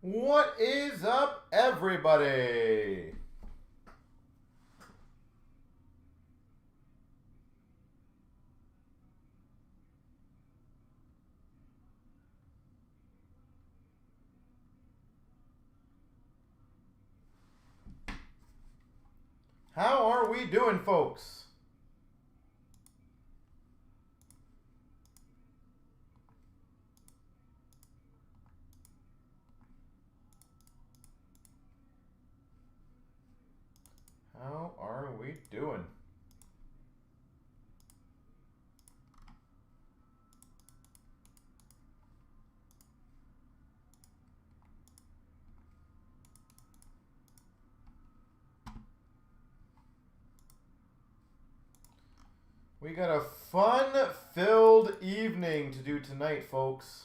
What is up, everybody? How are we doing, folks? How are we doing? We got a fun-filled evening to do tonight, folks.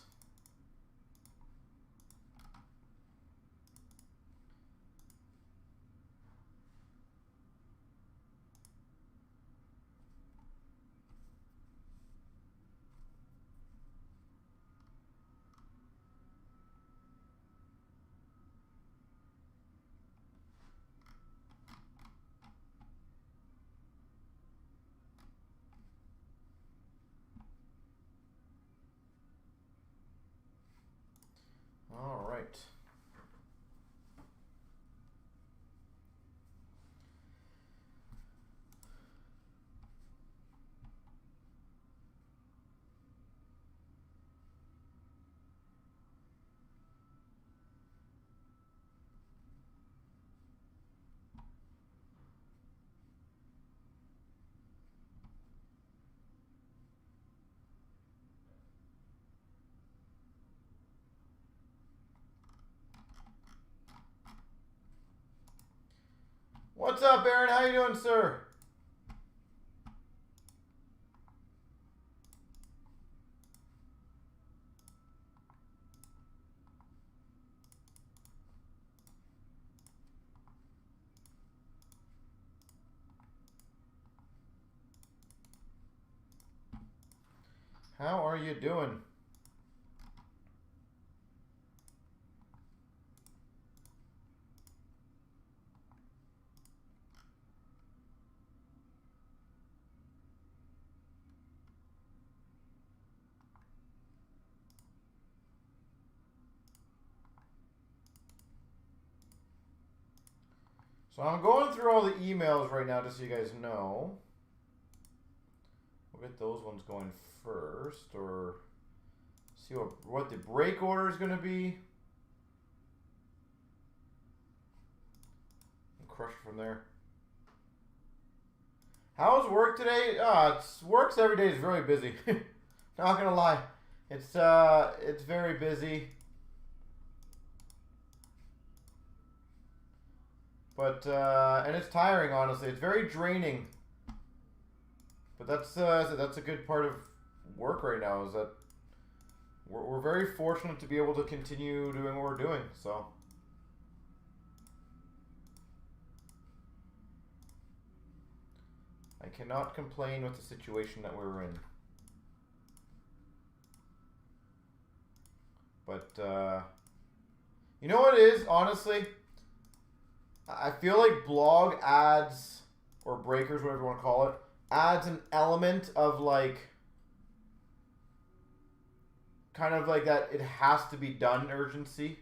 All right. What's up, Aaron? How you doing, sir? How are you doing? So I'm going through all the emails right now, just so you guys know. We'll get those ones going first, or see what the break order is going to be. And crush it from there. How's work today? Work's every day is really busy. Not gonna lie, it's very busy. But and it's tiring, honestly. It's very draining. But that's a good part of work right now, is that we're very fortunate to be able to continue doing what we're doing. So I cannot complain with the situation that we're in. But you know what it is, honestly? I feel like blog ads, or breakers, whatever you want to call it, adds an element of like, kind of like that it has to be done urgency.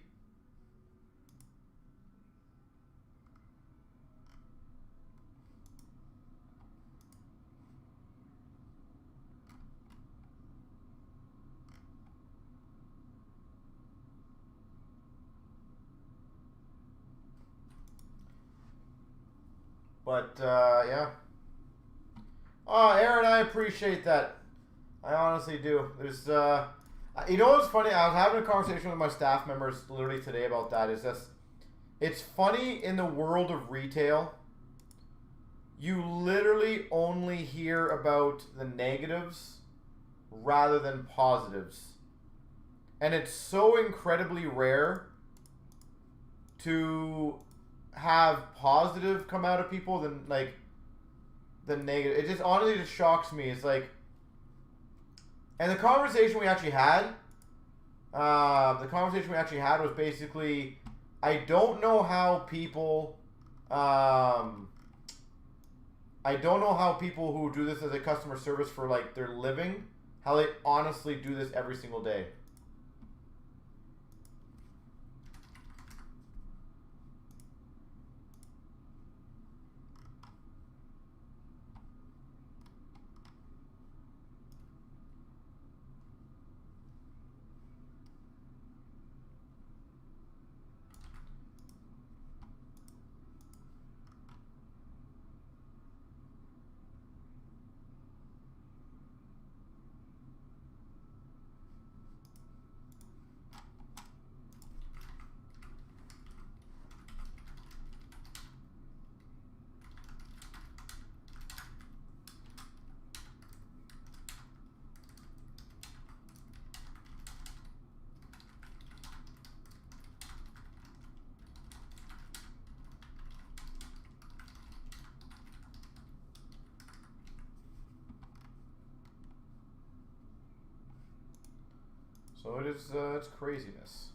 But, yeah. Oh, Aaron, I appreciate that. I honestly do. There's, you know what's funny? I was having a conversation with my staff members literally today about that. Is this, it's funny in the world of retail, you literally only hear about the negatives rather than positives. And it's so incredibly rare to have positive come out of people than like the negative. It just honestly just shocks me. It's like, and the conversation we actually had, The conversation we actually had was basically, I don't know how people, I don't know how people who do this as a customer service for like their living, how they honestly do this every single day. So it is, it's craziness.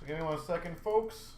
Give me 1 second, folks.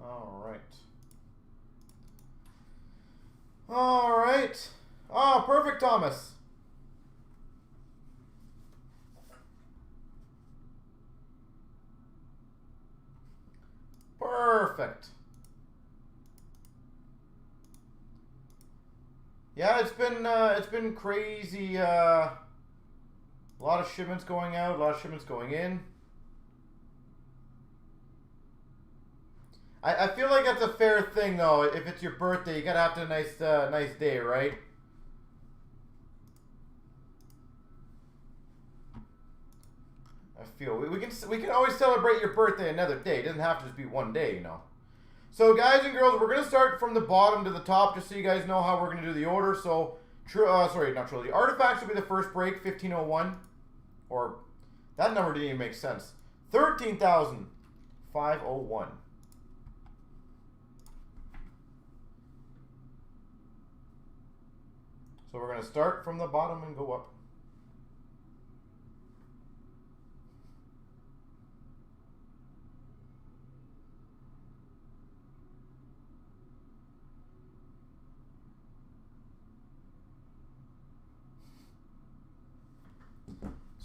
All right. All right. Oh, perfect, Thomas. Perfect. Yeah, it's been crazy. A lot of shipments going out, a lot of shipments going in. I feel like that's a fair thing, though. If it's your birthday, you gotta have a nice day, right? I feel we can always celebrate your birthday another day. It doesn't have to just be one day, you know. So, guys and girls, we're gonna start from the bottom to the top, just so you guys know how we're gonna do the order. So, sorry, not Trilogy. Artifacts will be the first break, 1501, or that number didn't even make sense. 13,501. So we're going to start from the bottom and go up.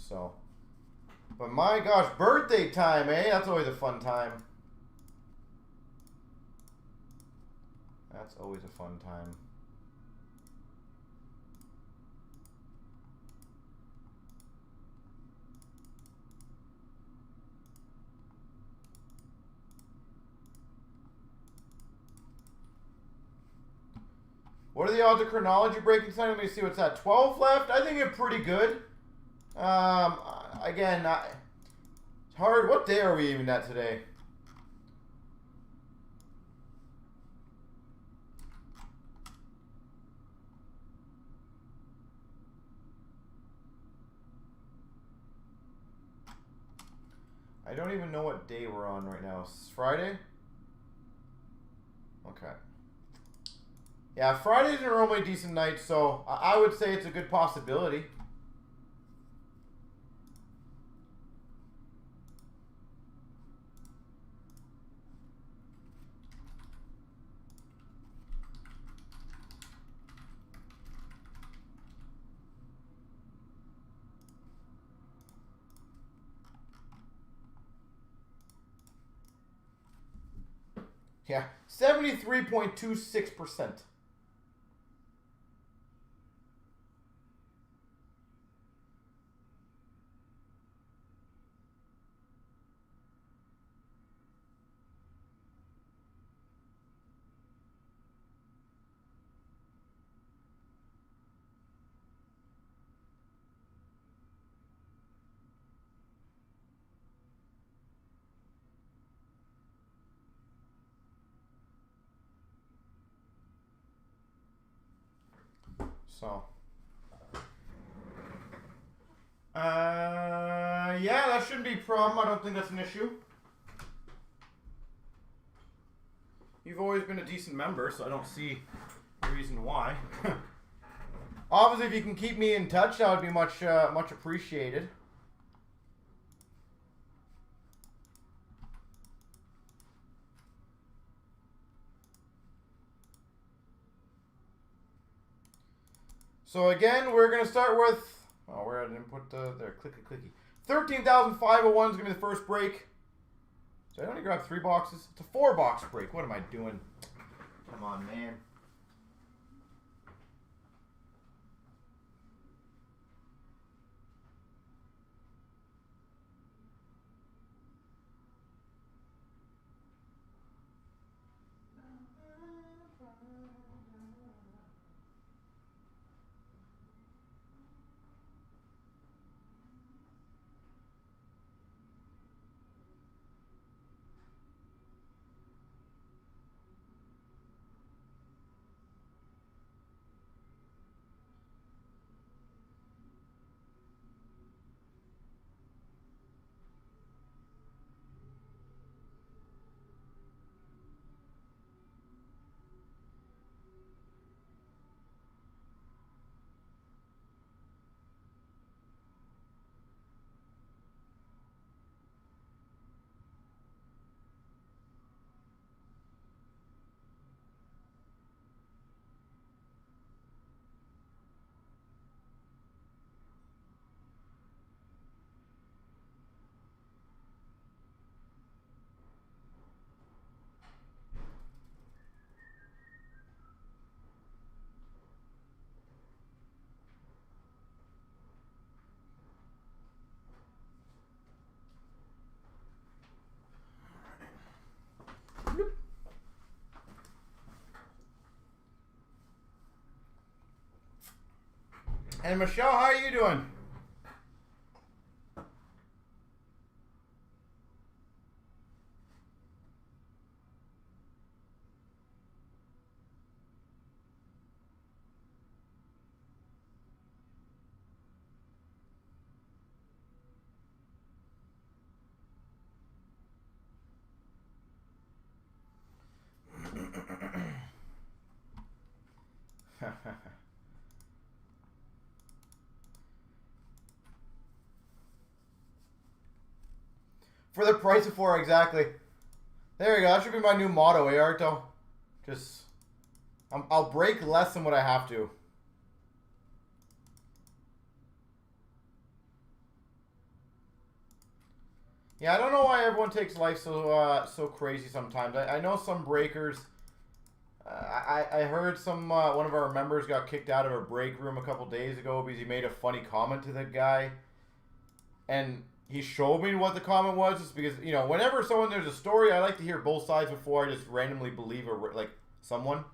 So, but my gosh, birthday time, eh? That's always a fun time. That's always a fun time. What are the odds of Chronology breaking tonight? Let me see what's that. 12 left. I think it's pretty good. Again, it's hard. What day are we even at today? I don't even know what day we're on right now. It's Friday? Okay. Yeah, Fridays are normally a decent night, so I would say it's a good possibility. Yeah, 73.26%. So, yeah, that shouldn't be a problem. I don't think that's an issue. You've always been a decent member, so I don't see a reason why. Obviously, if you can keep me in touch, that would be much appreciated. So again, we're going to start with, oh, where I didn't put there, clicky. 13,501 is going to be the first break. So I only grabbed 3 boxes. It's a 4-box break. What am I doing? Come on, man. And Michelle, how are you doing? For the price of 4, exactly. There you go. That should be my new motto, eh, Arto? Just, I'll break less than what I have to. Yeah, I don't know why everyone takes life so crazy sometimes. I know some breakers. I heard some one of our members got kicked out of a break room a couple days ago because he made a funny comment to the guy, and he showed me what the comment was. Just because, you know, whenever there's a story, I like to hear both sides before I just randomly believe someone.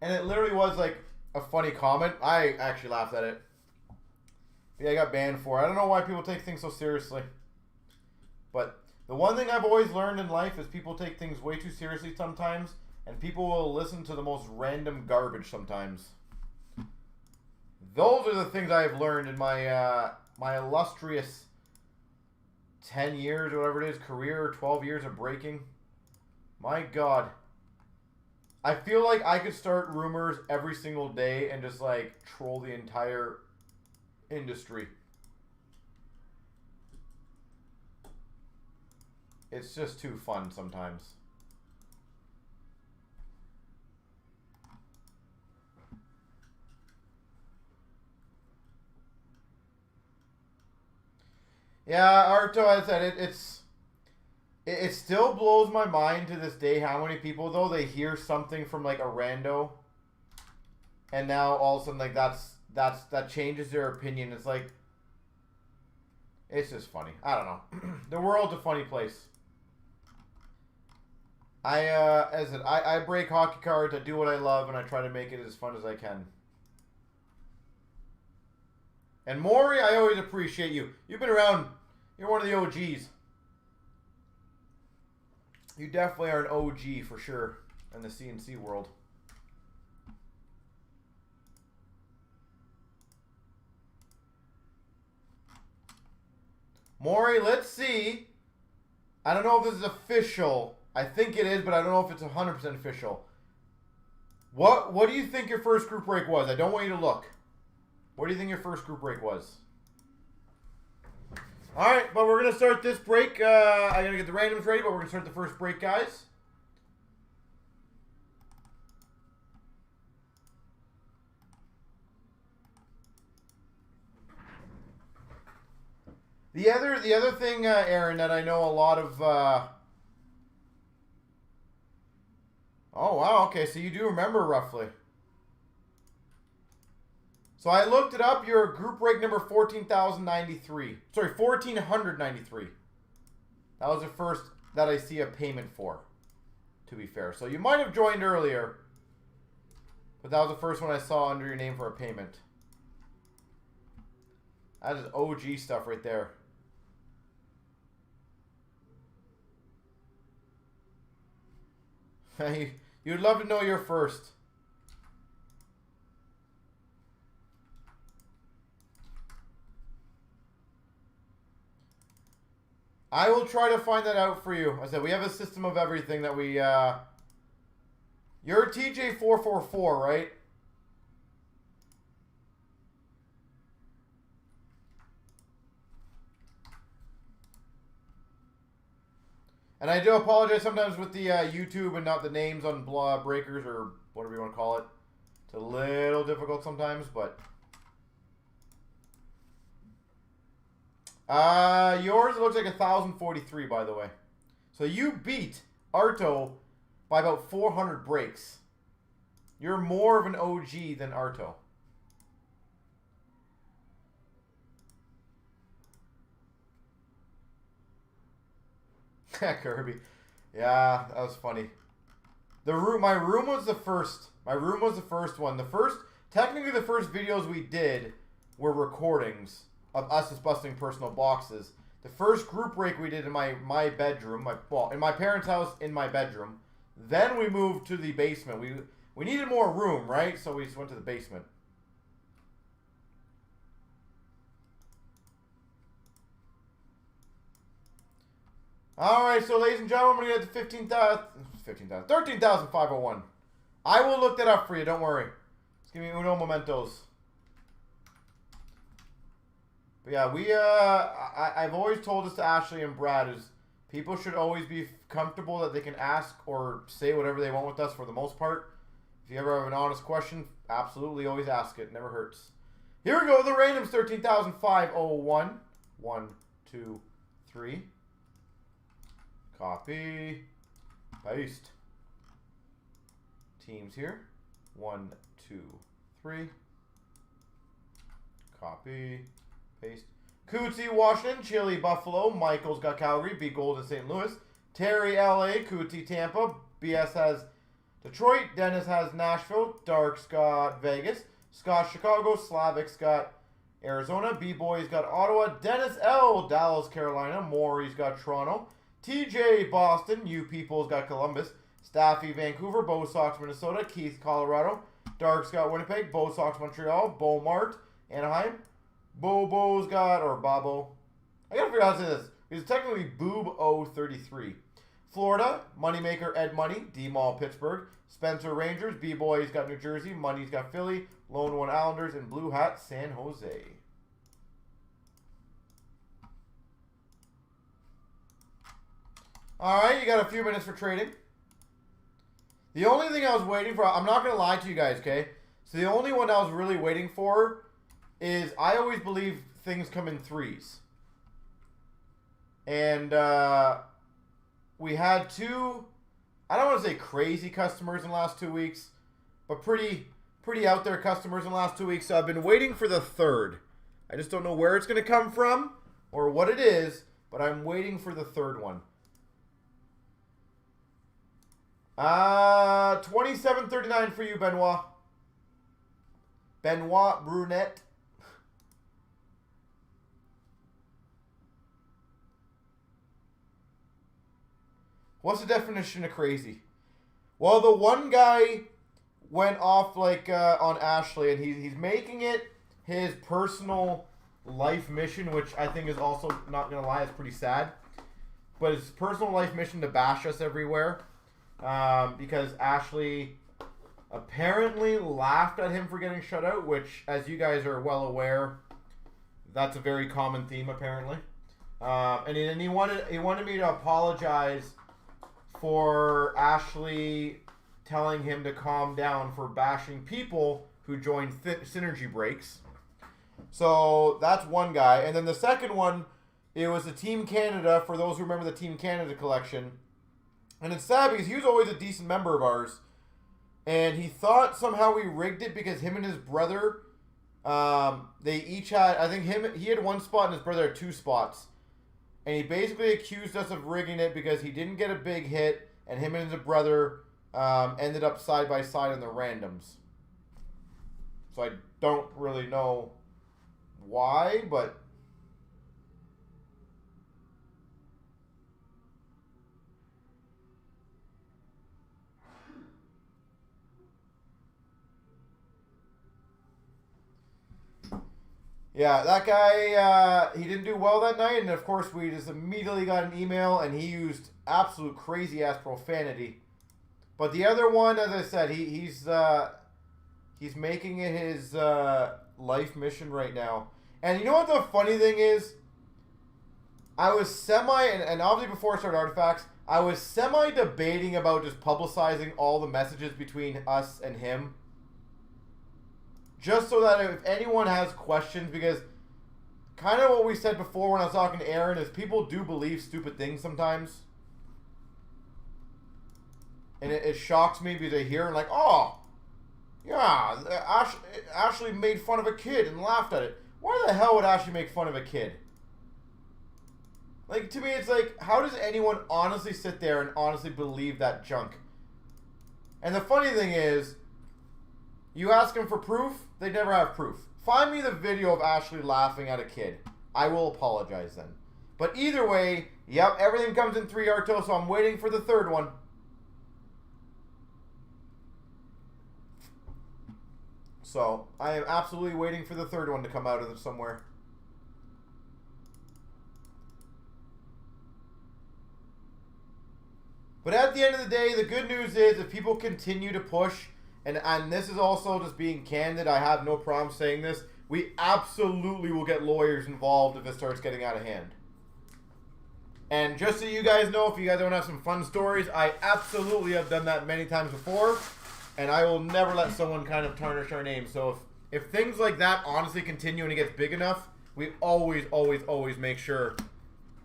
And it literally was like a funny comment. I actually laughed at it. But yeah, I got banned for it. I don't know why people take things so seriously. But the one thing I've always learned in life is people take things way too seriously sometimes. And people will listen to the most random garbage sometimes. Those are the things I've learned in my my illustrious 10 years or whatever it is, career, 12 years of breaking. My God. I feel like I could start rumors every single day and just like troll the entire industry. It's just too fun sometimes. Yeah, Arto, as I said, it still blows my mind to this day how many people, though, they hear something from like a rando, and now all of a sudden like that changes their opinion. It's like, it's just funny. I don't know. The world's a funny place. As I said, I break hockey cards. I do what I love, and I try to make it as fun as I can. And Maury, I always appreciate you. You've been around. You're one of the OGs. You definitely are an OG for sure in the CNC world. Maury, let's see. I don't know if this is official. I think it is, but I don't know if it's 100% official. What do you think your first group break was? I don't want you to look. What do you think your first group break was? Alright, but we're going to start this break. I'm going to get the randoms ready, but we're going to start the first break, guys. The other thing, Aaron, that I know a lot of... Oh, wow, okay, so you do remember roughly. So I looked it up. You're group break number 14,093. Sorry, 1,493. That was the first that I see a payment for, to be fair. So you might have joined earlier, but that was the first one I saw under your name for a payment. That is OG stuff right there. You'd love to know your first. I will try to find that out for you. I said we have a system of everything that we... You're TJ444, right? And I do apologize sometimes with the YouTube and not the names on breakers or whatever you want to call it. It's a little difficult sometimes, but... yours looks like 1,043, by the way. So you beat Arto by about 400 breaks. You're more of an OG than Arto. Kirby. Yeah, that was funny. My room was the first. My room was the first one. Technically the first videos we did were recordings of us just busting personal boxes. The first group break we did in my bedroom, in my parents' house, in my bedroom. Then we moved to the basement. We needed more room, right? So we just went to the basement. All right, so ladies and gentlemen, we're going to get to 13,501. I will look that up for you. Don't worry. Just give me uno momentos. But yeah, I've always told this to Ashley and Brad is people should always be comfortable that they can ask or say whatever they want with us for the most part. If you ever have an honest question, absolutely always ask it. Never hurts. Here we go. The randoms 13,501. 1, 2, 3. Copy. Paste. Teams here. 1, 2, 3. Copy. Paste. Cootsy, Washington. Chili, Buffalo. Michael's got Calgary. B. Golden, St. Louis. Terry, LA. Cootsy, Tampa. BS has Detroit. Dennis has Nashville. Dark's got Vegas. Scott, Chicago. Slavic's got Arizona. B-Boy's got Ottawa. Dennis L. Dallas, Carolina. Maury's got Toronto. TJ, Boston. You People's got Columbus. Staffy, Vancouver. Bo Sox, Minnesota. Keith, Colorado. Dark's got Winnipeg. Bo Sox, Montreal. Bo Mart, Anaheim. Bobo's got, or Bobo. I gotta figure out how to say this. He's technically Boob033. Florida, Moneymaker Ed Money, D-Mall Pittsburgh, Spencer Rangers, B-Boy's got New Jersey, Money's got Philly, Lone One Islanders, and Blue Hat San Jose. Alright, you got a few minutes for trading. The only thing I was waiting for, I'm not going to lie to you guys, okay? So the only one I was really waiting for is, I always believe things come in threes. And, we had two, I don't want to say crazy customers in the last 2 weeks, but pretty out there customers in the last 2 weeks. So I've been waiting for the third. I just don't know where it's going to come from or what it is, but I'm waiting for the third one. 27.39 for you, Benoit. Benoit Brunette. What's the definition of crazy? Well, the one guy went off like on Ashley, and he's making it his personal life mission, which I think is also, not gonna lie, it's pretty sad. But his personal life mission to bash us everywhere, because Ashley apparently laughed at him for getting shut out, which, as you guys are well aware, that's a very common theme apparently. And he wanted me to apologize for Ashley telling him to calm down for bashing people who joined Synergy Breaks. So that's one guy. And then the second one, it was the Team Canada, for those who remember the Team Canada collection. And it's sad because he was always a decent member of ours. And he thought somehow we rigged it because him and his brother, they each had, I think he had one spot and his brother had 2 spots. And he basically accused us of rigging it because he didn't get a big hit, and him and his brother ended up side by side in the randoms. So I don't really know why, but yeah, that guy, he didn't do well that night, and of course we just immediately got an email, and he used absolute crazy-ass profanity. But the other one, as I said, he's making it his life mission right now. And you know what the funny thing is? I was and obviously before I started Artifacts, I was semi-debating about just publicizing all the messages between us and him. Just so that if anyone has questions, because kind of what we said before when I was talking to Aaron is people do believe stupid things sometimes. And it shocks me because I hear like, oh, yeah, Ashley made fun of a kid and laughed at it. Why the hell would Ashley make fun of a kid? Like, to me, it's like, how does anyone honestly sit there and honestly believe that junk? And the funny thing is, you ask them for proof, they never have proof. Find me the video of Ashley laughing at a kid. I will apologize then. But either way, yep, everything comes in 3 Arto, so I'm waiting for the third one. So, I am absolutely waiting for the third one to come out of somewhere. But at the end of the day, the good news is if people continue to push, and this is also just being candid, I have no problem saying this, we absolutely will get lawyers involved if it starts getting out of hand. And just so you guys know, if you guys want to have some fun stories, I absolutely have done that many times before. And I will never let someone kind of tarnish our name. So if things like that honestly continue and it gets big enough, We always make sure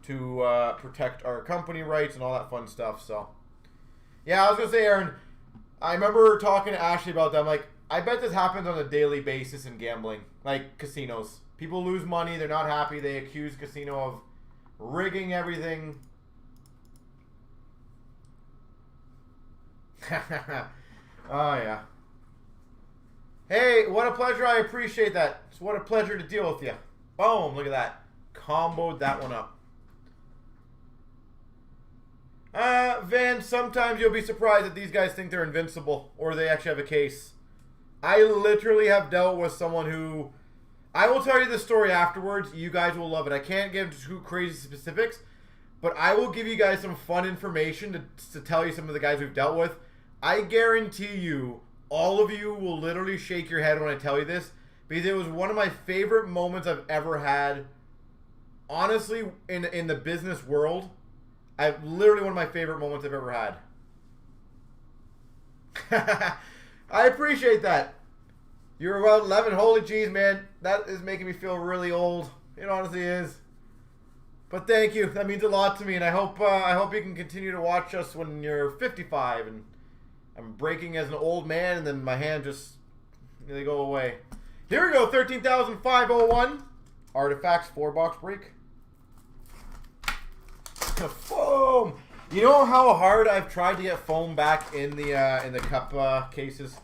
to protect our company rights and all that fun stuff. So, yeah, I was going to say, Aaron, I remember talking to Ashley about that. I'm like, I bet this happens on a daily basis in gambling, like casinos. People lose money. They're not happy. They accuse casino of rigging everything. Oh, yeah. Hey, what a pleasure. I appreciate that. It's what a pleasure to deal with you. Boom. Look at that. Comboed that one up. Van, sometimes you'll be surprised that these guys think they're invincible or they actually have a case. I literally have dealt with someone who... I will tell you the story afterwards. You guys will love it. I can't give too crazy specifics, but I will give you guys some fun information to tell you some of the guys we've dealt with. I guarantee you, all of you will literally shake your head when I tell you this, because it was one of my favorite moments I've ever had. Honestly, in the business world, literally one of my favorite moments I've ever had. I appreciate that. You're about 11. Holy jeez, man. That is making me feel really old. It honestly is. But thank you. That means a lot to me, and I hope you can continue to watch us when you're 55. And I'm breaking as an old man, and then my hand just they go away. Here we go. 13,501 Artifacts 4-box break. Foam. You know how hard I've tried to get foam back in the cup cases?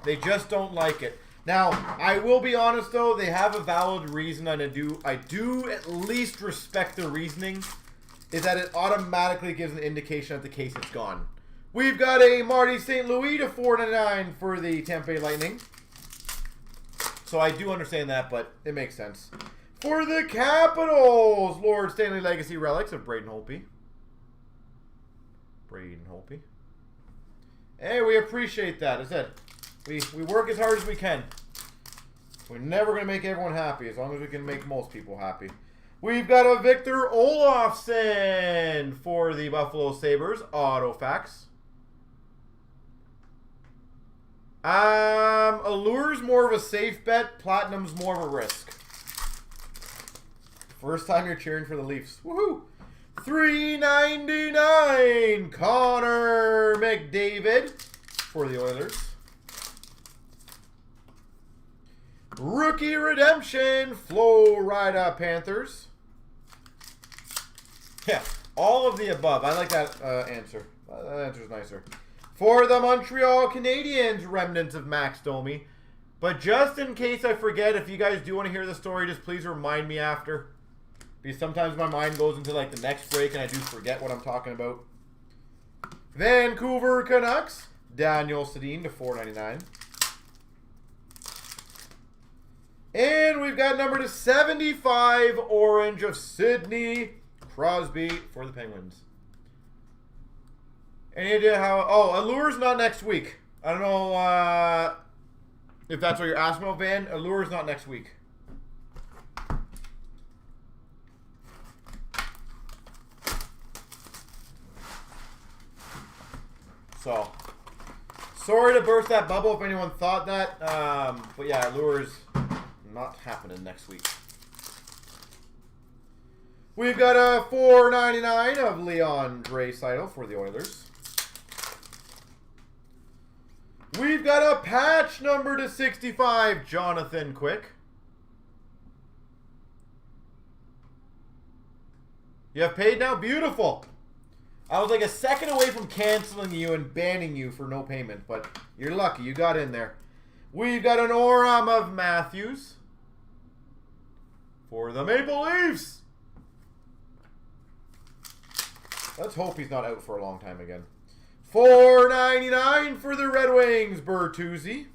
They just don't like it. Now, I will be honest though, they have a valid reason, and I do at least respect the reasoning, is that it automatically gives an indication that the case is gone. We've got a Marty St. Louis to 499 for the Tampa Bay Lightning. So I do understand that, but it makes sense. For the Capitals, Lord Stanley Legacy Relics of Braden Holtby. Hey, we appreciate that. As I said, we work as hard as we can. We're never going to make everyone happy, as long as we can make most people happy. We've got a Victor Olofsson for the Buffalo Sabres, Autofax. Allure's more of a safe bet. Platinum's more of a risk. First time you're cheering for the Leafs. Woohoo! $3.99 Connor McDavid for the Oilers. Rookie Redemption Florida Panthers. Yeah, all of the above. I like that answer. That answer's nicer. For the Montreal Canadiens, remnants of Max Domi. But just in case I forget, if you guys do want to hear the story, just please remind me after. Because sometimes my mind goes into like the next break and I do forget what I'm talking about. Vancouver Canucks, Daniel Sedin to $4.99. And we've got number to 75 orange of Sidney Crosby for the Penguins. Any idea how... Oh, Allure's not next week. I don't know if that's what you're asking about, Van. Allure's not next week. So, sorry to burst that bubble if anyone thought that. But yeah, Allure's not happening next week. We've got a $4.99 of Leon Draisaitl for the Oilers. We've got a patch number to 65, Jonathan Quick. You have paid now? Beautiful. I was like a second away from canceling you and banning you for no payment, but you're lucky. You got in there. We've got an Oram of Matthews for the Maple Leafs. Let's hope he's not out for a long time again. $4.99 for the Red Wings, Bertuzzi.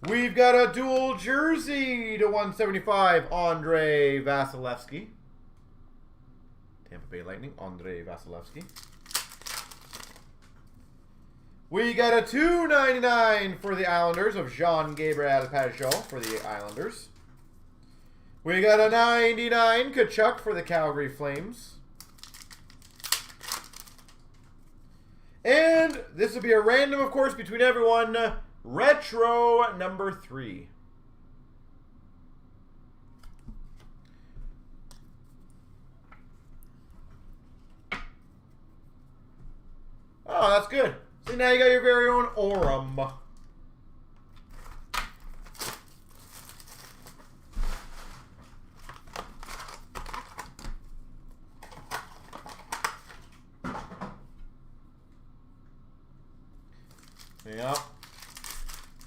We've got a dual jersey to 175, Andrei Vasilevsky. Tampa Bay Lightning, Andrei Vasilevsky. We got a $2.99 for the Islanders of Jean-Gabriel Pageau for the Islanders. We got a $99 Kachuk for the Calgary Flames. And this will be a random, of course, between everyone. Retro number 3. Oh, that's good. See, now you got your very own Aurum. Yeah.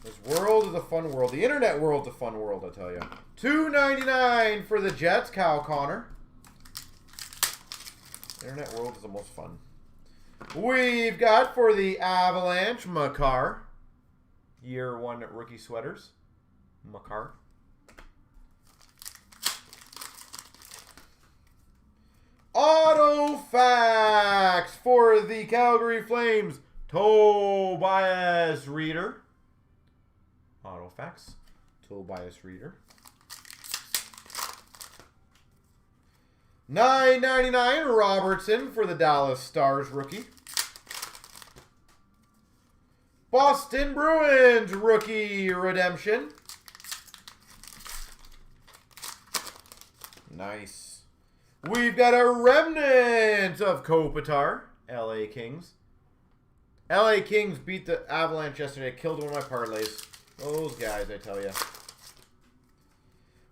This world is a fun world. The internet world's a fun world, I tell you. $2.99 for the Jets, Kyle Connor. Internet world is the most fun. We've got for the Avalanche, Makar. Year 1 rookie sweaters. Makar. Autofax for the Calgary Flames, Tobias Reader. Autofax, Tobias Reader. $9.99 Robertson for the Dallas Stars rookie. Boston Bruins rookie redemption. Nice. We've got a remnant of Kopitar, LA Kings. LA Kings beat the Avalanche yesterday. Killed one of my parlays. Those guys, I tell you.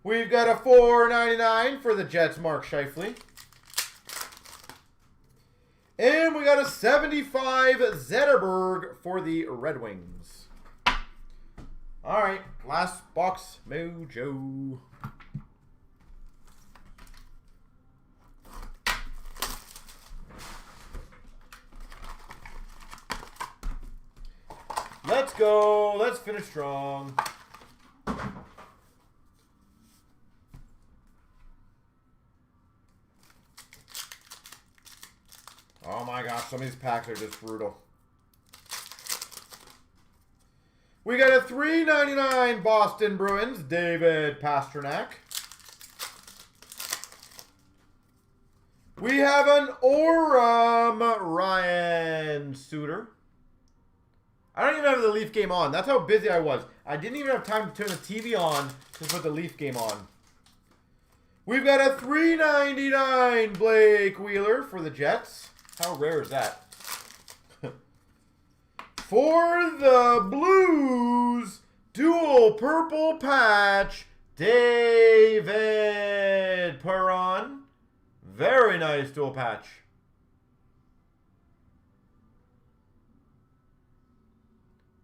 We've got a $4.99 for the Jets, Mark Scheifele. And we got a 75 Zetterberg for the Red Wings. All right, last box mojo. Let's go. Let's finish strong. Oh my gosh, some of these packs are just brutal. We got a $3.99 Boston Bruins, David Pastrnak. We have an Aurum, Ryan Suter. I don't even have the Leaf game on. That's how busy I was. I didn't even have time to turn the TV on to put the Leaf game on. We've got a $3.99 Blake Wheeler for the Jets. How rare is that? For the Blues, dual purple patch, David Perron. Very nice dual patch.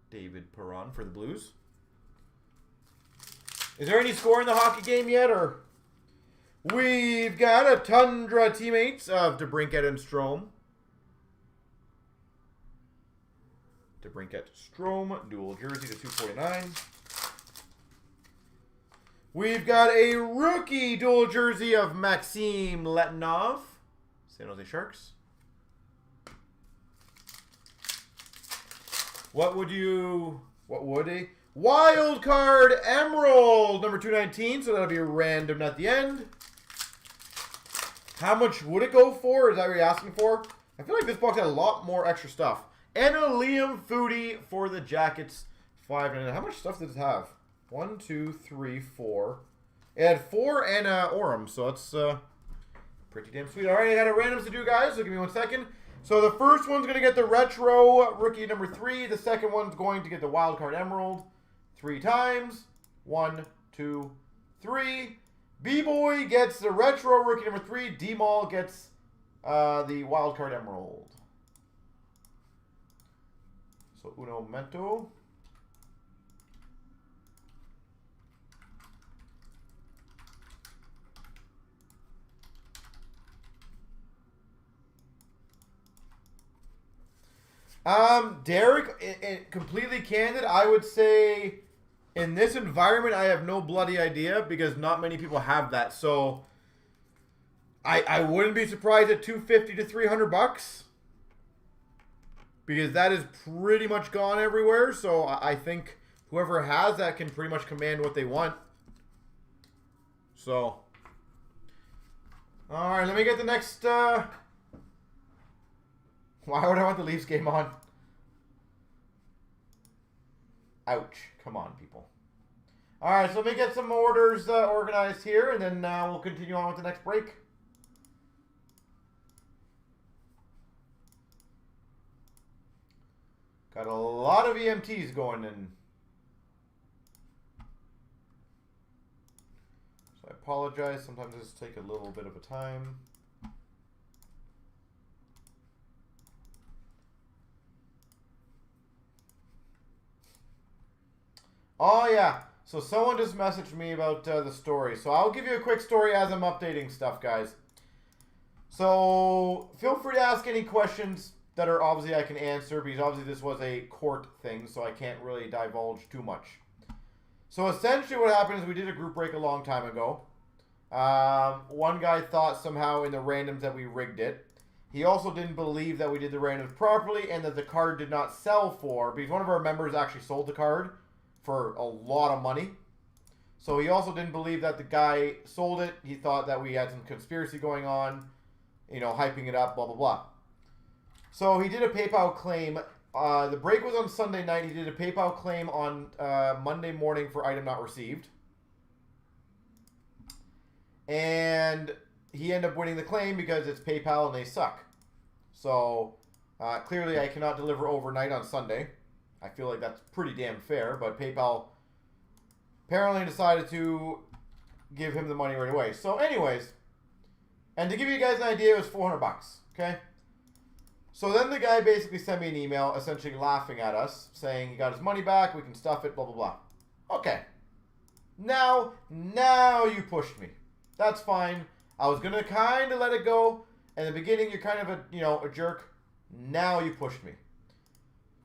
David Perron for the Blues. Is there any score in the hockey game yet, or? We've got a Tundra teammates of DeBrincat and Strome. DeBrincat Strome, dual jersey to 249. We've got a rookie dual jersey of Maxim Letunov, San Jose Sharks. What would a wild card emerald number 219, so that'll be random at the end. How much would it go for? Is that what you're asking for? I feel like this box had a lot more extra stuff. And a Liam Foodie for the Jackets, $5.99. How much stuff does it have? 1, 2, 3, 4. It had 4 and Aurum, so that's pretty damn sweet. All right, I got a randoms to do, guys, so give me 1 second. So the first one's going to get the Retro Rookie number 3. The second one's going to get the Wild Card Emerald 3 times. 1, 2, 3. B-Boy gets the Retro Rookie number 3. D-Mall gets the Wild Card Emerald. So uno momento. Derek, completely candid, I would say in this environment, I have no bloody idea because not many people have that. So I wouldn't be surprised at $250 to $300 because that is pretty much gone everywhere. So I think whoever has that can pretty much command what they want. So, all right, let me get the next. Why would I want the Leafs game on? Ouch. Come on, people. All right, so let me get some orders organized here, and then we'll continue on with the next break. Got a lot of EMTs going in. So I apologize. Sometimes this take a little bit of a time. Oh, yeah. So someone just messaged me about the story. So I'll give you a quick story as I'm updating stuff, guys. So feel free to ask any questions that are obviously I can answer, because obviously this was a court thing, so I can't really divulge too much. So essentially what happened is we did a group break a long time ago. One guy thought somehow in the randoms that we rigged it. He also didn't believe that we did the randoms properly and that the card did not sell for, because one of our members actually sold the card for a lot of money. So he also didn't believe that the guy sold it. He thought that we had some conspiracy going on, you know, hyping it up, blah, blah, blah. So he did a PayPal claim. The break was on Sunday night. He did a PayPal claim on Monday morning for item not received. And he ended up winning the claim because it's PayPal and they suck. So clearly I cannot deliver overnight on Sunday. I feel like that's pretty damn fair, but PayPal apparently decided to give him the money right away. So anyways, and to give you guys an idea, it was $400, okay? So then the guy basically sent me an email essentially laughing at us, saying he got his money back, we can stuff it, blah, blah, blah. Okay. Now you pushed me. That's fine. I was going to kind of let it go. In the beginning, you're kind of a jerk. Now you pushed me.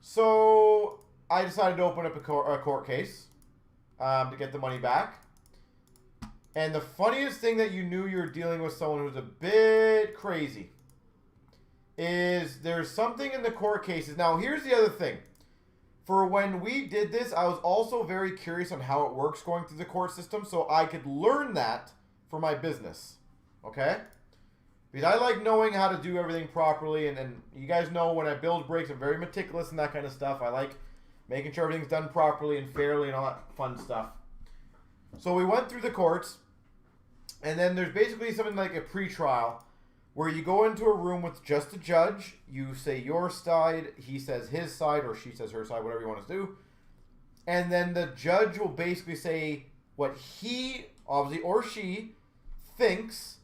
So I decided to open up a court case to get the money back. And the funniest thing that you knew you were dealing with someone who's a bit crazy is there's something in the court cases. Now, here's the other thing. For when we did this, I was also very curious on how it works going through the court system so I could learn that for my business. Okay? Because I like knowing how to do everything properly, and you guys know when I build breaks, I'm very meticulous and that kind of stuff. I like making sure everything's done properly and fairly and all that fun stuff. So we went through the courts, and then there's basically something like a pre-trial where you go into a room with just a judge, you say your side, he says his side, or she says her side, whatever you want to do. And then the judge will basically say what he, obviously, or she thinks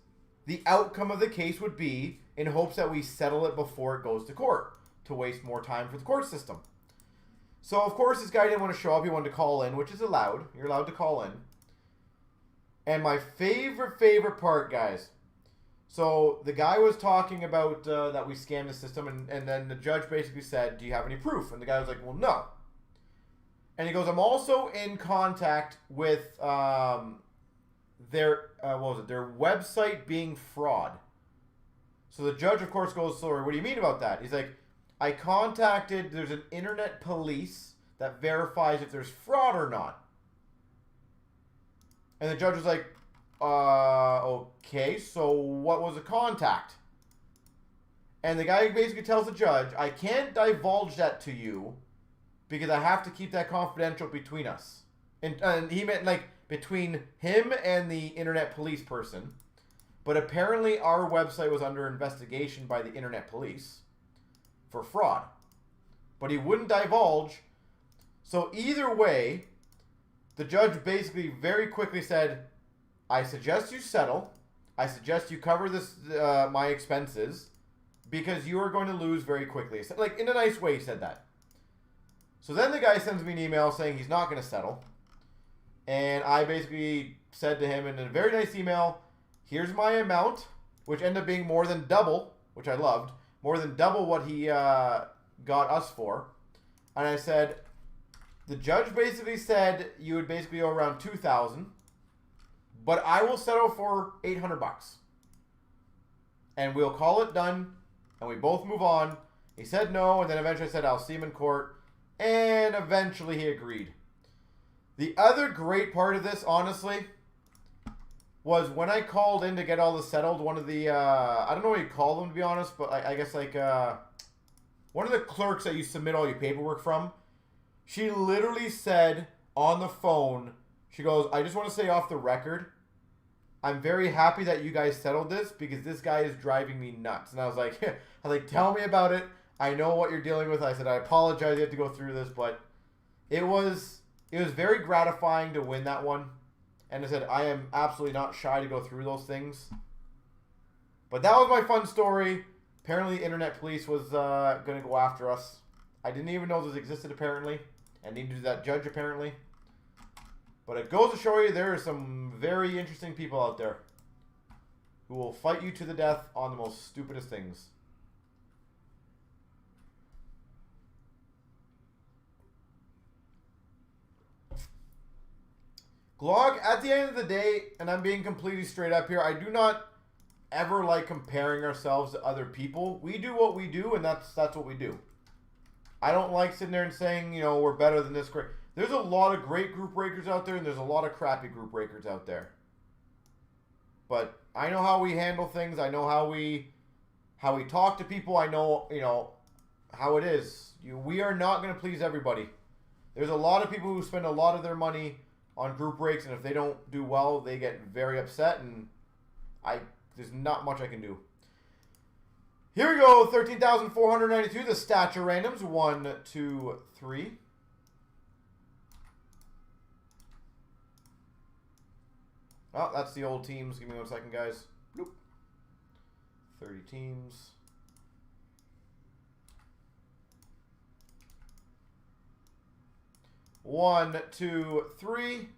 the outcome of the case would be in hopes that we settle it before it goes to court to waste more time for the court system. So, of course, this guy didn't want to show up. He wanted to call in, which is allowed. You're allowed to call in. And my favorite part, guys. So, the guy was talking about that we scammed the system, and then the judge basically said, do you have any proof? And the guy was like, well, no. And he goes, I'm also in contact with their website being fraud. So the judge, of course, goes, sorry, what do you mean about that? He's like, I contacted, there's an internet police that verifies if there's fraud or not. And the judge was like, okay, so what was the contact? And the guy basically tells the judge, I can't divulge that to you because I have to keep that confidential between us. And he meant like between him and the internet police person. But apparently our website was under investigation by the internet police for fraud. But he wouldn't divulge. So either way, the judge basically very quickly said, I suggest you settle. I suggest you cover this my expenses because you are going to lose very quickly. Like, in a nice way, he said that. So then the guy sends me an email saying he's not going to settle. And I basically said to him in a very nice email, here's my amount, which ended up being more than double, which I loved, more than double what he got us for. And I said, the judge basically said you would basically owe around $2,000, but I will settle for $800. And we'll call it done, and we both move on. He said no, and then eventually I said I'll see him in court, and eventually he agreed. The other great part of this, honestly, was when I called in to get all this settled, one of the, I don't know what you call them to be honest, but I guess like, one of the clerks that you submit all your paperwork from, she literally said on the phone, she goes, I just want to say off the record, I'm very happy that you guys settled this because this guy is driving me nuts. And I was like, tell me about it. I know what you're dealing with. I said, I apologize you had to go through this, but it was very gratifying to win that one. And I said, I am absolutely not shy to go through those things. But that was my fun story. Apparently, the internet police was going to go after us. I didn't even know this existed, apparently. And neither did that judge, apparently. But it goes to show you there are some very interesting people out there who will fight you to the death on the most stupidest things. Glog, at the end of the day, and I'm being completely straight up here, I do not ever like comparing ourselves to other people. We do what we do, and that's what we do. I don't like sitting there and saying, you know, we're better than this. There's a lot of great group breakers out there, and there's a lot of crappy group breakers out there. But I know how we handle things. I know how we talk to people. I know, you know, how it is. We are not going to please everybody. There's a lot of people who spend a lot of their money on group breaks, and if they don't do well, they get very upset, and there's not much I can do. Here we go, 13,492, the Stature randoms, 1, 2, 3. Oh, that's the old teams. Give me 1 second, guys. Bloop. 30 teams. One, two, three.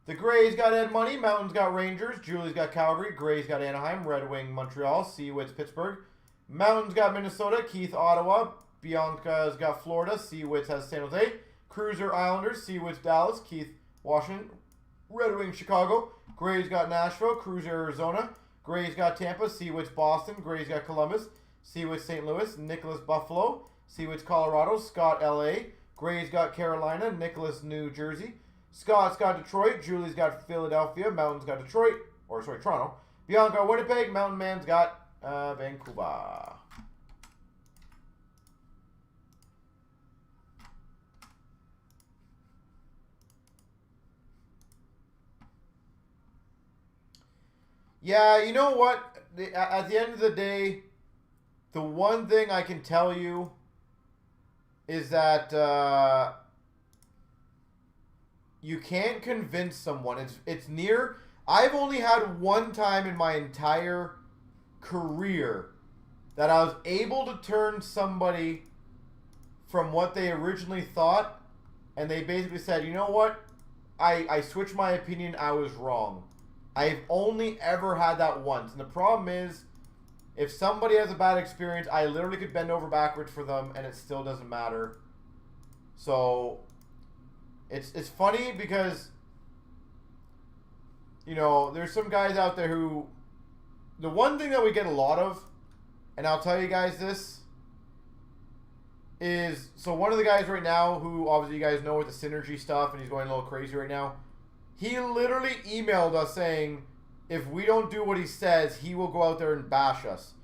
The Grays got Ed Money. Mountains got Rangers. Julie's got Calgary. Grays got Anaheim. Red Wing, Montreal. Seawitz, Pittsburgh. Mountains got Minnesota. Keith, Ottawa. Bianca's got Florida. Seawitz has San Jose. Cruiser, Islanders. Seawitz, Dallas. Keith, Washington. Red Wing, Chicago. Grays got Nashville. Cruiser, Arizona. Grays got Tampa. Seawitz, Boston. Grays got Columbus. Seawitz, St. Louis. Nicholas, Buffalo. Seawitz, Colorado. Scott, LA. Grays got Carolina. Nicholas, New Jersey. Scott's got Detroit. Julie's got Philadelphia. Mountain's got Detroit. Or, sorry, Toronto. Bianca, Winnipeg. Mountain Man's got Vancouver. Yeah, you know what? At the end of the day, the one thing I can tell you is that you can't convince someone. It's near. I've only had one time in my entire career that I was able to turn somebody from what they originally thought, and they basically said, you know what? I switched my opinion. I was wrong. I've only ever had that once. And the problem is, if somebody has a bad experience, I literally could bend over backwards for them, and it still doesn't matter. So, it's funny because, you know, there's some guys out there who, the one thing that we get a lot of, and I'll tell you guys this, is, so one of the guys right now who, obviously you guys know with the synergy stuff, and he's going a little crazy right now, he literally emailed us saying, if we don't do what he says, he will go out there and bash us.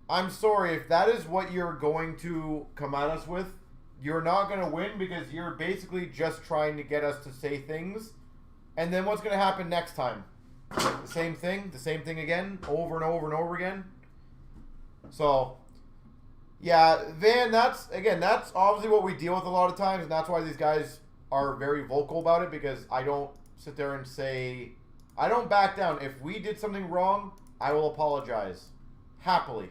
I'm sorry, if that is what you're going to come at us with, you're not going to win because you're basically just trying to get us to say things. And then what's going to happen next time? The same thing again, over and over and over again. So, yeah, Van, that's obviously what we deal with a lot of times, and that's why these guys are very vocal about it, because I don't sit there and say, I don't back down. If we did something wrong, I will apologize. Happily.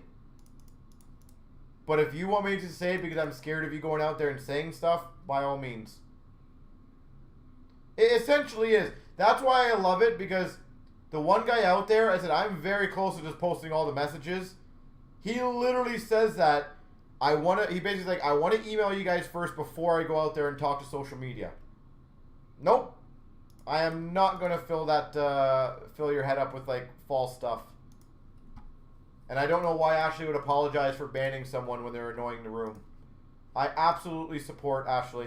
But if you want me to say it because I'm scared of you going out there and saying stuff, by all means. It essentially is. That's why I love it, because the one guy out there, I said, I'm very close to just posting all the messages. He literally says that, he basically like, I want to email you guys first before I go out there and talk to social media. Nope. I am not going to fill your head up with, like, false stuff. And I don't know why Ashley would apologize for banning someone when they're annoying the room. I absolutely support Ashley.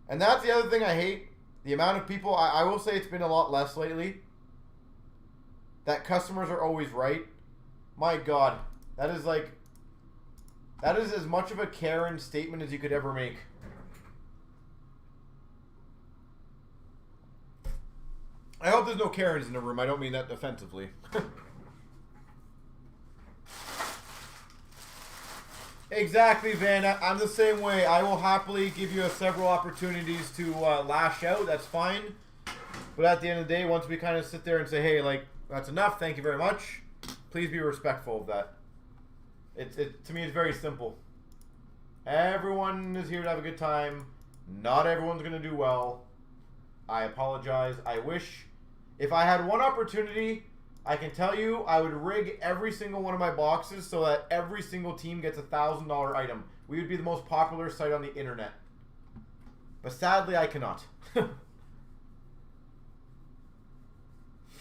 And that's the other thing I hate. The amount of people, I will say it's been a lot less lately, that customers are always right. My God. That is as much of a Karen statement as you could ever make. I hope there's no Karens in the room. I don't mean that offensively. Exactly, Van. I'm the same way. I will happily give you several opportunities to lash out. That's fine. But at the end of the day, once we kind of sit there and say, hey, like, that's enough. Thank you very much. Please be respectful of that. To me, it's very simple. Everyone is here to have a good time. Not everyone's going to do well. I apologize. I wish if I had one opportunity, I can tell you I would rig every single one of my boxes so that every single team gets a $1,000 item. We would be the most popular site on the internet. But sadly, I cannot.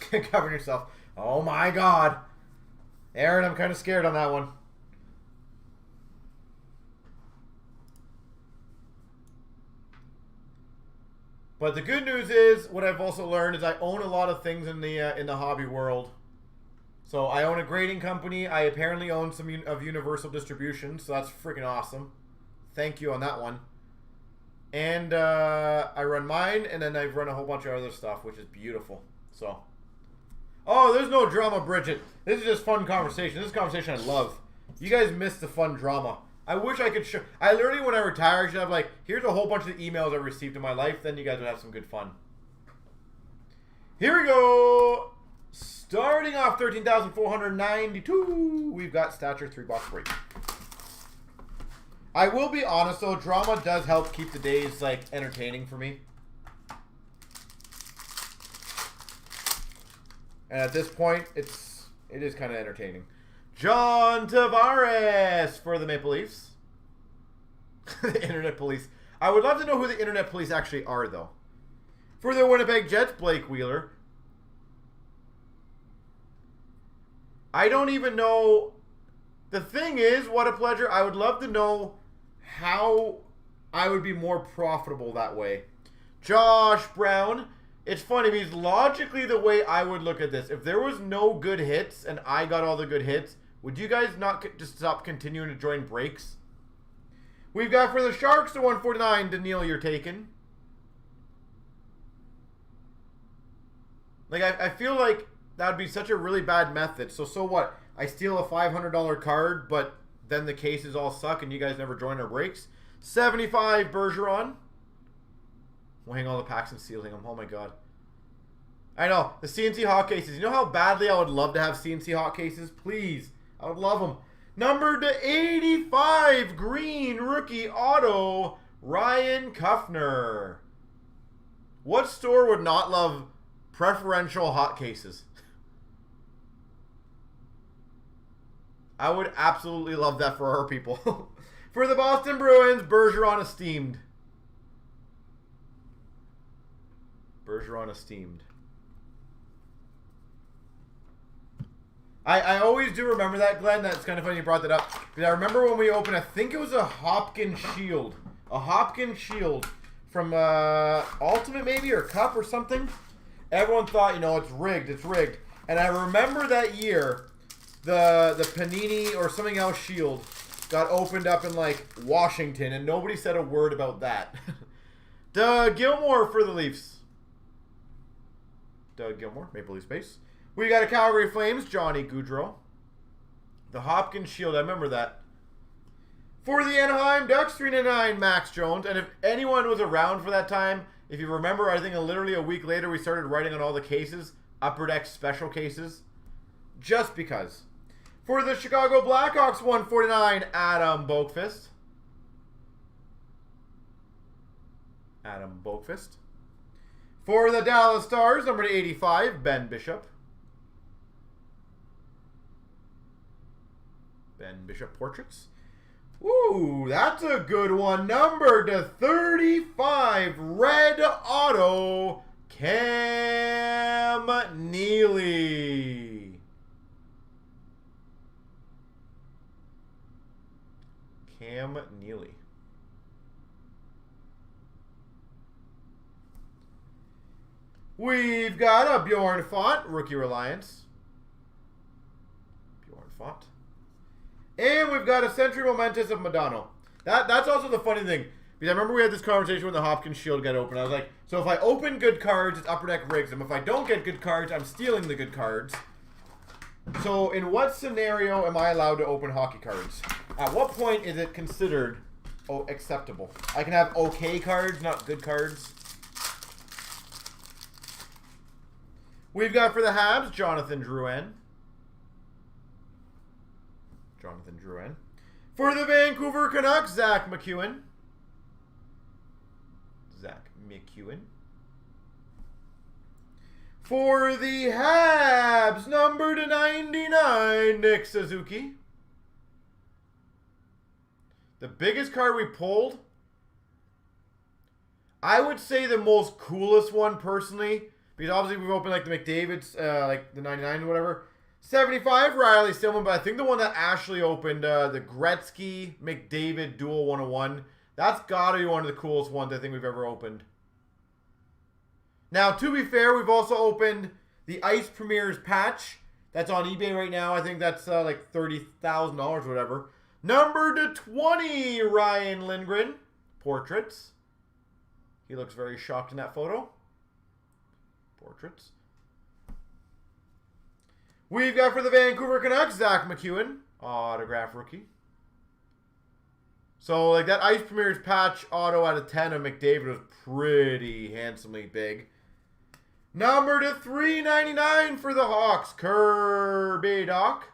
Cover yourself. Oh my god. Aaron, I'm kind of scared on that one. But the good news is, what I've also learned is I own a lot of things in the hobby world. So I own a grading company. I apparently own some of Universal Distribution, so that's freaking awesome. Thank you on that one. And I run mine, and then I run a whole bunch of other stuff, which is beautiful. So, oh, there's no drama, Bridget. This is just fun conversation. This is a conversation I love. You guys missed the fun drama. I wish I could show. I literally, when I retire, I should have like, here's a whole bunch of the emails I received in my life. Then you guys would have some good fun. Here we go. Starting off 13,492. We've got Stature 3-box break. I will be honest though, drama does help keep the days like entertaining for me. And at this point, it is kind of entertaining. John Tavares for the Maple Leafs. The Internet Police. I would love to know who the Internet Police actually are, though. For the Winnipeg Jets, Blake Wheeler. I don't even know. The thing is, what a pleasure. I would love to know how I would be more profitable that way. Josh Brown. It's funny because logically the way I would look at this, if there was no good hits and I got all the good hits, would you guys not just stop continuing to join breaks? We've got for the Sharks to 149, Daniil, you're taking. Like, I feel like that would be such a really bad method. So what? I steal a $500 card, but then the cases all suck and you guys never join our breaks. 75, Bergeron. We'll hang all the packs and sealing them. Oh my god. I know. The CNC hot cases. You know how badly I would love to have CNC hot cases? Please. I would love them. Number to 85, green rookie auto, Ryan Kuffner. What store would not love preferential hot cases? I would absolutely love that for our people. For the Boston Bruins, Bergeron esteemed. Bergeron esteemed. I always do remember that, Glenn. That's kind of funny you brought that up. Because I remember when we opened, I think it was a Hopkins Shield. A Hopkins Shield from Ultimate maybe, or Cup or something. Everyone thought, you know, it's rigged, it's rigged. And I remember that year, the Panini or something else Shield got opened up in like Washington, and nobody said a word about that. Doug Gilmour for the Leafs. Doug Gilmour, Maple Leafs base. We got a Calgary Flames, Johnny Gaudreau. The Hopkins Shield, I remember that. For the Anaheim Ducks, 399, Max Jones. And if anyone was around for that time, if you remember, I think literally a week later we started writing on all the cases, Upper Deck special cases, just because. For the Chicago Blackhawks, 149, Adam Boqvist. Adam Boqvist. For the Dallas Stars, number 85, Ben Bishop. Ben Bishop portraits. Ooh, that's a good one. Number to 35, red auto, Cam Neely. Cam Neely. We've got a Bjorn Font, Rookie Reliance. Bjorn Font. And we've got a Century Momentous of Madonna. That's also the funny thing. Because I remember we had this conversation when the Hopkins Shield got open. I was like, so if I open good cards, it's Upper Deck rigs them. If I don't get good cards, I'm stealing the good cards. So in what scenario am I allowed to open hockey cards? At what point is it considered acceptable? I can have okay cards, not good cards. We've got for the Habs, Jonathan Drouin. For the Vancouver Canucks, Zach McEwen. For the Habs, number to 99, Nick Suzuki. The biggest card we pulled, I would say the most coolest one personally, because obviously we've opened like the McDavid's, like the 99 or whatever. 75, Riley Stillman, but I think the one that Ashley opened, the Gretzky McDavid Dual 101, that's got to be one of the coolest ones I think we've ever opened. Now, to be fair, we've also opened the Ice Premier's patch. That's on eBay right now. I think that's like $30,000 or whatever. Number to 20, Ryan Lindgren. Portraits. He looks very shocked in that photo. Portraits. We've got for the Vancouver Canucks, Zach McEwen. Autograph rookie. So, like, that Ice Premier's patch auto out of 10 of McDavid was pretty handsomely big. Number to 399 for the Hawks, Kirby Doc.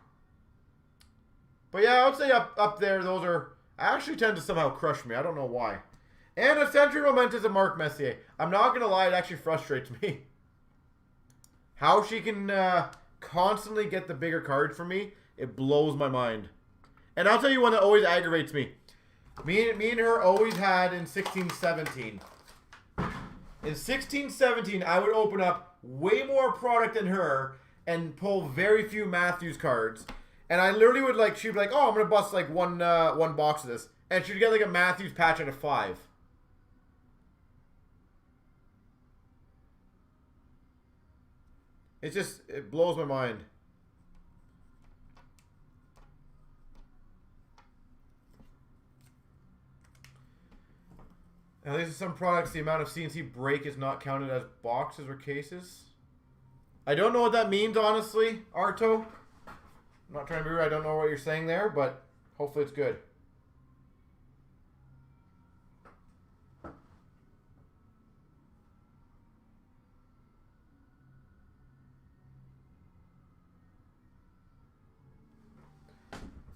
But yeah, I would say up there, those are actually tend to somehow crush me. I don't know why. And a Century Momentous of Mark Messier. I'm not going to lie, it actually frustrates me. How she can constantly get the bigger card for me, it blows my mind. And I'll tell you one that always aggravates me. Me and her always had in 16-17. In 16-17, I would open up way more product than her and pull very few Matthews cards. And I literally would like, she'd be like, oh, I'm going to bust like one box of this. And she'd get like a Matthews patch out of 5. It's just, it blows my mind. At least in some products, the amount of CNC break is not counted as boxes or cases. I don't know what that means, honestly, Arto. I'm not trying to be rude. I don't know what you're saying there, but hopefully it's good.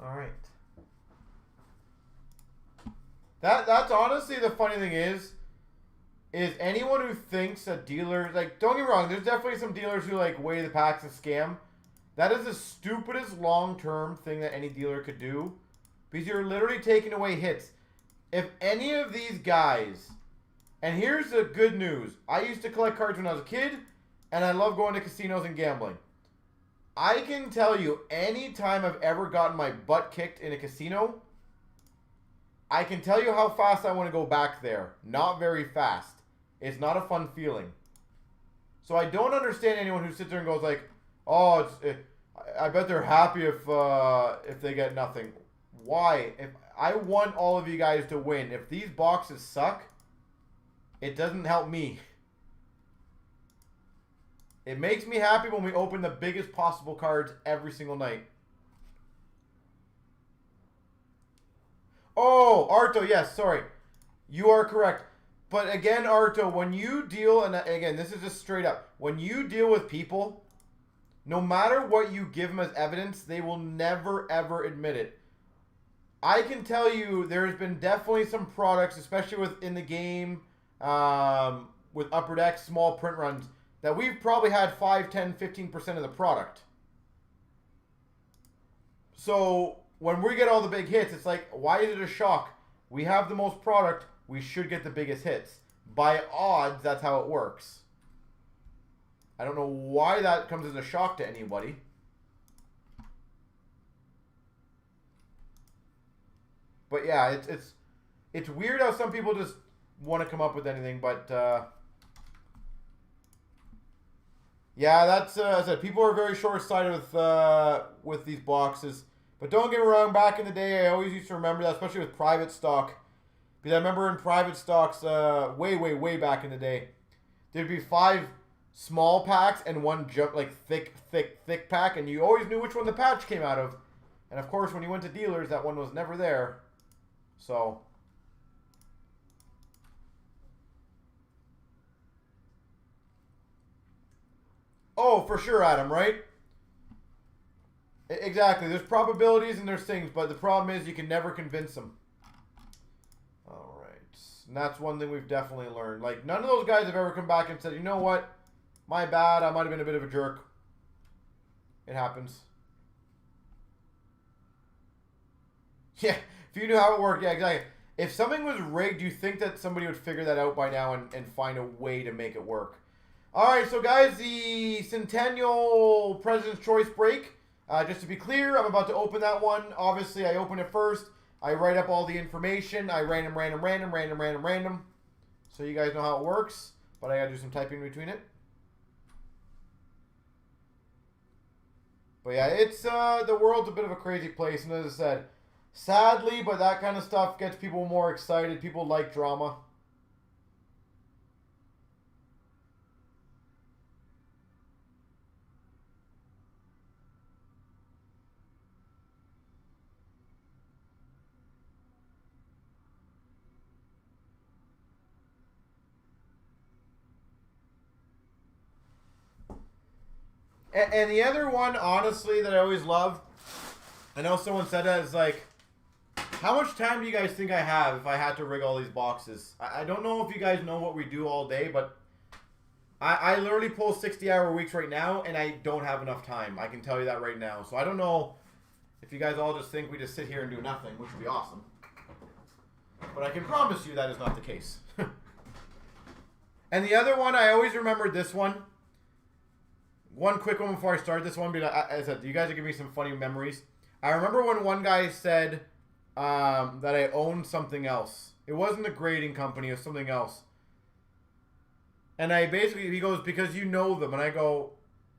All right. That's honestly the funny thing is anyone who thinks that dealers, like, don't get me wrong, there's definitely some dealers who like weigh the packs and scam. That is the stupidest long-term thing that any dealer could do, because you're literally taking away hits. If any of these guys, and here's the good news, I used to collect cards when I was a kid, and I love going to casinos and gambling. I can tell you, any time I've ever gotten my butt kicked in a casino, I can tell you how fast I want to go back there. Not very fast. It's not a fun feeling. So I don't understand anyone who sits there and goes like, "Oh, I bet they're happy if they get nothing." Why? If I want all of you guys to win, if these boxes suck, it doesn't help me. It makes me happy when we open the biggest possible cards every single night. Oh, Arto, yes, sorry. You are correct. But again, Arto, when you deal, and again, this is just straight up. When you deal with people, no matter what you give them as evidence, they will never, ever admit it. I can tell you there's been definitely some products, especially within the game, with Upper Deck, small print runs, that we've probably had 5, 10, 15% of the product. So when we get all the big hits, it's like, why is it a shock? We have the most product, we should get the biggest hits. By odds, that's how it works. I don't know why that comes as a shock to anybody. But yeah, it's weird how some people just want to come up with anything, but yeah, that's as I said, people are very short-sighted with these boxes. But don't get me wrong, back in the day, I always used to remember that, especially with private stock. Because I remember in private stocks, way back in the day, there'd be 5 small packs and 1 thick pack, and you always knew which one the patch came out of. And of course, when you went to dealers, that one was never there. So... Oh, for sure, Adam, right? Exactly. There's probabilities and there's things, but the problem is you can never convince them. All right. And that's one thing we've definitely learned. Like, none of those guys have ever come back and said, you know what? My bad. I might have been a bit of a jerk. It happens. Yeah. If you knew how it worked. Yeah, exactly. If something was rigged, you think that somebody would figure that out by now and find a way to make it work. All right, so guys, the Centennial President's Choice break. Just to be clear, I'm about to open that one. Obviously, I open it first. I write up all the information. I random. So you guys know how it works. But I got to do some typing between it. But yeah, it's the world's a bit of a crazy place. And as I said, sadly, but that kind of stuff gets people more excited. People like drama. And the other one, honestly, that I always love, I know someone said that, is like, how much time do you guys think I have if I had to rig all these boxes? I don't know if you guys know what we do all day, but I literally pull 60-hour weeks right now, and I don't have enough time. I can tell you that right now. So I don't know if you guys all just think we just sit here and do nothing, which would be awesome. But I can promise you that is not the case. And the other one, I always remembered this one. One quick one before I start this one, because I said, you guys are giving me some funny memories. I remember when one guy said that I owned something else. It wasn't a grading company, it was something else. And I basically, he goes, because you know them. And I go,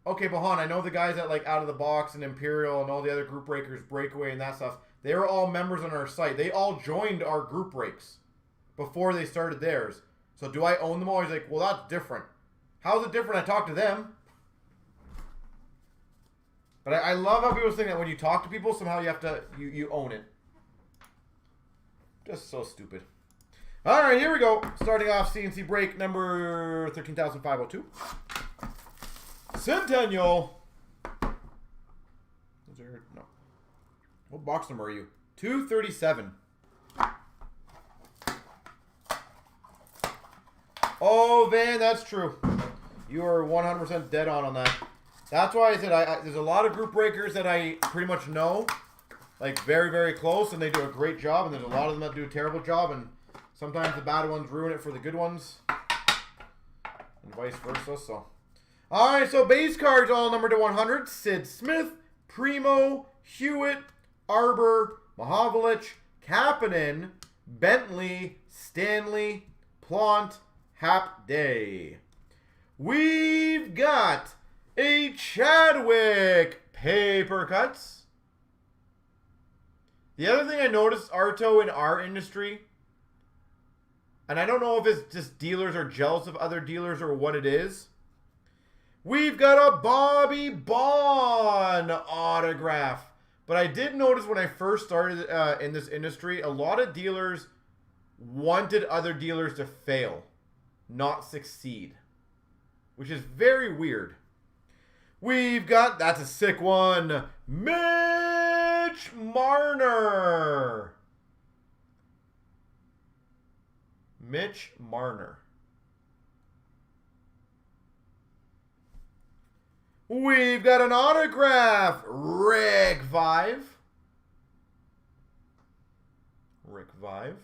okay, but hon, I know the guys at like Out of the Box and Imperial and all the other group breakers, Breakaway and that stuff. They were all members on our site. They all joined our group breaks before they started theirs. So do I own them all? He's like, well, that's different. How's it different? I talked to them. But I love how people think that when you talk to people, somehow you have to, you own it. Just so stupid. All right, here we go. Starting off CNC break number 13,502. Centennial. Is there, no. What box number are you? 237. Oh, Van, that's true. You are 100% dead on that. That's why I said there's a lot of group breakers that I pretty much know, like very, very close, and they do a great job, and there's a lot of them that do a terrible job, and sometimes the bad ones ruin it for the good ones, and vice versa. So, all right, so base cards all numbered to 100. Sid Smith, Primo, Hewitt, Arbor, Mahavlich, Kapanen, Bentley, Stanley, Plant, Hap Day. We've got a Chadwick paper cuts. The other thing I noticed, Arto, in our industry, and I don't know if it's just dealers are jealous of other dealers or what it is, we've got a Bobby Bond autograph. But I did notice when I first started in this industry, a lot of dealers wanted other dealers to fail, not succeed, which is very weird. We've got, that's a sick one, Mitch Marner. Mitch Marner. We've got an autograph, Rick Vive. Rick Vive.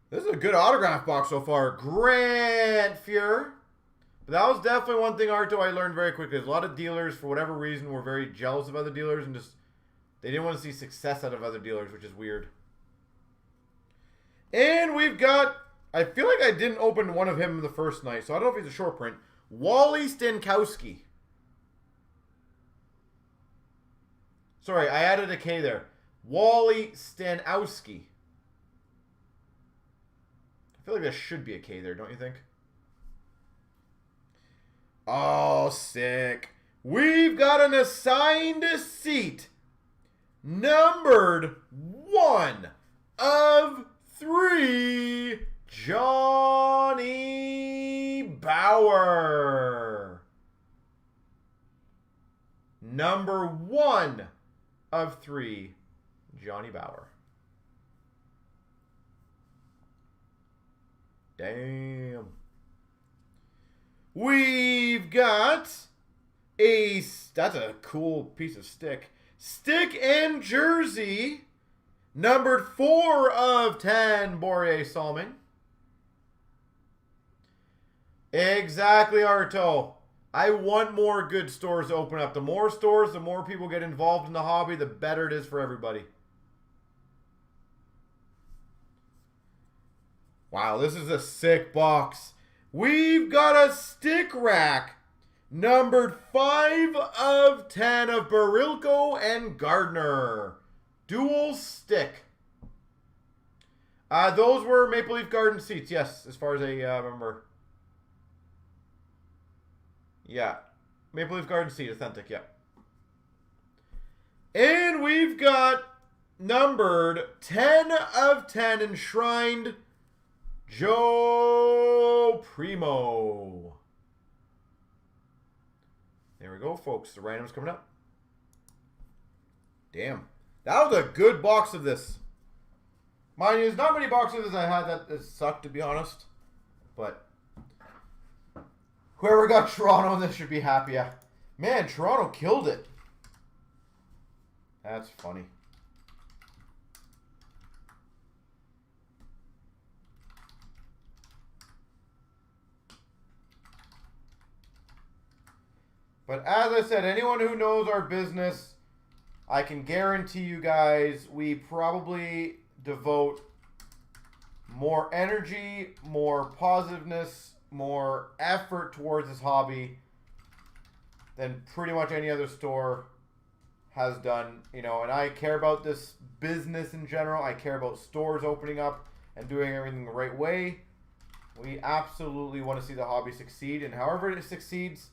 This is a good autograph box so far. Grant Fuhr. But that was definitely one thing, Arto, I learned very quickly. There's a lot of dealers, for whatever reason, were very jealous of other dealers and just, they didn't want to see success out of other dealers, which is weird. And we've got, I feel like I didn't open one of him the first night, so I don't know if he's a short print. Wally Stankowski. Sorry, I added a K there. Wally Stanowski. I feel like there should be a K there, don't you think? Oh, sick. We've got an assigned seat. Numbered 1 of 3. Johnny Bauer. Number 1 of 3. Johnny Bauer. Damn. We've got that's a cool piece of stick. Stick and jersey. Numbered 4 of 10. Borje Salming. Exactly, Arto. I want more good stores to open up. The more stores, the more people get involved in the hobby, the better it is for everybody. Wow, this is a sick box. We've got a stick rack. Numbered 5 of 10 of Barilko and Gardner. Dual stick. Those were Maple Leaf Garden seats, yes, as far as I remember. Yeah. Maple Leaf Garden seat, authentic, yeah. And we've got numbered 10 of 10 enshrined Joe Primo. There we go, folks. The random's coming up. Damn. That was a good box of this. Mind you, there's not many boxes as I had that sucked, to be honest. But whoever got Toronto, this should be happy. Yeah. Man, Toronto killed it. That's funny. But as I said, anyone who knows our business, I can guarantee you guys we probably devote more energy, more positiveness, more effort towards this hobby than pretty much any other store has done. You know, and I care about this business in general. I care about stores opening up and doing everything the right way. We absolutely want to see the hobby succeed, and however it succeeds,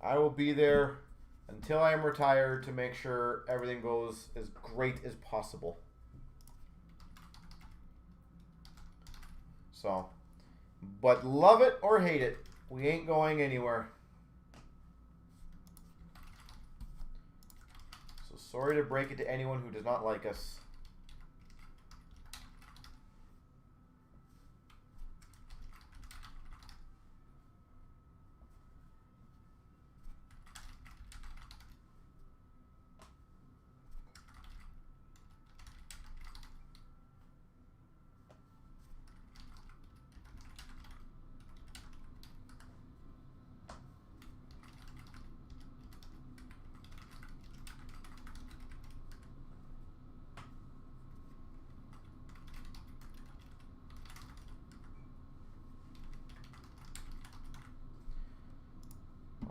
I will be there until I am retired to make sure everything goes as great as possible. So, but love it or hate it, we ain't going anywhere. So sorry to break it to anyone who does not like us.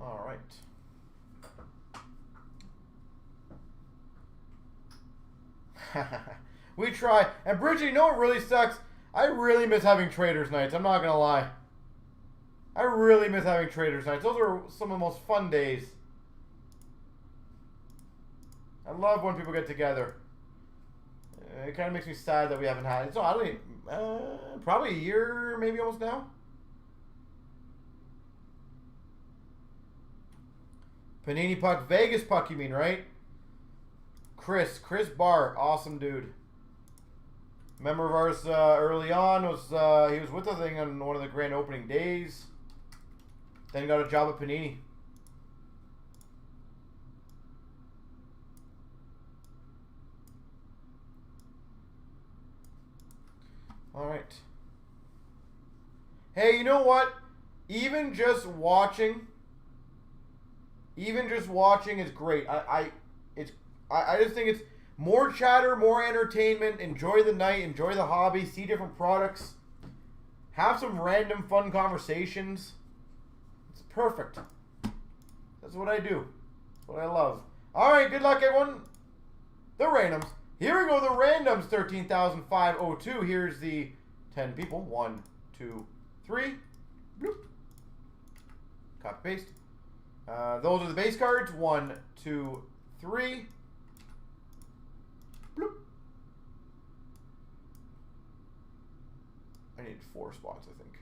All right. We try. And Bridget, you know what really sucks? I really miss having traders nights. I'm not going to lie. I really miss having traders nights. Those are some of the most fun days. I love when people get together. It kind of makes me sad that we haven't had it. So I don't even, probably a year, maybe almost now. Panini puck, Vegas puck, you mean, right? Chris Bart, awesome dude. Member of ours early on was he was with us, I think, on one of the grand opening days. Then got a job at Panini. All right. Hey, you know what? Even just watching is great. I just think it's more chatter, more entertainment. Enjoy the night, enjoy the hobby, see different products, have some random fun conversations. It's perfect. That's what I do. That's what I love. All right, good luck, everyone. The randoms. Here we go. The randoms. 13,502. Here's the 10 people. 1, 2, 3. Bloop. Copy paste. Those are the base cards. 1, 2, 3. Bloop. I need 4 spots, I think.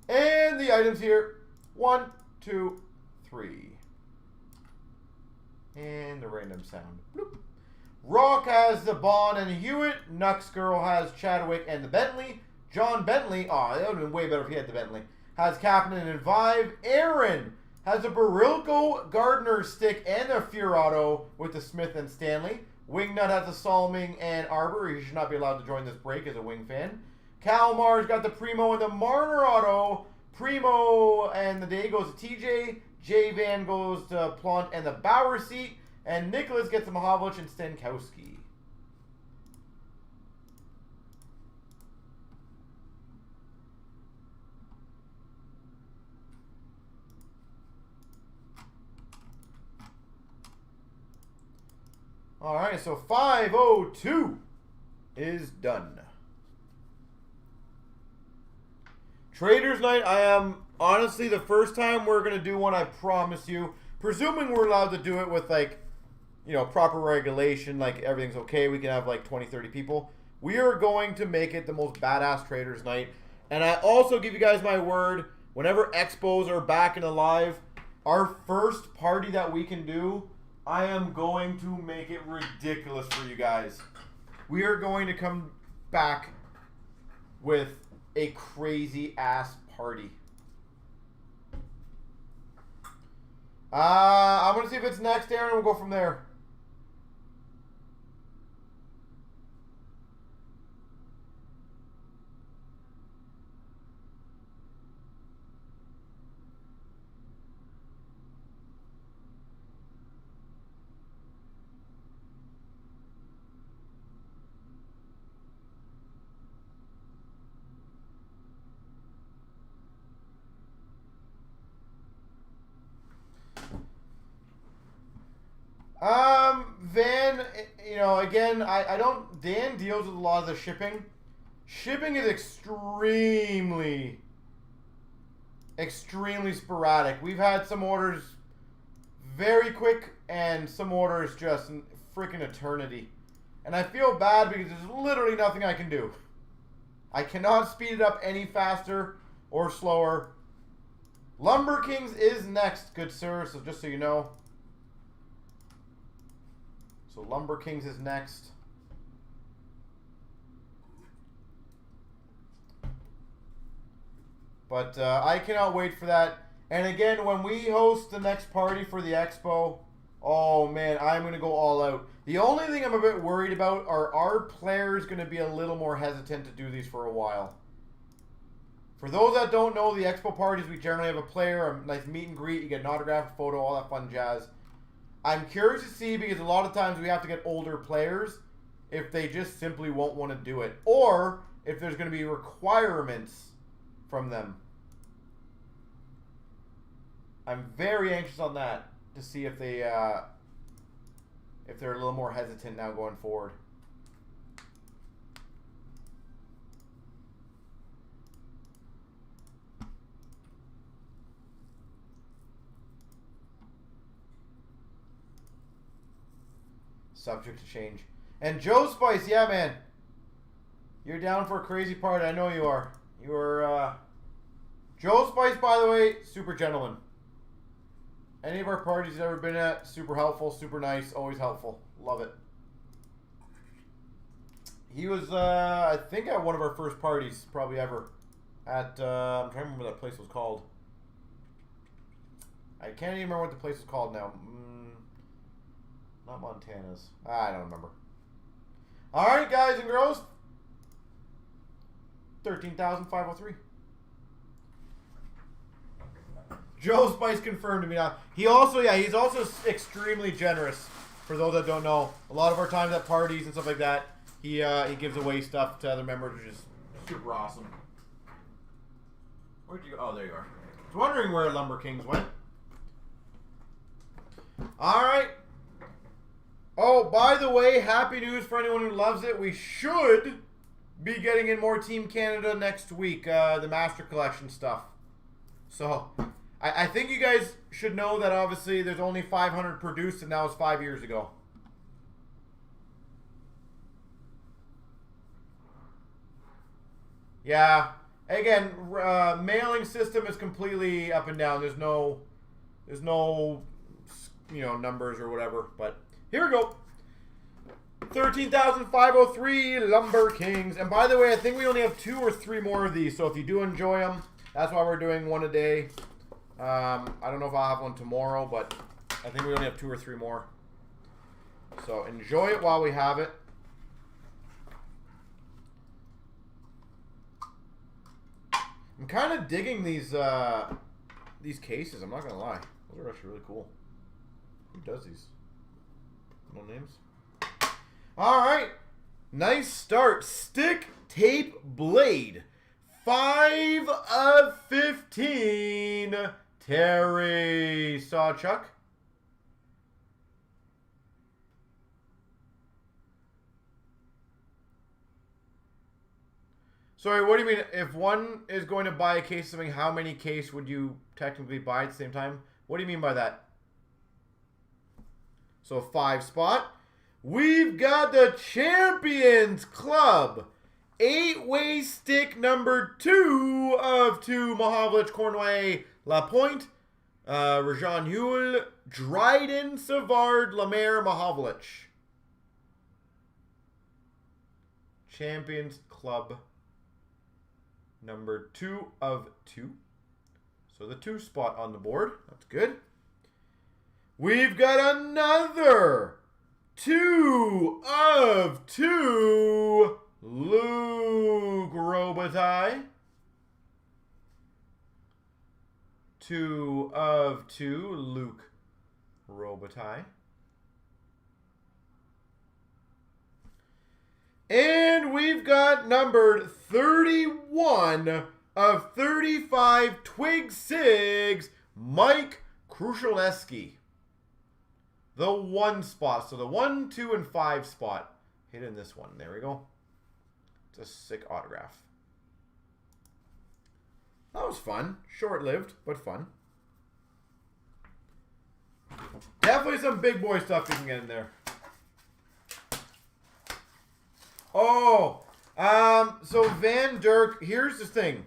And the items here. 1, 2, 3. And the random sound. Bloop. Rock has the Bond and Hewitt. Nux Girl has Chadwick and the Bentley. John Bentley, oh, that would have been way better if he had the Bentley, has Captain and Vibe. Aaron has a Barilko Gardner stick and a Furado with the Smith and Stanley. Wingnut has a Salming and Arbor. He should not be allowed to join this break as a Wing fan. Calmar's got the Primo and the Marner Auto. Primo and the day goes to TJ. J Van goes to Plant and the Bauer seat. And Nicholas gets the Mahavlich and Stankowski. All right, so 502 is done. Traders Night, I am honestly the first time we're going to do one, I promise you. Presuming we're allowed to do it with, like, you know, proper regulation, like everything's okay, we can have like 20, 30 people. We are going to make it the most badass Traders Night. And I also give you guys my word, whenever Expos are back and alive, our first party that we can do, I am going to make it ridiculous for you guys. We are going to come back with a crazy ass party. I'm going to see if it's next, Aaron, and we'll go from there. Van, you know, again, I don't, Dan deals with a lot of the shipping. Shipping is extremely sporadic. We've had some orders very quick and some orders just freaking eternity. And I feel bad because there's literally nothing I can do. I cannot speed it up any faster or slower. Lumber Kings is next, good sir, so just so you know. So Lumber Kings is next. But I cannot wait for that. And again, when we host the next party for the Expo, oh man, I'm going to go all out. The only thing I'm a bit worried about are our players going to be a little more hesitant to do these for a while. For those that don't know, the Expo parties, we generally have a player, a nice meet and greet, you get an autograph, photo, all that fun jazz. I'm curious to see, because a lot of times we have to get older players, if they just simply won't want to do it. Or if there's going to be requirements from them. I'm very anxious on that to see if they're a little more hesitant now going forward. Subject to change. And Joe Spice, yeah, man. You're down for a crazy party. I know you are. You are, Joe Spice, by the way, super gentleman. Any of our parties he's ever been at, super helpful, super nice, always helpful. Love it. He was, I think, at one of our first parties, probably ever. At, I'm trying to remember what that place was called. I can't even remember what the place was called now. Not Montana's. I don't remember. All right, guys and girls. 13,503. Joe Spice confirmed to me now. He also, yeah, he's also extremely generous. For those that don't know, a lot of our times at parties and stuff like that, he gives away stuff to other members, which is super awesome. Where'd you go? Oh, there you are. I was wondering where Lumber Kings went. All right. Oh, by the way, happy news for anyone who loves it. We should be getting in more Team Canada next week, the Master Collection stuff. So, I think you guys should know that obviously there's only 500 produced, and that was 5 years ago. Yeah. Again, mailing system is completely up and down. There's no, numbers or whatever. But here we go. 13,503 Lumber Kings. And by the way, I think we only have 2 or 3 more of these. So if you do enjoy them, that's why we're doing one a day. I don't know if I'll have one tomorrow, but I think we only have 2 or 3 more. So enjoy it while we have it. I'm kind of digging these cases. I'm not gonna lie; those are actually really cool. Who does these? No names. All right, nice start. Stick tape blade, 5 of 15. Terry Sawchuk. Sorry, what do you mean? If one is going to buy a case of something, how many case would you technically buy at the same time? What do you mean by that? So 5 spot. We've got the Champions Club. 8-way stick number 2 of 2. Mahavlich, Cornway, Lapointe, Rajan Huel, Dryden, Savard, Lemaire, Mahavlich. Champions Club. Number 2 of 2. So the 2 spot on the board. That's good. We've got another 2 of 2. Luke Robitaille. 2 of 2. Luke Robitaille. And we've got numbered 31 of 35 Twig Sigs, Mike Krushelewski. The 1 spot. So the 1, 2, and 5 spot. Hit in this one. There we go. It's a sick autograph. That was fun. Short-lived, but fun. Definitely some big boy stuff you can get in there. Oh, so Van Dirk, here's the thing.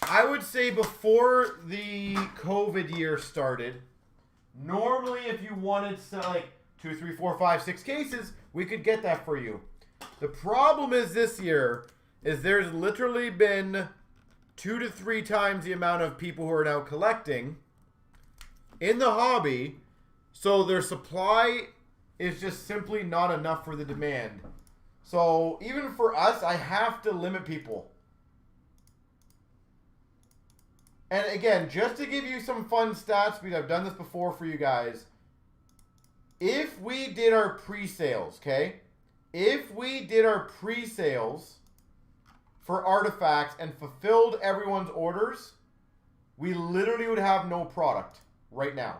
I would say before the COVID year started, normally if you wanted to like 2, 3, 4, 5, 6 cases, we could get that for you. The problem is this year is there's literally been 2 to 3 times the amount of people who are now collecting in the hobby, so their supply is just simply not enough for the demand. So even for us, I have to limit people. And again, just to give you some fun stats, because I've done this before for you guys. If we did our pre-sales, okay? If we did our pre-sales for artifacts and fulfilled everyone's orders, we literally would have no product right now.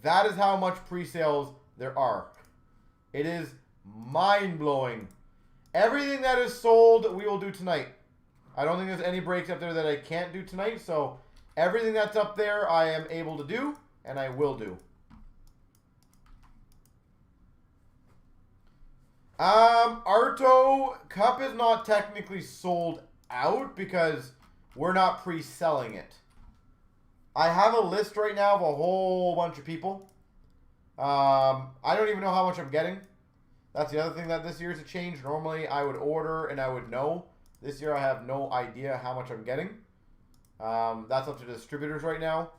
That is how much pre-sales there are. It is mind-blowing. Everything that is sold, we will do tonight. I don't think there's any breaks up there that I can't do tonight. So everything that's up there, I am able to do, and I will do. Arto Cup is not technically sold out because we're not pre-selling it. I have a list right now of a whole bunch of people. I don't even know how much I'm getting. That's the other thing that this year's a change. Normally I would order and I would know. This year I have no idea how much I'm getting. That's up to the distributors right now.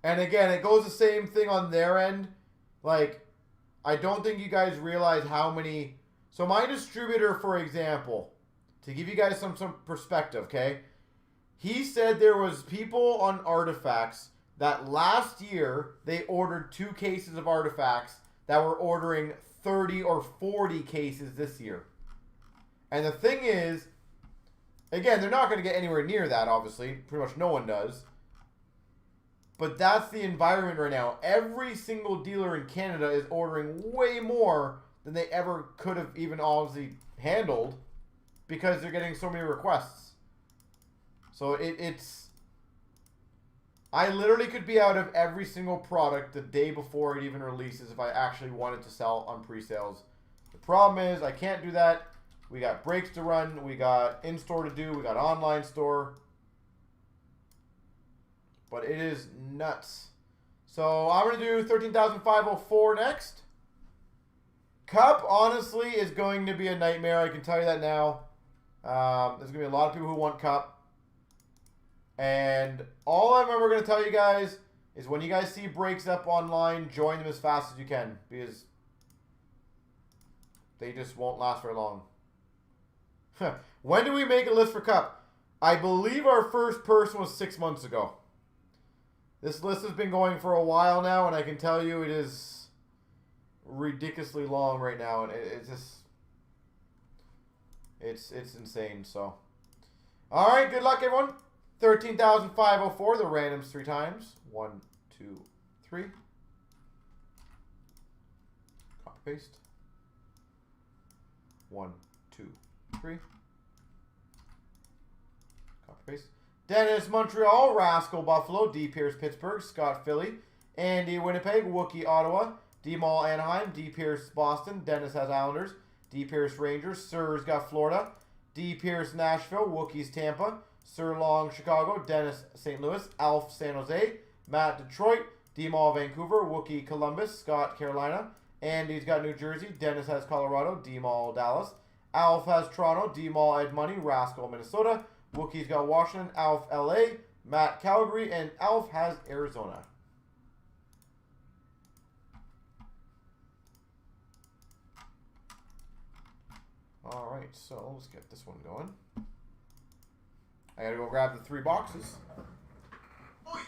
And again, it goes the same thing on their end. Like, I don't think you guys realize how many... So my distributor, for example, to give you guys some perspective, okay? He said there was people on artifacts that last year they ordered 2 cases of artifacts that were ordering 30 or 40 cases this year. And the thing is, again, they're not going to get anywhere near that, obviously. Pretty much no one does. But that's the environment right now. Every single dealer in Canada is ordering way more than they ever could have even obviously handled because they're getting so many requests. So it's... I literally could be out of every single product the day before it even releases if I actually wanted to sell on pre-sales. The problem is I can't do that. We got breaks to run. We got in-store to do. We got online store. But it is nuts. So I'm going to do 13,504 next. Cup, honestly, is going to be a nightmare. I can tell you that now. There's going to be a lot of people who want Cup. And all I'm ever going to tell you guys is when you guys see breaks up online, join them as fast as you can. Because they just won't last very long. When did we make a list for Cup? I believe our first person was 6 months ago. This list has been going for a while now, and I can tell you it is ridiculously long right now. And it's just... It's insane, so... Alright, good luck, everyone. 13,504, the randoms 3 times. 1, 2, 3. Copy paste. 1, 2, 3. Copy paste. Dennis Montreal, Rascal Buffalo, D Pierce Pittsburgh, Scott Philly, Andy Winnipeg, Wookie Ottawa, D Mall Anaheim, D Pierce Boston, Dennis has Islanders, D Pierce Rangers, Sir's got Florida, D Pierce Nashville, Wookie's Tampa, Sir Long, Chicago, Dennis, St. Louis, Alf, San Jose, Matt, Detroit, D-Mall, Vancouver, Wookie, Columbus, Scott, Carolina, Andy's got New Jersey, Dennis has Colorado, D-Mall, Dallas, Alf has Toronto, D-Mall, Ed Money, Rascal, Minnesota, Wookie's got Washington, Alf, LA, Matt, Calgary, and Alf has Arizona. All right, so let's get this one going. I gotta go grab the 3 boxes. Oy.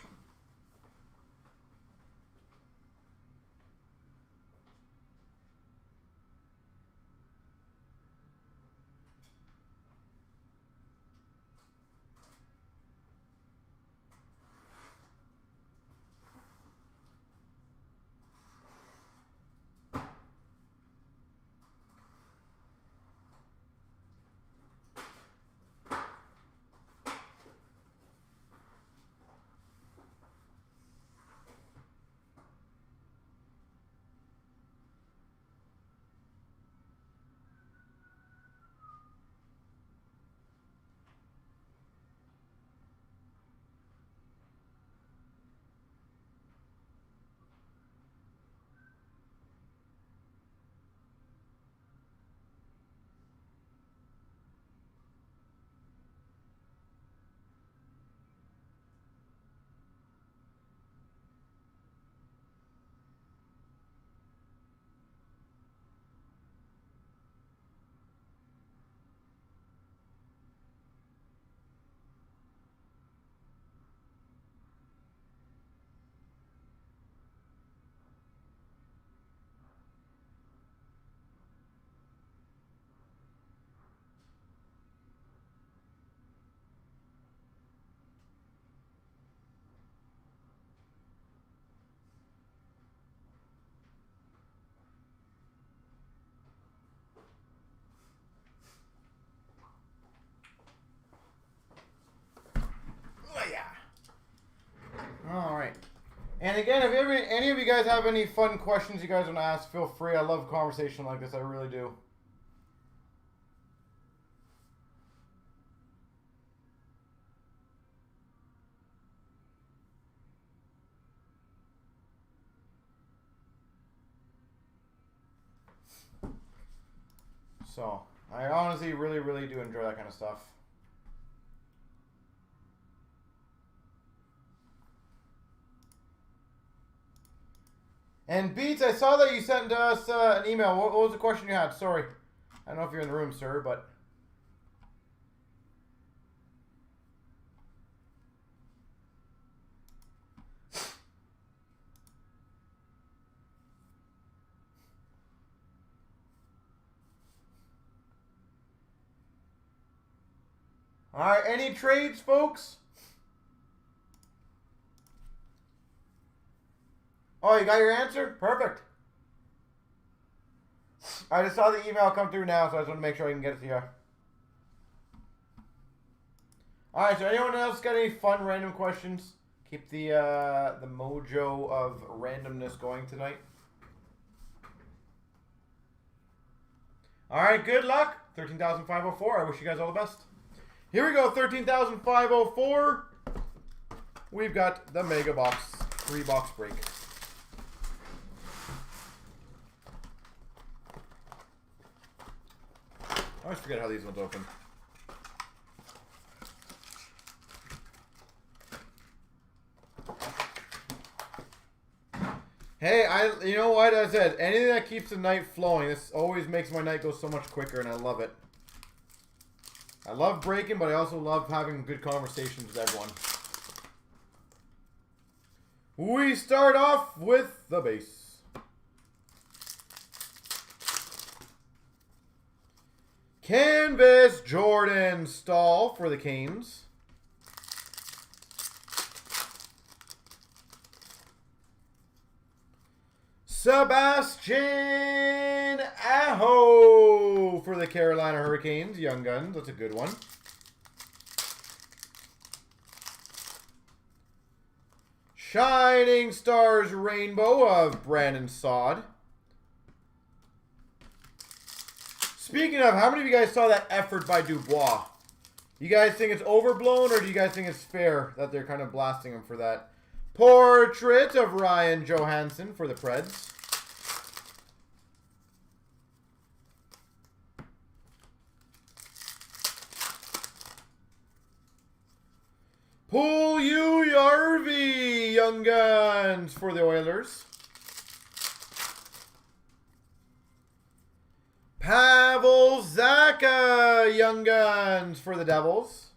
All right. And again, if any of you guys have any fun questions you guys want to ask, feel free. I love conversation like this. I really do. So, I honestly really, really do enjoy that kind of stuff. And Beats, I saw that you sent us an email. What was the question you had? Sorry. I don't know if you're in the room, sir, but... All right, any trades, folks? Oh, you got your answer? Perfect. I just saw the email come through now, so I just want to make sure I can get it to you. All right, so anyone else got any fun random questions? Keep the mojo of randomness going tonight. All right, good luck. 13,504. I wish you guys all the best. Here we go, 13,504. We've got the Mega Box 3-box break. I always forget how these ones open. Hey, you know what I said? Anything that keeps the night flowing, this always makes my night go so much quicker, and I love it. I love breaking, but I also love having good conversations with everyone. We start off with the base. Canvas Jordan Stahl for the Canes. Sebastian Aho for the Carolina Hurricanes. Young Guns. That's a good one. Shining Stars Rainbow of Brandon Saad. Speaking of, how many of you guys saw that effort by Dubois? You guys think it's overblown, or do you guys think it's fair that they're kind of blasting him for that? Portrait of Ryan Johansson for the Preds. Pull you Yarvi, Young Guns for the Oilers. Pavel Zacha, Young Guns for the Devils.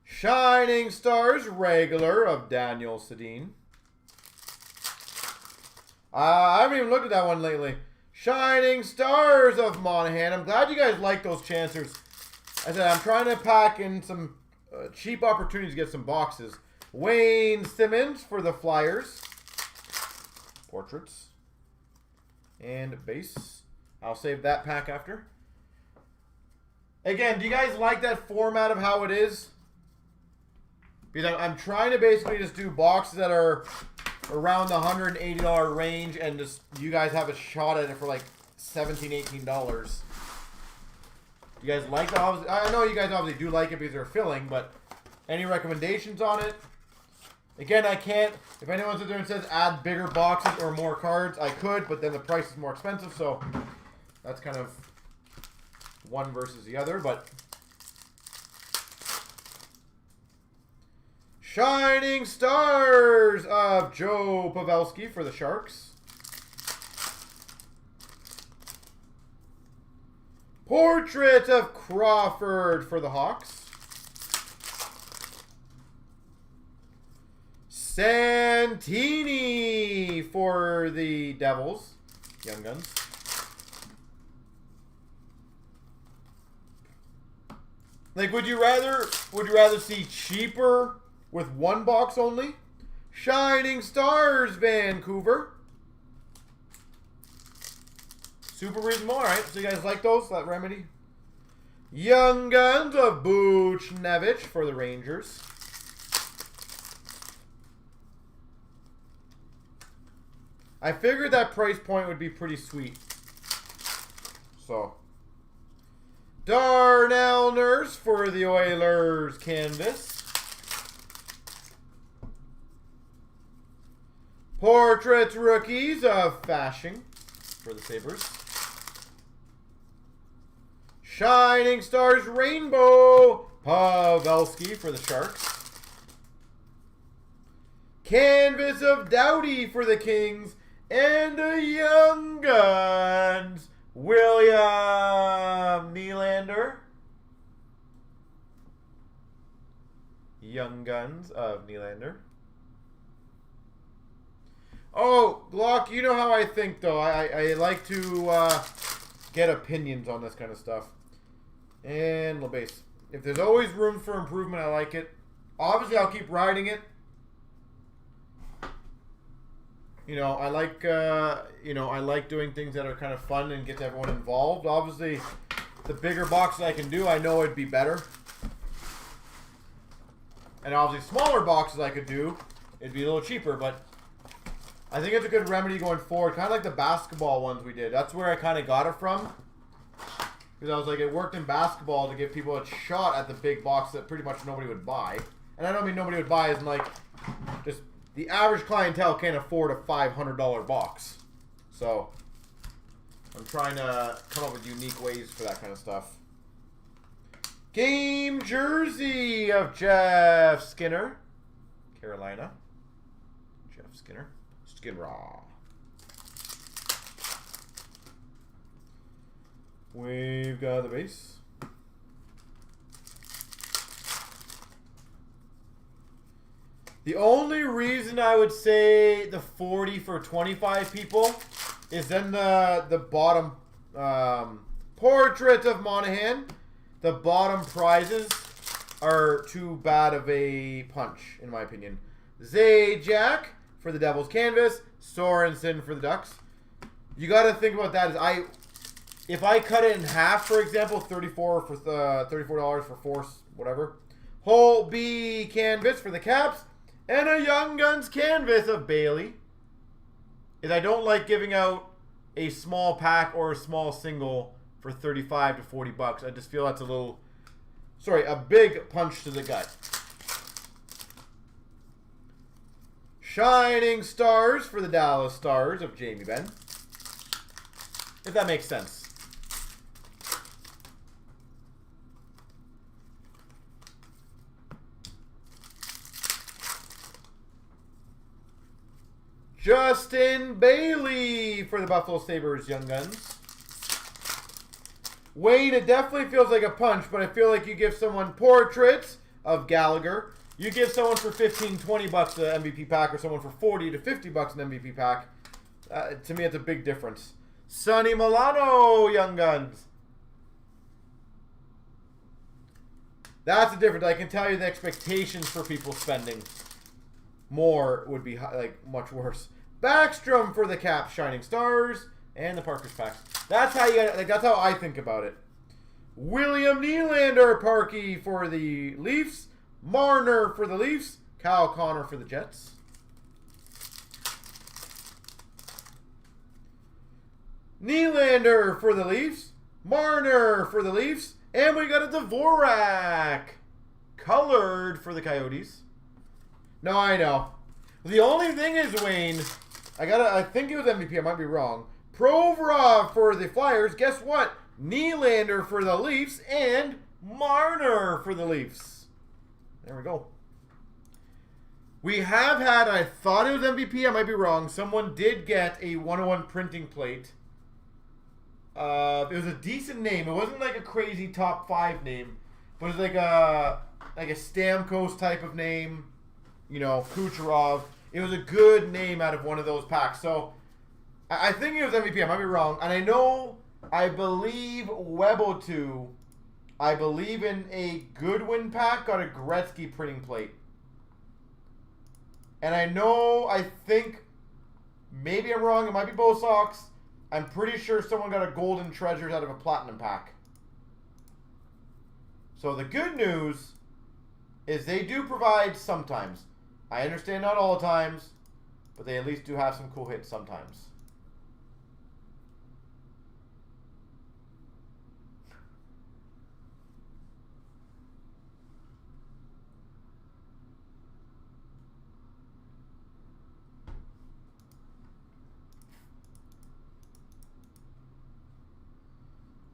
Shining Stars regular of Daniel Sedin. I haven't even looked at that one lately. Shining Stars of Monahan. I'm glad you guys like those chancers. I said I'm trying to pack in some cheap opportunities to get some boxes. Wayne Simmons for the Flyers. Portraits. And base. I'll save that pack after. Again, do you guys like that format of how it is? Because I'm trying to basically just do boxes that are around the $180 range, and just you guys have a shot at it for like $17, $18. You guys like that? I know you guys obviously do like it because they're filling, but any recommendations on it? Again, I can't. If anyone sits there and says add bigger boxes or more cards, I could, but then the price is more expensive, so that's kind of one versus the other. But Shining Stars of Joe Pavelski for the Sharks. Portrait of Crawford for the Hawks. Santini for the Devils. Young Guns. Like, would you rather see cheaper with one box only? Shining Stars Vancouver. Super reasonable. All right, so you guys like those? That remedy. Young Guns of Buchnevich for the Rangers. I figured that price point would be pretty sweet. So, Darnell Nurse for the Oilers canvas. Portrait rookies of Fashing for the Sabres. Shining Stars Rainbow Pavelski for the Sharks. Canvas of Doughty for the Kings. And the Young Guns, William Nylander. Young Guns of Nylander. Oh, Glock, you know how I think, though. I like to get opinions on this kind of stuff. And LeBase. If there's always room for improvement, I like it. Obviously, I'll keep riding it. You know, I like doing things that are kind of fun and get everyone involved. Obviously, the bigger boxes I can do, I know it'd be better. And obviously smaller boxes I could do, it'd be a little cheaper, but I think it's a good remedy going forward. Kind of like the basketball ones we did. That's where I kind of got it from. Because I was like, it worked in basketball to give people a shot at the big box that pretty much nobody would buy. And I don't mean nobody would buy as in like, just the average clientele can't afford a $500 box. So, I'm trying to come up with unique ways for that kind of stuff. Game jersey of Jeff Skinner. Carolina. Jeff Skinner. Skinner. We've got the base. The only reason I would say the 40 for 25 people is then the bottom portrait of Monahan. The bottom prizes are too bad of a punch, in my opinion. Zajac for the Devils canvas. Sorensen for the Ducks. You got to think about that. If I cut it in half, for example, $34 for $34 for force, whatever. Whole B canvas for the Caps, and a Young Guns canvas of Bailey. Is I don't like giving out a small pack or a small single for 35 to 40 bucks. I just feel that's a big punch to the gut. Shining Stars for the Dallas Stars of Jamie Benn. If that makes sense. Justin Bailey for the Buffalo Sabres Young Guns. Wayne, it definitely feels like a punch, but I feel like you give someone portraits of Gallagher. You give someone for 15, 20 bucks an MVP pack, or someone for 40 to 50 bucks an MVP pack. To me, it's a big difference. Sonny Milano Young Guns. That's the difference. I can tell you the expectations for people spending more would be like much worse. Backstrom for the Caps Shining Stars and the Parker's packs. That's how that's how I think about it. William Nylander Parkey for the Leafs. Marner for the Leafs. Kyle Connor for the Jets. Nylander for the Leafs. Marner for the Leafs. And we got a Dvorak colored for the Coyotes. No, I know. The only thing is, Wayne, I think it was MVP. I might be wrong. Provorov for the Flyers. Guess what? Nylander for the Leafs and Marner for the Leafs. There we go. We have had, I thought it was MVP. I might be wrong. Someone did get a 101 printing plate. It was a decent name. It wasn't like a crazy top 5 name, but it was like a Stamkos type of name. You know, Kucherov. It was a good name out of one of those packs. So, I think it was MVP. I might be wrong. And I believe Webotu, I believe in a Goodwin pack, got a Gretzky printing plate. And I think, maybe I'm wrong, it might be Bo Sox. I'm pretty sure someone got a Golden Treasures out of a Platinum pack. So the good news is they do provide sometimes. I understand not all the times, but they at least do have some cool hits sometimes.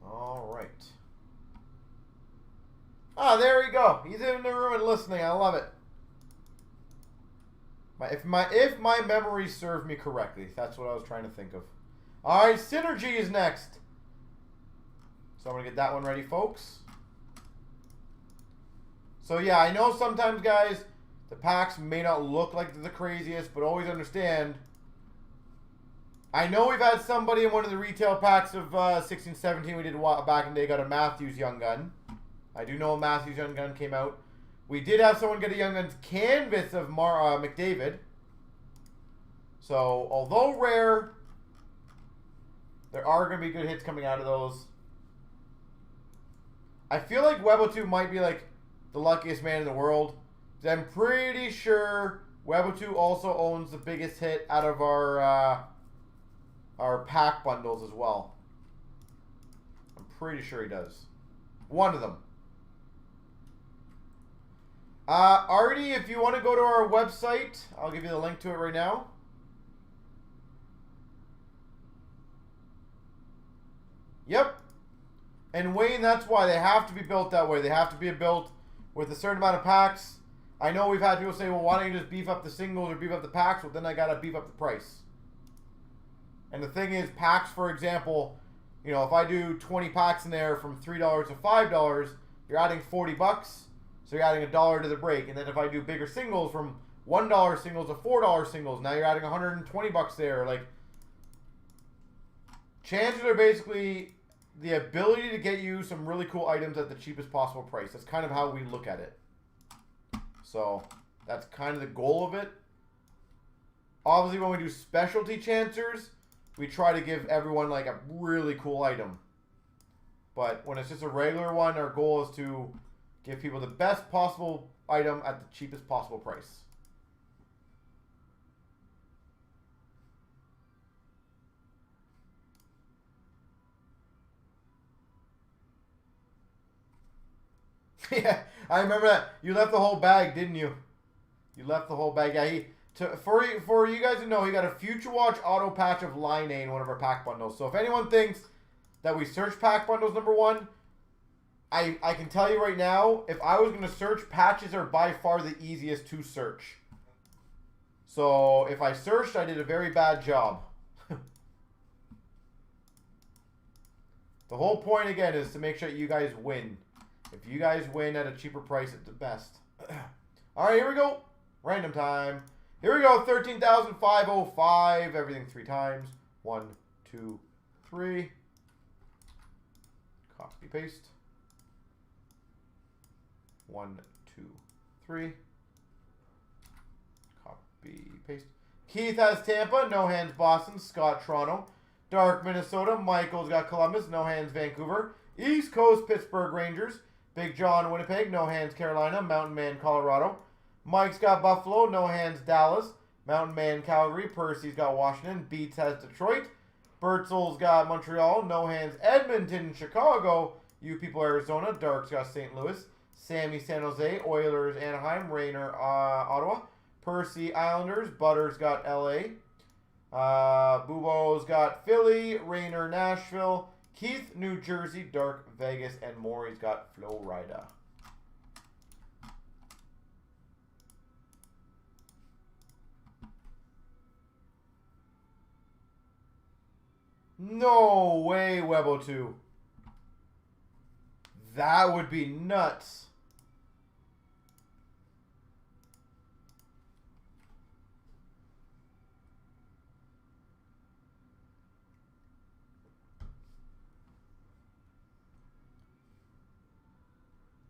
All right. Ah, there we go. He's in the room and listening. I love it. If my memory served me correctly, that's what I was trying to think of. All right, Synergy is next. So I'm gonna get that one ready, folks. So yeah, I know sometimes, guys, the packs may not look like the craziest, but always understand. I know we've had somebody in one of the retail packs of 16-17 we did back in the day got a Matthews Young Gun. I do know a Matthews Young Gun came out. We did have someone get a Young Guns canvas of McDavid. So, although rare, there are going to be good hits coming out of those. I feel like Webo2 might be like the luckiest man in the world. I'm pretty sure Webo2 also owns the biggest hit out of our pack bundles as well. I'm pretty sure he does. One of them. Artie, if you want to go to our website, I'll give you the link to it right now. Yep. And Wayne, that's why they have to be built that way. They have to be built with a certain amount of packs. I know we've had people say, well, why don't you just beef up the singles or beef up the packs? Well, then I got to beef up the price. And the thing is, packs, for example, you know, if I do 20 packs in there from $3 to $5, you're adding 40 bucks. So you're adding $1 to the break. And then if I do bigger singles from $1 singles to $4 singles, now you're adding 120 bucks there. Like, chances are basically the ability to get you some really cool items at the cheapest possible price. That's kind of how we look at it. So that's kind of the goal of it. Obviously, when we do specialty chancers, we try to give everyone like a really cool item. But when it's just a regular one, our goal is to give people the best possible item at the cheapest possible price. Yeah, I remember that. You left the whole bag, didn't you? You left the whole bag. Yeah, for you guys to know, he got a Future Watch auto patch of Line A in one of our pack bundles. So if anyone thinks that we search pack bundles #1, I can tell you right now, if I was going to search, patches are by far the easiest to search. So if I searched, I did a very bad job. The whole point, again, is to make sure you guys win. If you guys win at a cheaper price, it's the best. All right, here we go. Random time. Here we go. 13,505. Everything 3 times. 1, 2, 3. Copy, paste. 1, 2, 3. Copy, paste. Keith has Tampa. No hands Boston. Scott Toronto. Dark Minnesota. Michael's got Columbus. No hands Vancouver. East Coast Pittsburgh Rangers. Big John Winnipeg. No hands Carolina. Mountain Man Colorado. Mike's got Buffalo. No hands Dallas. Mountain Man Calgary. Percy's got Washington. Beats has Detroit. Bertzel's got Montreal. No hands Edmonton Chicago. You people Arizona. Dark's got St. Louis. Sammy San Jose. Oilers Anaheim. Rayner Ottawa. Percy Islanders. Butter's got LA. Bubo's got Philly. Rayner Nashville. Keith, New Jersey, Dark, Vegas, and Maury's got Florida. No way, Webo2. That would be nuts.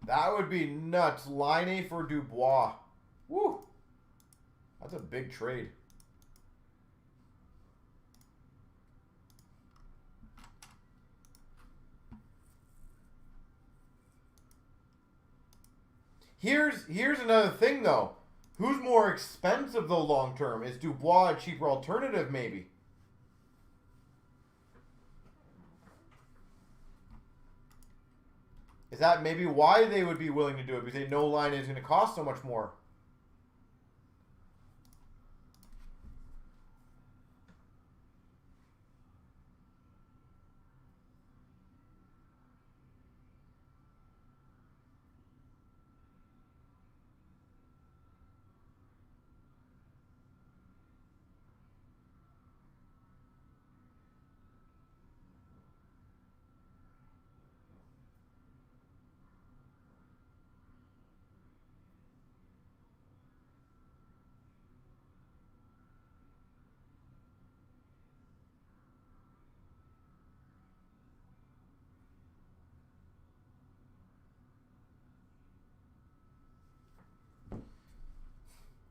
That would be nuts. Line A for Dubois. Woo. That's a big trade. Here's another thing, though. Who's more expensive, though, long term? Is Dubois a cheaper alternative, maybe? Is that maybe why they would be willing to do it? Because they know Line is going to cost so much more.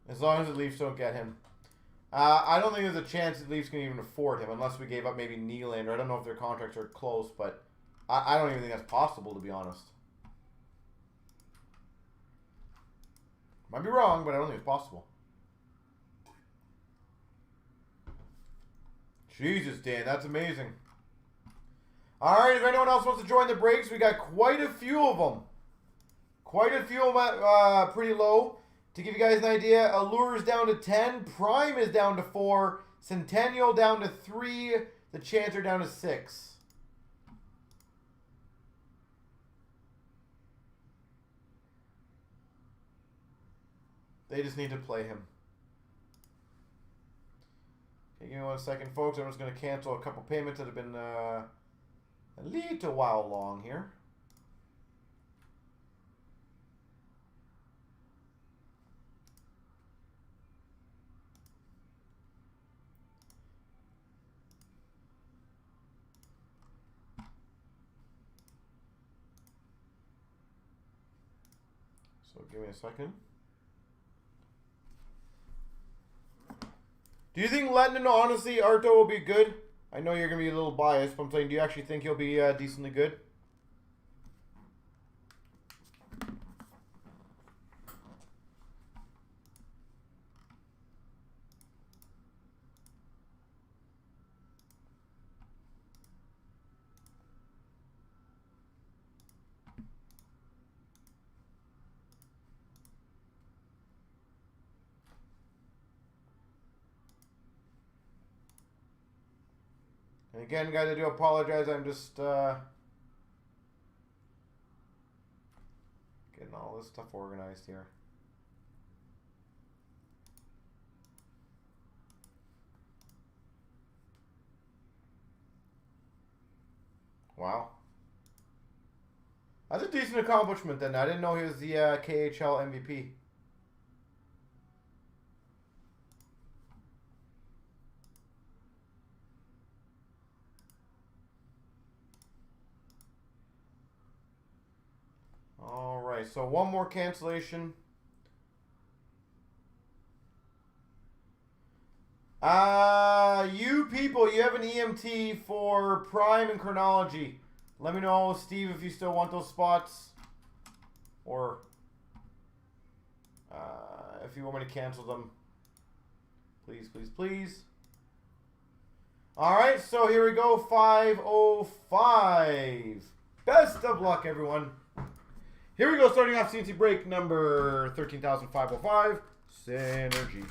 As long as the Leafs don't get him. I don't think there's a chance the Leafs can even afford him unless we gave up maybe Nylander. I don't know if their contracts are close, but I don't even think that's possible, to be honest. Might be wrong, but I don't think it's possible. Jesus, Dan, that's amazing. All right, if anyone else wants to join the breaks, we got quite a few of them. Quite a few of them pretty low. To give you guys an idea, Allure is down to 10. Prime is down to 4. Centennial down to 3. The Chancer down to 6. They just need to play him. Okay, give me 1 second, folks. I'm just going to cancel a couple payments that have been a little while long here. So give me a second. Do you think Letton, honestly, Arto will be good? I know you're going to be a little biased, but I'm saying, do you actually think he'll be decently good? And again, guys, I do apologize. I'm just getting all this stuff organized here. Wow. That's a decent accomplishment then. I didn't know he was the KHL MVP. Alright, so one more cancellation. You people, you have an EMT for Prime and Chronology. Let me know, Steve, if you still want those spots. Or if you want me to cancel them. Please, please, please. Alright, so here we go. 505. Best of luck, everyone. Here we go, starting off CNC break number 13,505. Synergy.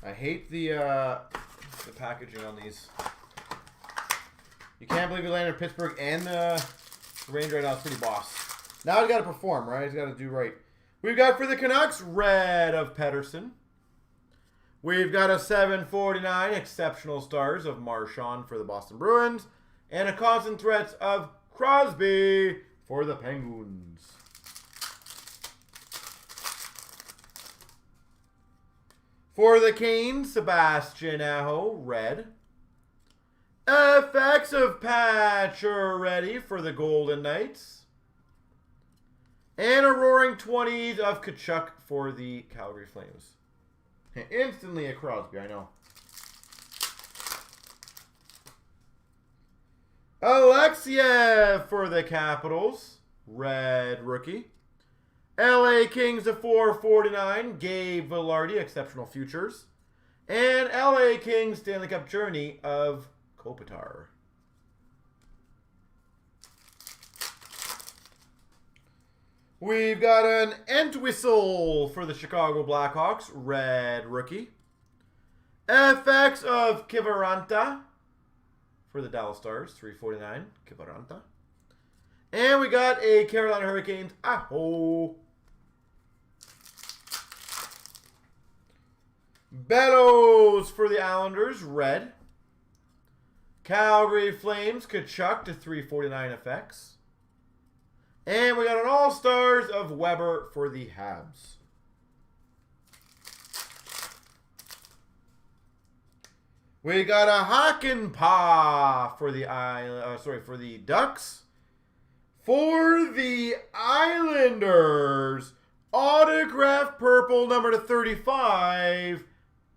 I hate the packaging on these. You can't believe he landed in Pittsburgh and the Rangers right now. It's pretty boss. Now he's got to perform, right? He's got to do right. We've got for the Canucks, red of Pettersson. We've got a 749 exceptional stars of Marchand for the Boston Bruins. And a constant threats of Crosby for the Penguins. For the Canes, Sebastian Aho, red. FX of Pacioretty for the Golden Knights. And a roaring 20s of Tkachuk for the Calgary Flames. Instantly a Crosby, I know. Alexiev for the Capitals. Red rookie. LA Kings to 449. Gabe Vilardi, exceptional futures. And LA Kings Stanley Cup journey of Kopitar. We've got an Entwistle for the Chicago Blackhawks, red rookie. FX of Kiviranta for the Dallas Stars, 349, Kiviranta. And we got a Carolina Hurricanes, Aho. Bellows for the Islanders, red. Calgary Flames, Tkachuk to 349 FX. And we got an All-Stars of Weber for the Habs. We got a Hakanpää for the for the Ducks. For the Islanders, autographed purple number to 35,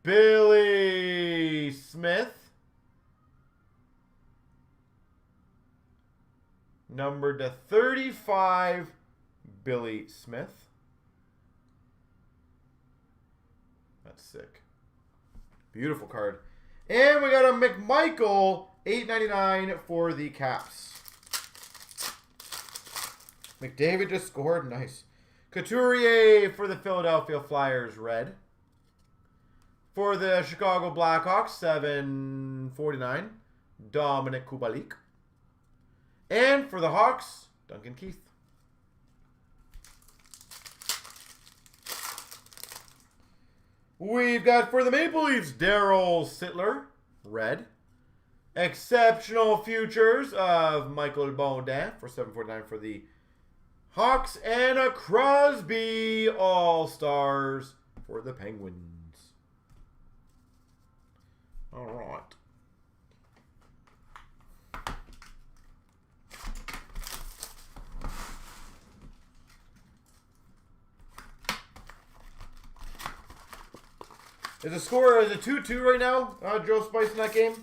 Billy Smith. Number to 35, Billy Smith. That's sick. Beautiful card. And we got a McMichael, $8.99 for the Caps. McDavid just scored. Nice. Couturier for the Philadelphia Flyers, red. For the Chicago Blackhawks, $7.49, Dominic Kubalik. And for the Hawks, Duncan Keith. We've got for the Maple Leafs, Daryl Sittler, red. Exceptional Futures of Michael Baudin for $7.49 for the Hawks. And a Crosby All-Stars for the Penguins. All right. Is the score, is it 2-2 right now, Joe Spice, in that game?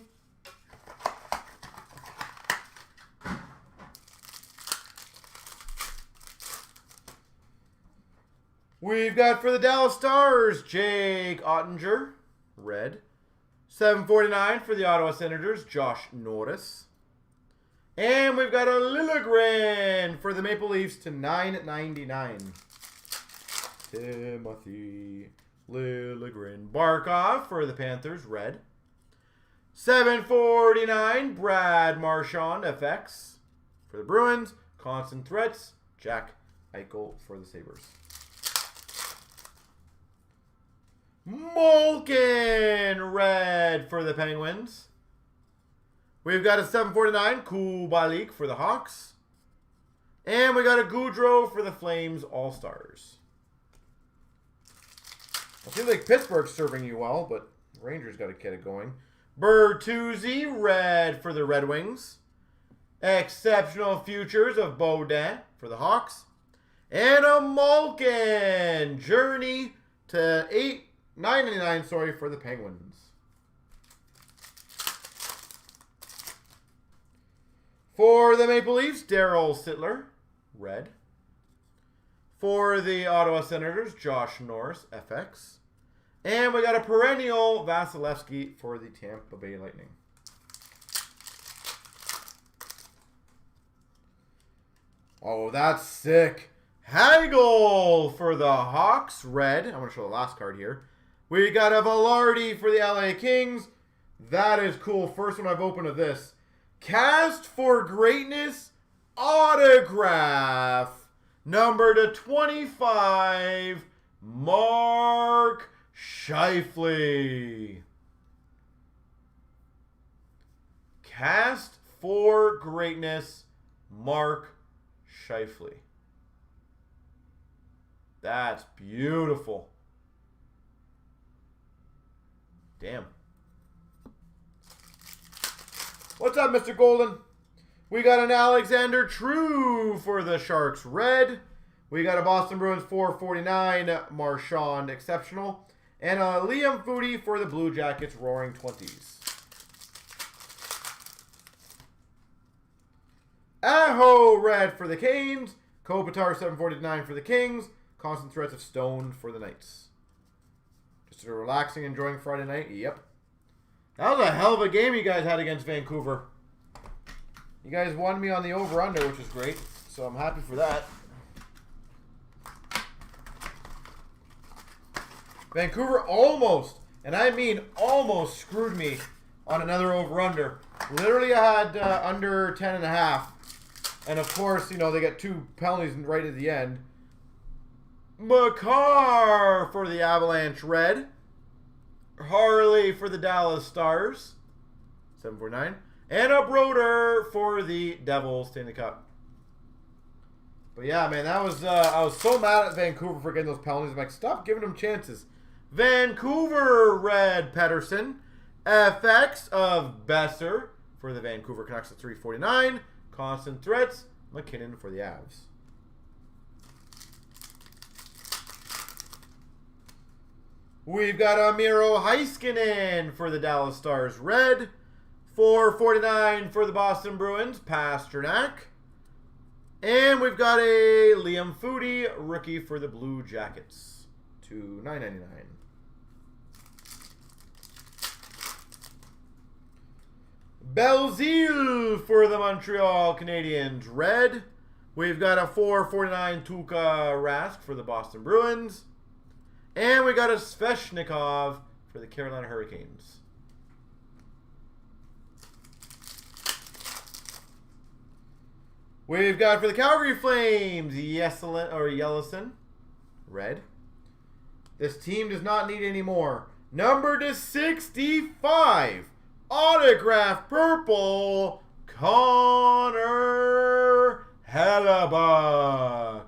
We've got for the Dallas Stars, Jake Ottinger, red. $7.49 for the Ottawa Senators, Josh Norris. And we've got a Liljegren for the Maple Leafs to $9.99. Timothy Liljegren. Barkov for the Panthers, red. $7.49, Brad Marchand, FX for the Bruins. Constant Threats, Jack Eichel for the Sabres. Malkin, red for the Penguins. We've got a $7.49, Kubalik for the Hawks. And we got a Goudreau for the Flames All-Stars. It seems like Pittsburgh's serving you well, but Rangers got to get it going. Bertuzzi, red for the Red Wings. Exceptional Futures of Baudin for the Hawks. And a Malkin, Journey to $9.99 for the Penguins. For the Maple Leafs, Daryl Sittler, red. For the Ottawa Senators, Josh Norris, FX. And we got a perennial Vasilevsky for the Tampa Bay Lightning. Oh, that's sick. Hagel for the Hawks, red. I'm going to show the last card here. We got a Velarde for the LA Kings. That is cool. First one I've opened of this. Cast for Greatness autograph. Number to 25, Mark Scheifele. Cast for Greatness, Mark Scheifele. That's beautiful. Damn. What's up, Mr. Golden? We got an Alexander True for the Sharks, red. We got a Boston Bruins $4.49, Marchand Exceptional. And a Liam Foudy for the Blue Jackets, Roaring 20s. Aho, red for the Canes. Kopitar $7.49 for the Kings. Constant Threats of Stone for the Knights. Just a relaxing, enjoying Friday night. Yep. That was a hell of a game you guys had against Vancouver. You guys won me on the over-under, which is great. So I'm happy for that. Vancouver almost, and I mean almost, screwed me on another over-under. Literally, I had under 10.5. And of course, you know, they get 2 penalties right at the end. Makar for the Avalanche, red. Harley for the Dallas Stars, $7.49. And a Broder for the Devils, Stanley Cup. But yeah, man, that was I was so mad at Vancouver for getting those penalties. I'm like, stop giving them chances. Vancouver, red Pedersen. FX of Besser for the Vancouver Canucks at $3.49. Constant Threats, McKinnon for the Avs. We've got a Miro Heiskanen for the Dallas Stars, red. $4.49 for the Boston Bruins, Pasternak. And we've got a Liam Foodie rookie for the Blue Jackets to $9.99. Belzile for the Montreal Canadiens. Red. We've got a 449 Tuukka Rask for the Boston Bruins. And we got a Sveshnikov for the Carolina Hurricanes. We've got for the Calgary Flames, Yellison. Red. This team does not need any more. Number to 65. Autograph purple. Connor Hellebuck.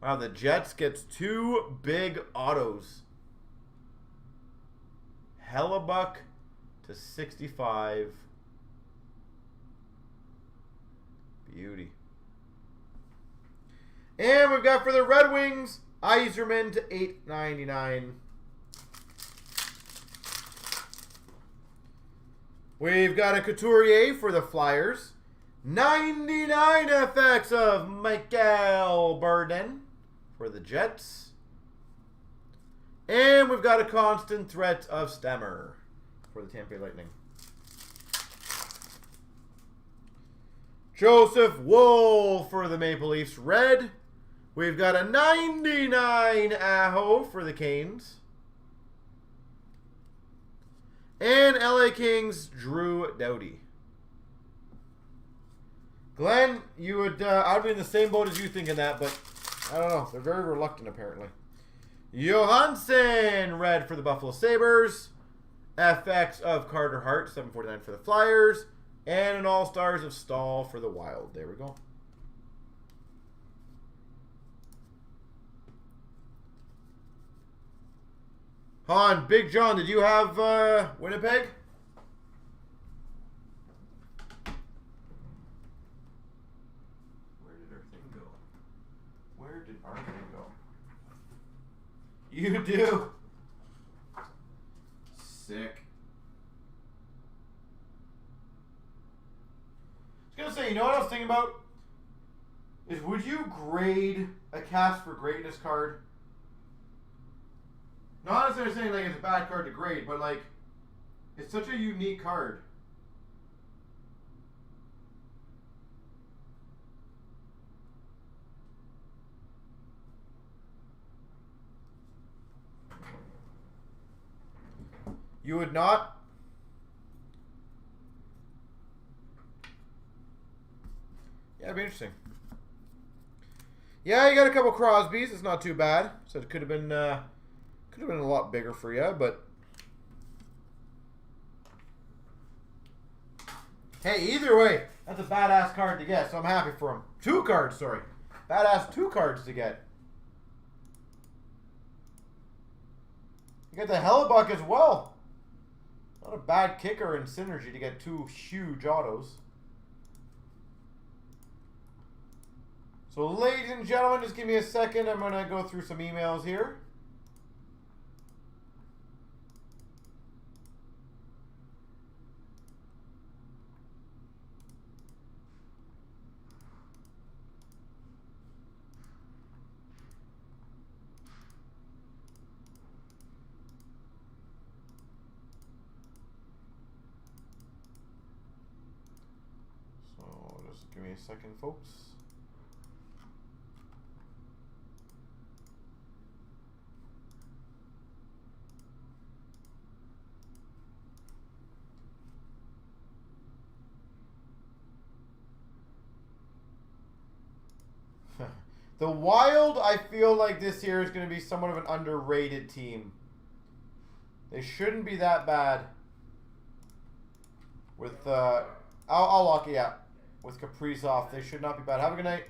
Wow, the Jets gets 2 big autos. Hellebuck to 65. Beauty. And we've got for the Red Wings, Yzerman to $8.99. We've got a Couturier for the Flyers. 99 FX of Michael Burden for the Jets. And we've got a constant threat of Stammer for the Tampa Bay Lightning. Joseph Wool for the Maple Leafs. Red. We've got a 99 Aho for the Canes. And LA Kings, Drew Doughty. Glenn, you would, I'd be in the same boat as you thinking that, but I don't know. They're very reluctant, apparently. Johansson, red for the Buffalo Sabres. FX of Carter Hart, 749 for the Flyers. And an All-Stars of Stahl for the Wild. There we go. Han, Big John, did you have Winnipeg? Where did our thing go? Where did our thing go? You do. Sick. I was going to say, you know what I was thinking about? Is would you grade a Cast for Greatness card? Not necessarily saying like it's a bad card to grade, but like it's such a unique card. You would not? Yeah, it'd be interesting. Yeah, you got a couple Crosbys. It's not too bad. So it could have been a lot bigger for you, but hey, either way, that's a badass card to get. So I'm happy for him. 2 cards, sorry, badass 2 cards to get. You got the Hellebuck as well. Not a bad kicker in Synergy to get 2 huge autos. So, ladies and gentlemen, just give me a second. I'm going to go through some emails here. So, just give me a second, folks. The Wild, I feel like this year is going to be somewhat of an underrated team. They shouldn't be that bad. With, I'll lock it out. With Kaprizov, they should not be bad. Have a good night.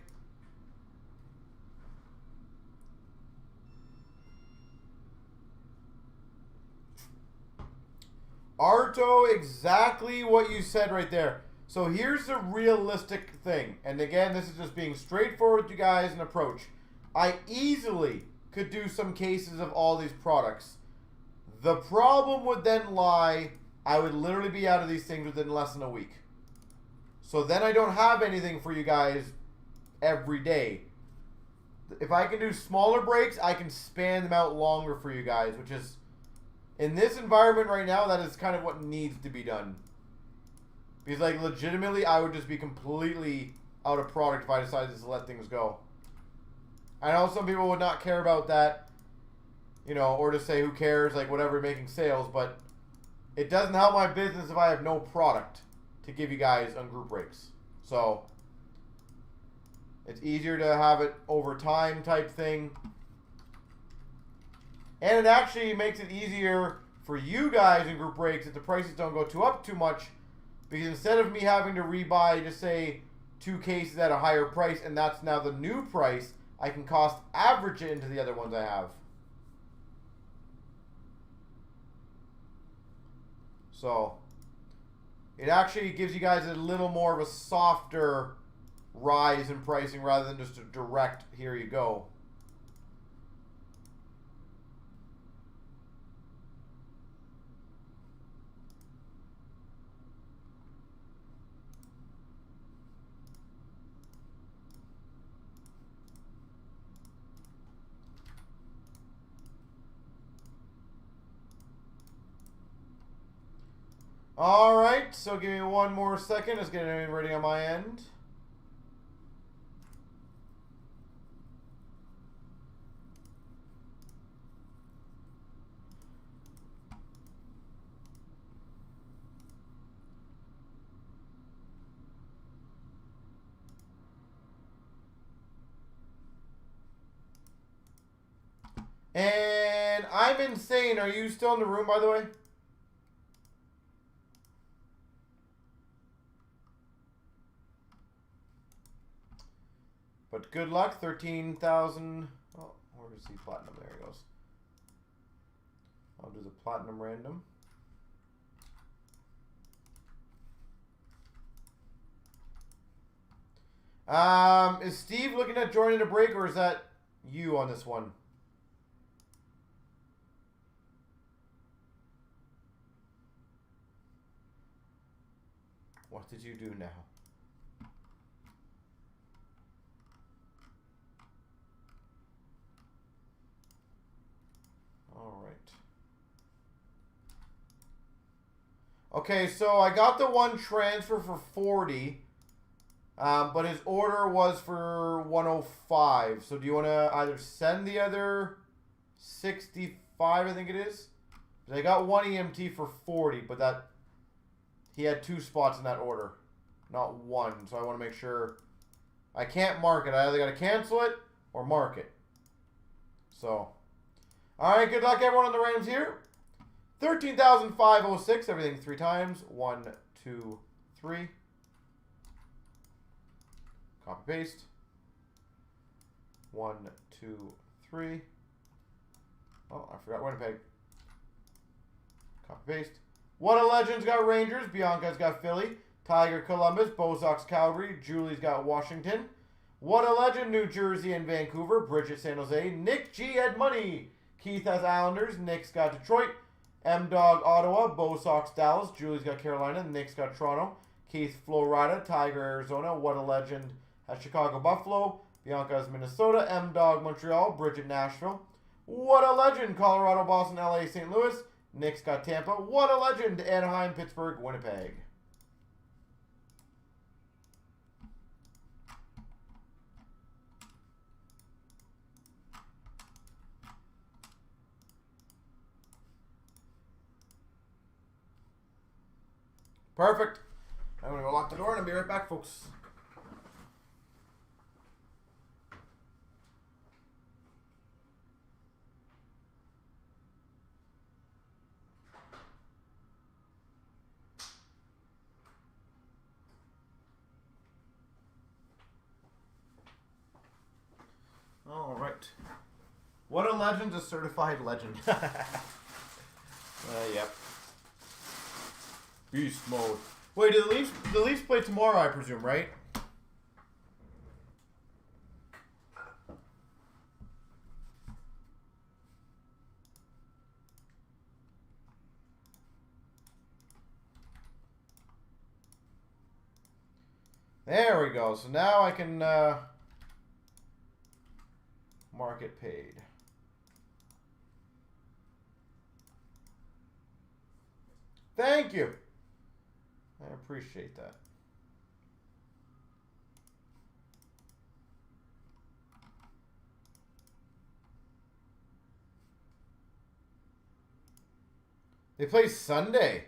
Arto, exactly what you said right there. So here's the realistic thing. And again, this is just being straightforward with you guys and approach. I easily could do some cases of all these products. The problem would then lie, I would literally be out of these things within less than a week. So then I don't have anything for you guys every day. If I can do smaller breaks, I can span them out longer for you guys, which is, in this environment right now, that is kind of what needs to be done. Because, like, legitimately, I would just be completely out of product if I decided to let things go. I know some people would not care about that, you know, or just say, who cares, like, whatever, making sales, but it doesn't help my business if I have no product to give you guys on group breaks. So, it's easier to have it over time type thing. And it actually makes it easier for you guys in group breaks if the prices don't go up too much. Because instead of me having to rebuy, just say, 2 cases at a higher price, and that's now the new price, I can cost average it into the other ones I have. So, it actually gives you guys a little more of a softer rise in pricing rather than just a direct, here you go. Alright, so give me one more second. Just getting everything ready on my end. And I'm insane. Are you still in the room, by the way? But good luck, 13,000. Oh, where's the platinum? There he goes. I'll do the platinum random. Is Steve looking at joining a break, or is that you on this one? What did you do now? All right. Okay, so I got the one transfer for 40, but his order was for 105. So do you want to either send the other 65, I think it is? I got one EMT for 40, but that he had 2 spots in that order, not one. So I want to make sure I can't mark it. I either got to cancel it or mark it. So, all right, good luck everyone on the randoms here. 13,506, everything 3 times. 1, 2, 3. Copy paste. 1, 2, 3. Oh, I forgot Winnipeg. Copy paste. What a Legend's got Rangers. Bianca's got Philly. Tiger Columbus. Bosox Calgary. Julie's got Washington. What a Legend New Jersey and Vancouver. Bridget San Jose. Nick G had Money. Keith has Islanders. Nick's got Detroit. M-Dog Ottawa. Bosox Dallas. Julie's got Carolina. Nick's got Toronto. Keith Florida. Tiger Arizona. What a Legend has Chicago Buffalo. Bianca's Minnesota. M-Dog Montreal. Bridget Nashville. What a Legend Colorado, Boston, LA, St. Louis. Nick's got Tampa. What a Legend Anaheim, Pittsburgh, Winnipeg. Perfect. I'm going to go lock the door and I'll be right back, folks. All right. What a Legend's a certified legend. Yep. Beast mode. Wait, do the Leafs play tomorrow, I presume, right? There we go. So now I can Market paid. Thank you. I appreciate that. They play Sunday.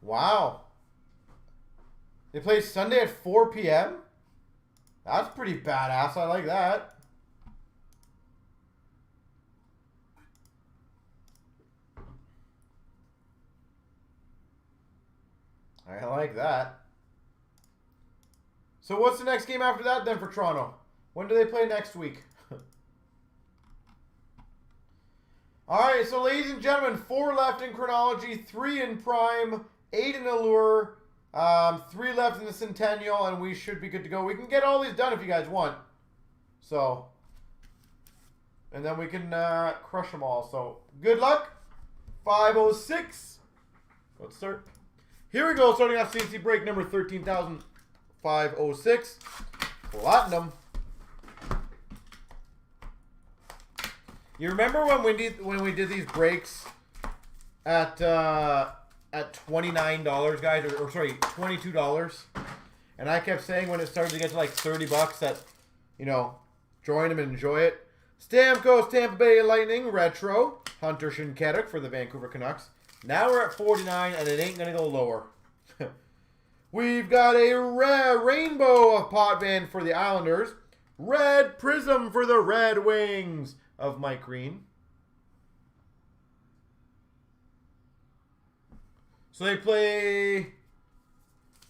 Wow. They play Sunday at 4 p.m.? That's pretty badass. I like that. I like that. So what's the next game after that then for Toronto? When do they play next week? All right, so ladies and gentlemen, 4 left in Chronology, 3 in Prime, 8 in Allure, 3 left in the Centennial, and we should be good to go. We can get all these done if you guys want. So, and then we can crush them all. So, good luck. 506. Let's start. Here we go, starting off CNC break number 13,506. Platinum. You remember when we did these breaks at $29, guys, or sorry, $22, and I kept saying when it started to get to like $30 that, you know, join them and enjoy it. Stamkos Tampa Bay Lightning Retro Hunter Shinkaruk for the Vancouver Canucks. Now we're at 49, and it ain't gonna go lower. We've got a rainbow of Potvin for the Islanders. Red Prism for the Red Wings of Mike Green. So they play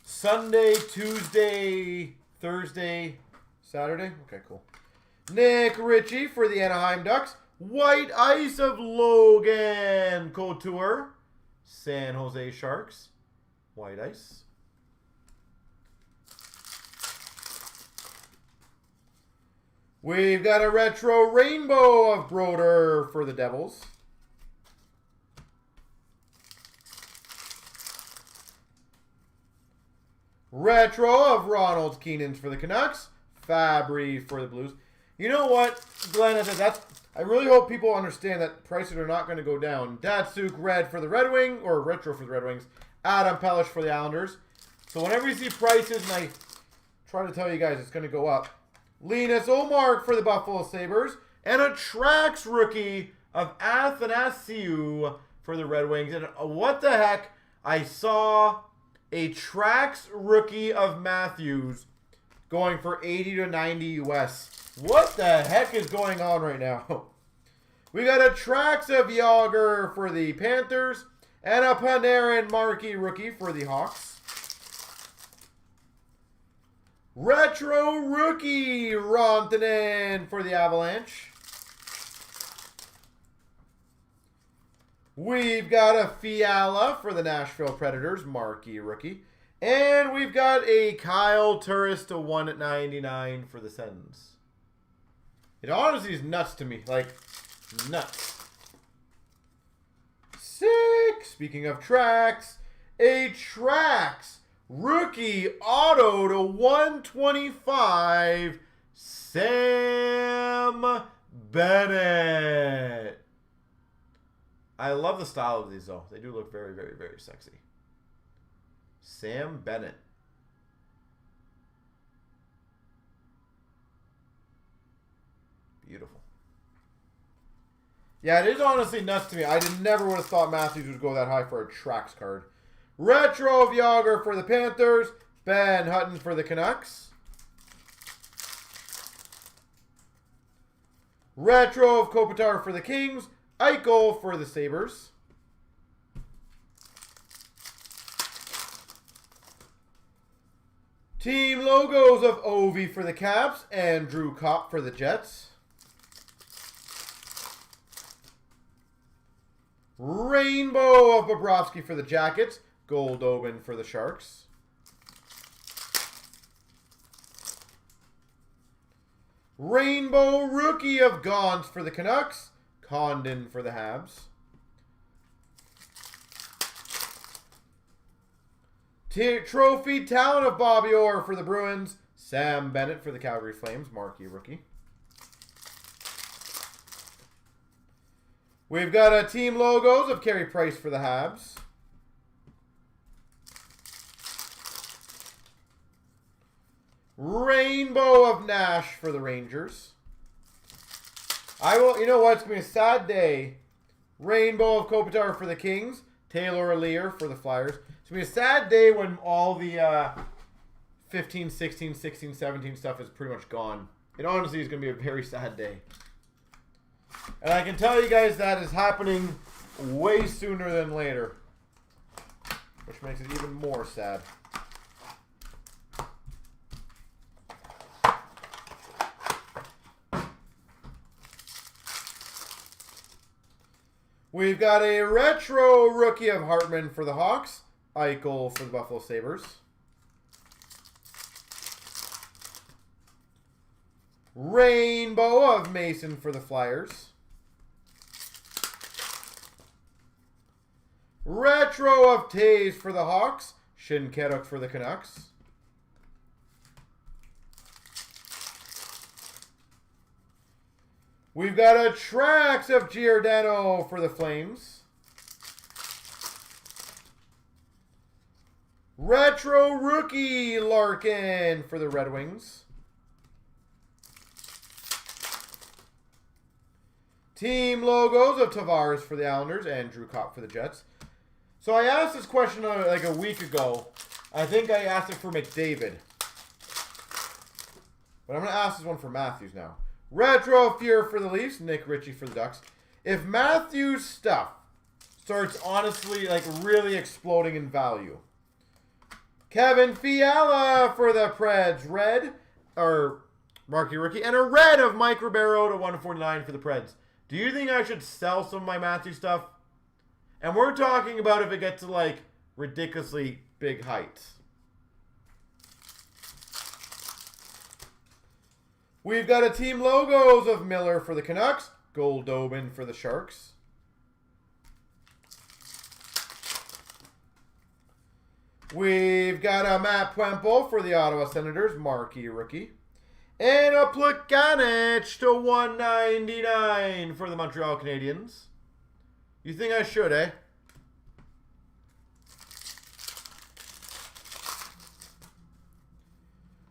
Sunday, Tuesday, Thursday, Saturday. Okay, cool. Nick Ritchie for the Anaheim Ducks. White Ice of Logan Couture. San Jose Sharks. White Ice. We've got a retro rainbow of Broder for the Devils. Retro of Ronald Keenan for the Canucks. Fabry for the Blues. You know what, Glenn? I really hope people understand that prices are not going to go down. Datsuk Red for the Red Wing, or retro for the Red Wings. Adam Pellish for the Islanders. So whenever you see prices, and I try to tell you guys it's going to go up. Linus Omark for the Buffalo Sabres. And a Trax rookie of Athanasiou for the Red Wings. And what the heck? I saw a Trax rookie of Matthews going for 80 to 90 US. What the heck is going on right now? We got a Trax of Yager for the Panthers. And a Panarin Markey rookie for the Hawks. Retro rookie Rantanen for the Avalanche. We've got a Fiala for the Nashville Predators, Marquee rookie. And we've got a Kyle Turris to 199 for the Sens. It honestly is nuts to me. Like, nuts. 6. Speaking of Trax, a Trax rookie auto to 125, Sam Bennett. I love the style of these, though. They do look very, very, very sexy. Sam Bennett. Beautiful. Yeah, it is honestly nuts to me. I never would have thought Matthews would go that high for a Trax card. Retro of Yager for the Panthers. Ben Hutton for the Canucks. Retro of Kopitar for the Kings. Eichel for the Sabres. Team logos of Ovi for the Caps and Drew Kopp for the Jets. Rainbow of Bobrovsky for the Jackets. Goldobin for the Sharks. Rainbow rookie of Gaunt for the Canucks. Condon for the Habs. Trophy talent of Bobby Orr for the Bruins. Sam Bennett for the Calgary Flames, marquee rookie. We've got team logos of Carey Price for the Habs. Rainbow of Nash for the Rangers. You know what? It's going to be a sad day. Rainbow of Kopitar for the Kings. Taylor Lear for the Flyers. It's going to be a sad day when all the 15, 16, 16, 17 stuff is pretty much gone. It honestly is going to be a very sad day. And I can tell you guys that is happening way sooner than later. Which makes it even more sad. We've got a retro rookie of Hartman for the Hawks. Eichel for the Buffalo Sabres. Rainbow of Mason for the Flyers. Retro of Taves for the Hawks. Shinkeduk for the Canucks. We've got a Trax of Giordano for the Flames. Retro rookie Larkin for the Red Wings. Team logos of Tavares for the Islanders and Drew Kopp for the Jets. So I asked this question like a week ago. I think I asked it for McDavid. But I'm going to ask this one for Matthews now. Retro Fear for the Leafs, Nick Ritchie for the Ducks. If Matthews' stuff starts honestly like really exploding in value. Kevin Fiala for the Preds, red, or marquee rookie, and a red of Mike Ribeiro to 149 for the Preds. Do you think I should sell some of my Matthews stuff? And we're talking about if it gets to like ridiculously big heights. We've got a team logos of Miller for the Canucks, Goldobin for the Sharks. We've got a Matt Puempo for the Ottawa Senators, marquee rookie. And a Plekanec to 199 for the Montreal Canadiens. You think I should, eh?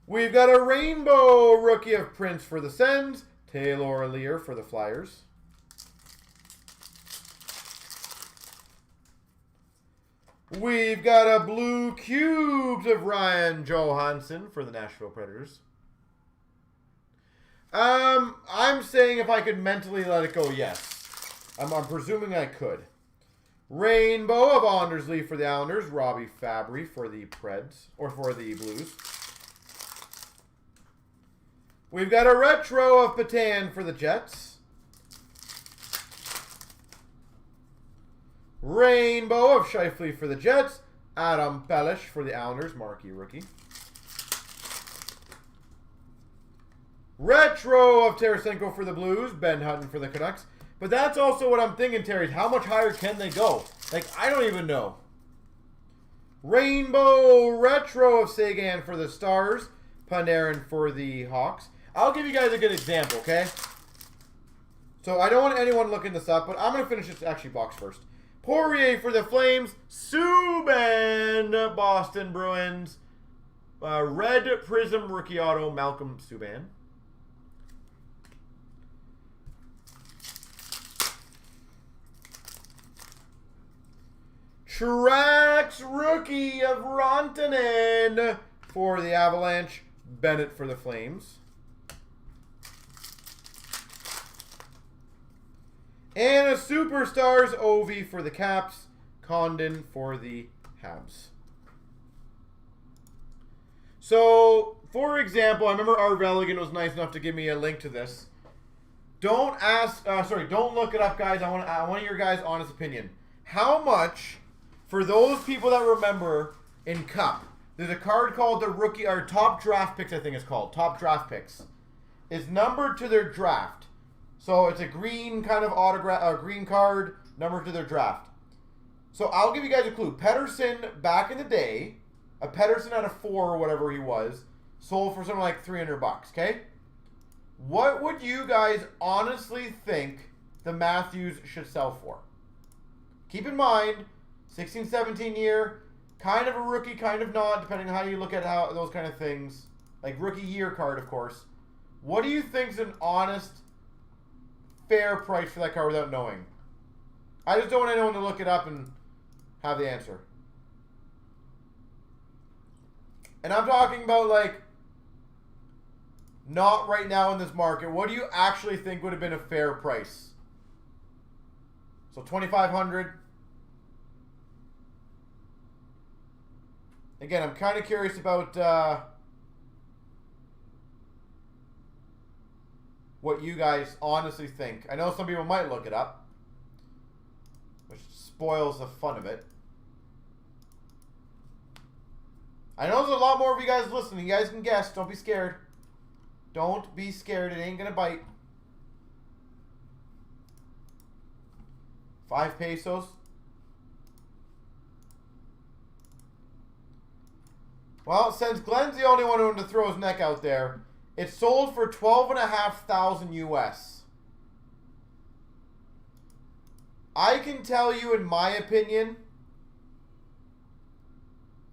We've got a rainbow rookie of Prince for the Sens. Taylor Lear for the Flyers. We've got a blue cubes of Ryan Johansson for the Nashville Predators. I'm saying if I could mentally let it go, yes. I'm presuming I could. Rainbow of Andersley for the Islanders. Robbie Fabry for the Preds, or for the Blues. We've got a retro of Patan for the Jets. Rainbow of Scheifele for the Jets. Adam Pelech for the Islanders, marquee rookie. Retro of Tarasenko for the Blues. Ben Hutton for the Canucks. But that's also what I'm thinking, Terry. How much higher can they go? Like, I don't even know. Rainbow retro of Sagan for the Stars. Panarin for the Hawks. I'll give you guys a good example, okay? So I don't want anyone looking this up, but I'm going to finish this actually box first. Poirier for the Flames. Subban, Boston Bruins. Red Prism rookie auto, Malcolm Subban. Trax rookie of Rantanen for the Avalanche. Bennett for the Flames. And a Superstars Ovi for the Caps. Condon for the Habs. So, for example, I remember Art Veligan was nice enough to give me a link to this. Don't look it up, guys. I want your guys' honest opinion. How much, for those people that remember in Cup, there's a card called the rookie, or top draft picks, I think it's called. Top draft picks. It's numbered to their draft. So it's a green kind of autograph, green card numbered to their draft. So I'll give you guys a clue. Pettersson, back in the day, a Pettersson out of 4 or whatever he was, sold for something like 300 bucks, okay? What would you guys honestly think the Matthews should sell for? Keep in mind, 16, 17 year, kind of a rookie, kind of not, depending on how you look at how those kind of things. Like rookie year card, of course. What do you think is an honest, fair price for that card without knowing? I just don't want anyone to look it up and have the answer. And I'm talking about, like, not right now in this market. What do you actually think would have been a fair price? So $2,500. Again, I'm kind of curious about what you guys honestly think. I know some people might look it up, which spoils the fun of it. I know there's a lot more of you guys listening. You guys can guess. Don't be scared. Don't be scared. It ain't going to bite. 5 pesos. Well, since Glenn's the only one who wanted to throw his neck out there, it's sold for $12,500 US. I can tell you, in my opinion,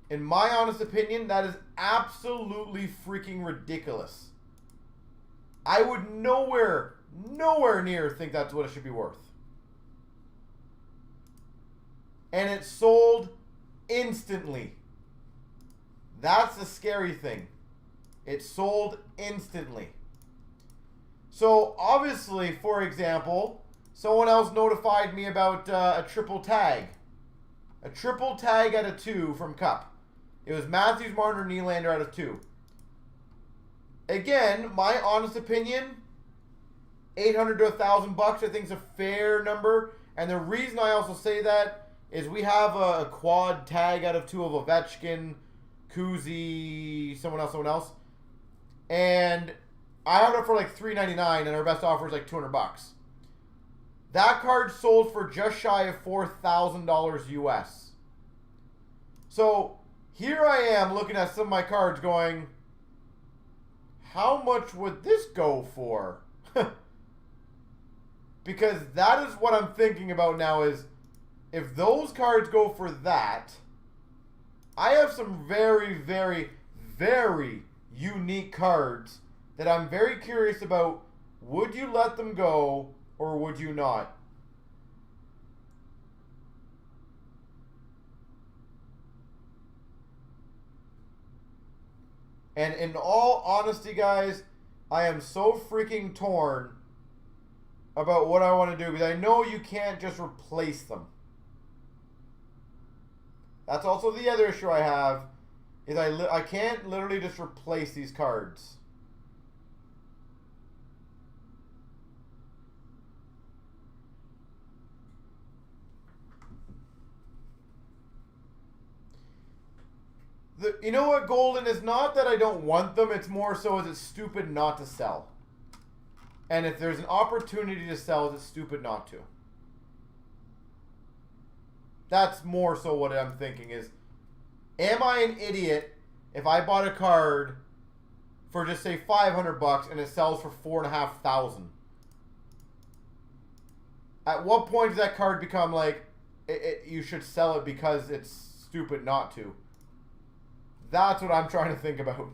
in my honest opinion, that is absolutely freaking ridiculous. I would nowhere near think that's what it should be worth. And it sold instantly. That's the scary thing. It sold instantly. So, obviously, for example, someone else notified me about a triple tag. A triple tag out of 2 from Cup. It was Matthews, Martin, Nylander out of 2. Again, my honest opinion, $800 to $1,000 I think is a fair number. And the reason I also say that is we have a quad tag out of 2 of Ovechkin, Kuzi, someone else. And I have it for like $399, and our best offer is like $200. That card sold for just shy of $4,000 US. So here I am looking at some of my cards going, how much would this go for? Because that is what I'm thinking about now is, if those cards go for that, I have some very, very, very unique cards that I'm very curious about. Would you let them go or would you not? And in all honesty, guys, I am so freaking torn about what I want to do, because I know you can't just replace them. That's also the other issue I have, is I can't literally just replace these cards. You know what, Golden? Is not that I don't want them, it's more so is it stupid not to sell. And if there's an opportunity to sell, is it stupid not to? That's more so what I'm thinking is, am I an idiot if I bought a card for just say $500 and it sells for $4,500? At what point does that card become like, you should sell it because it's stupid not to? That's what I'm trying to think about.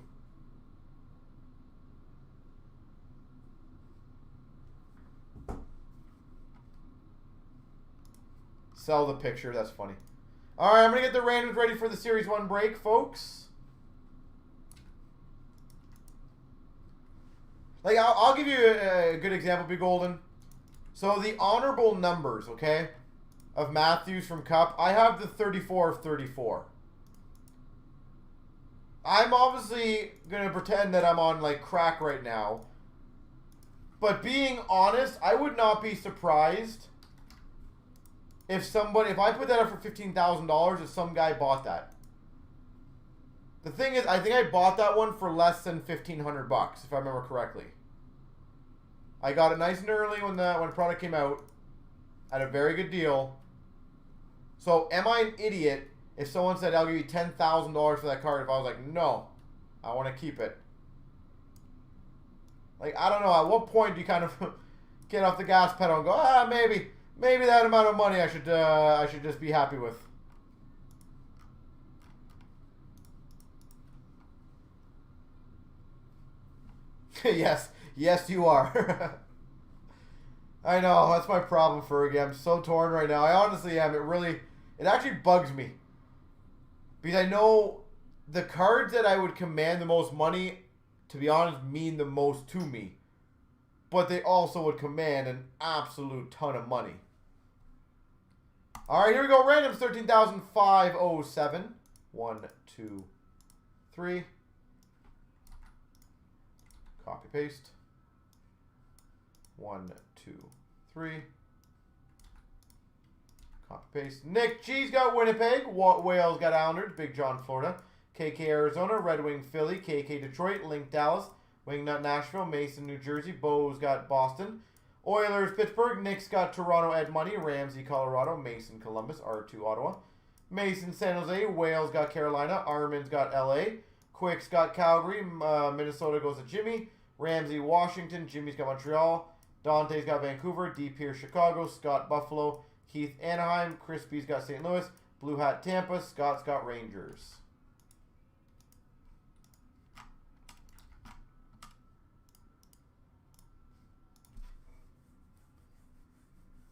Sell the picture. That's funny. All right, I'm going to get the randoms ready for the Series 1 break, folks. Like, I'll give you a good example, Big Golden. So, the honorable numbers, okay, of Matthews from Cup, I have the 34 of 34. I'm obviously going to pretend that I'm on, like, crack right now. But being honest, I would not be surprised if I put that up for $15,000, if some guy bought that. The thing is, I think I bought that one for less than $1,500, if I remember correctly. I got it nice and early when the product came out at a very good deal. So, am I an idiot if someone said, I'll give you $10,000 for that card, if I was like, no. I want to keep it. Like, I don't know. At what point do you kind of get off the gas pedal and go, maybe that amount of money I should just be happy with. Yes, you are. I know, that's my problem, Fergie. I'm so torn right now. I honestly am. It actually bugs me. Because I know the cards that I would command the most money, to be honest, mean the most to me. But they also would command an absolute ton of money. All right, here we go. Randoms 13,507. 1, 2, 3. Copy, paste. 1, 2, 3. Copy, paste. Nick G's got Winnipeg. Wales got Islanders. Big John, Florida. KK, Arizona. Red Wing, Philly. KK, Detroit. Link, Dallas. Wingnut, Nashville. Mason, New Jersey. Bo's got Boston. Oilers, Pittsburgh. Nick's got Toronto, Ed Money. Ramsey, Colorado. Mason, Columbus. R2, Ottawa. Mason, San Jose. Wales got Carolina. Armin's got LA. Quick's got Calgary. Minnesota goes to Jimmy. Ramsey, Washington. Jimmy's got Montreal. Dante's got Vancouver. D. Pierce, Chicago. Scott, Buffalo. Keith, Anaheim. Crispy's got St. Louis. Blue Hat, Tampa. Scott's got Rangers.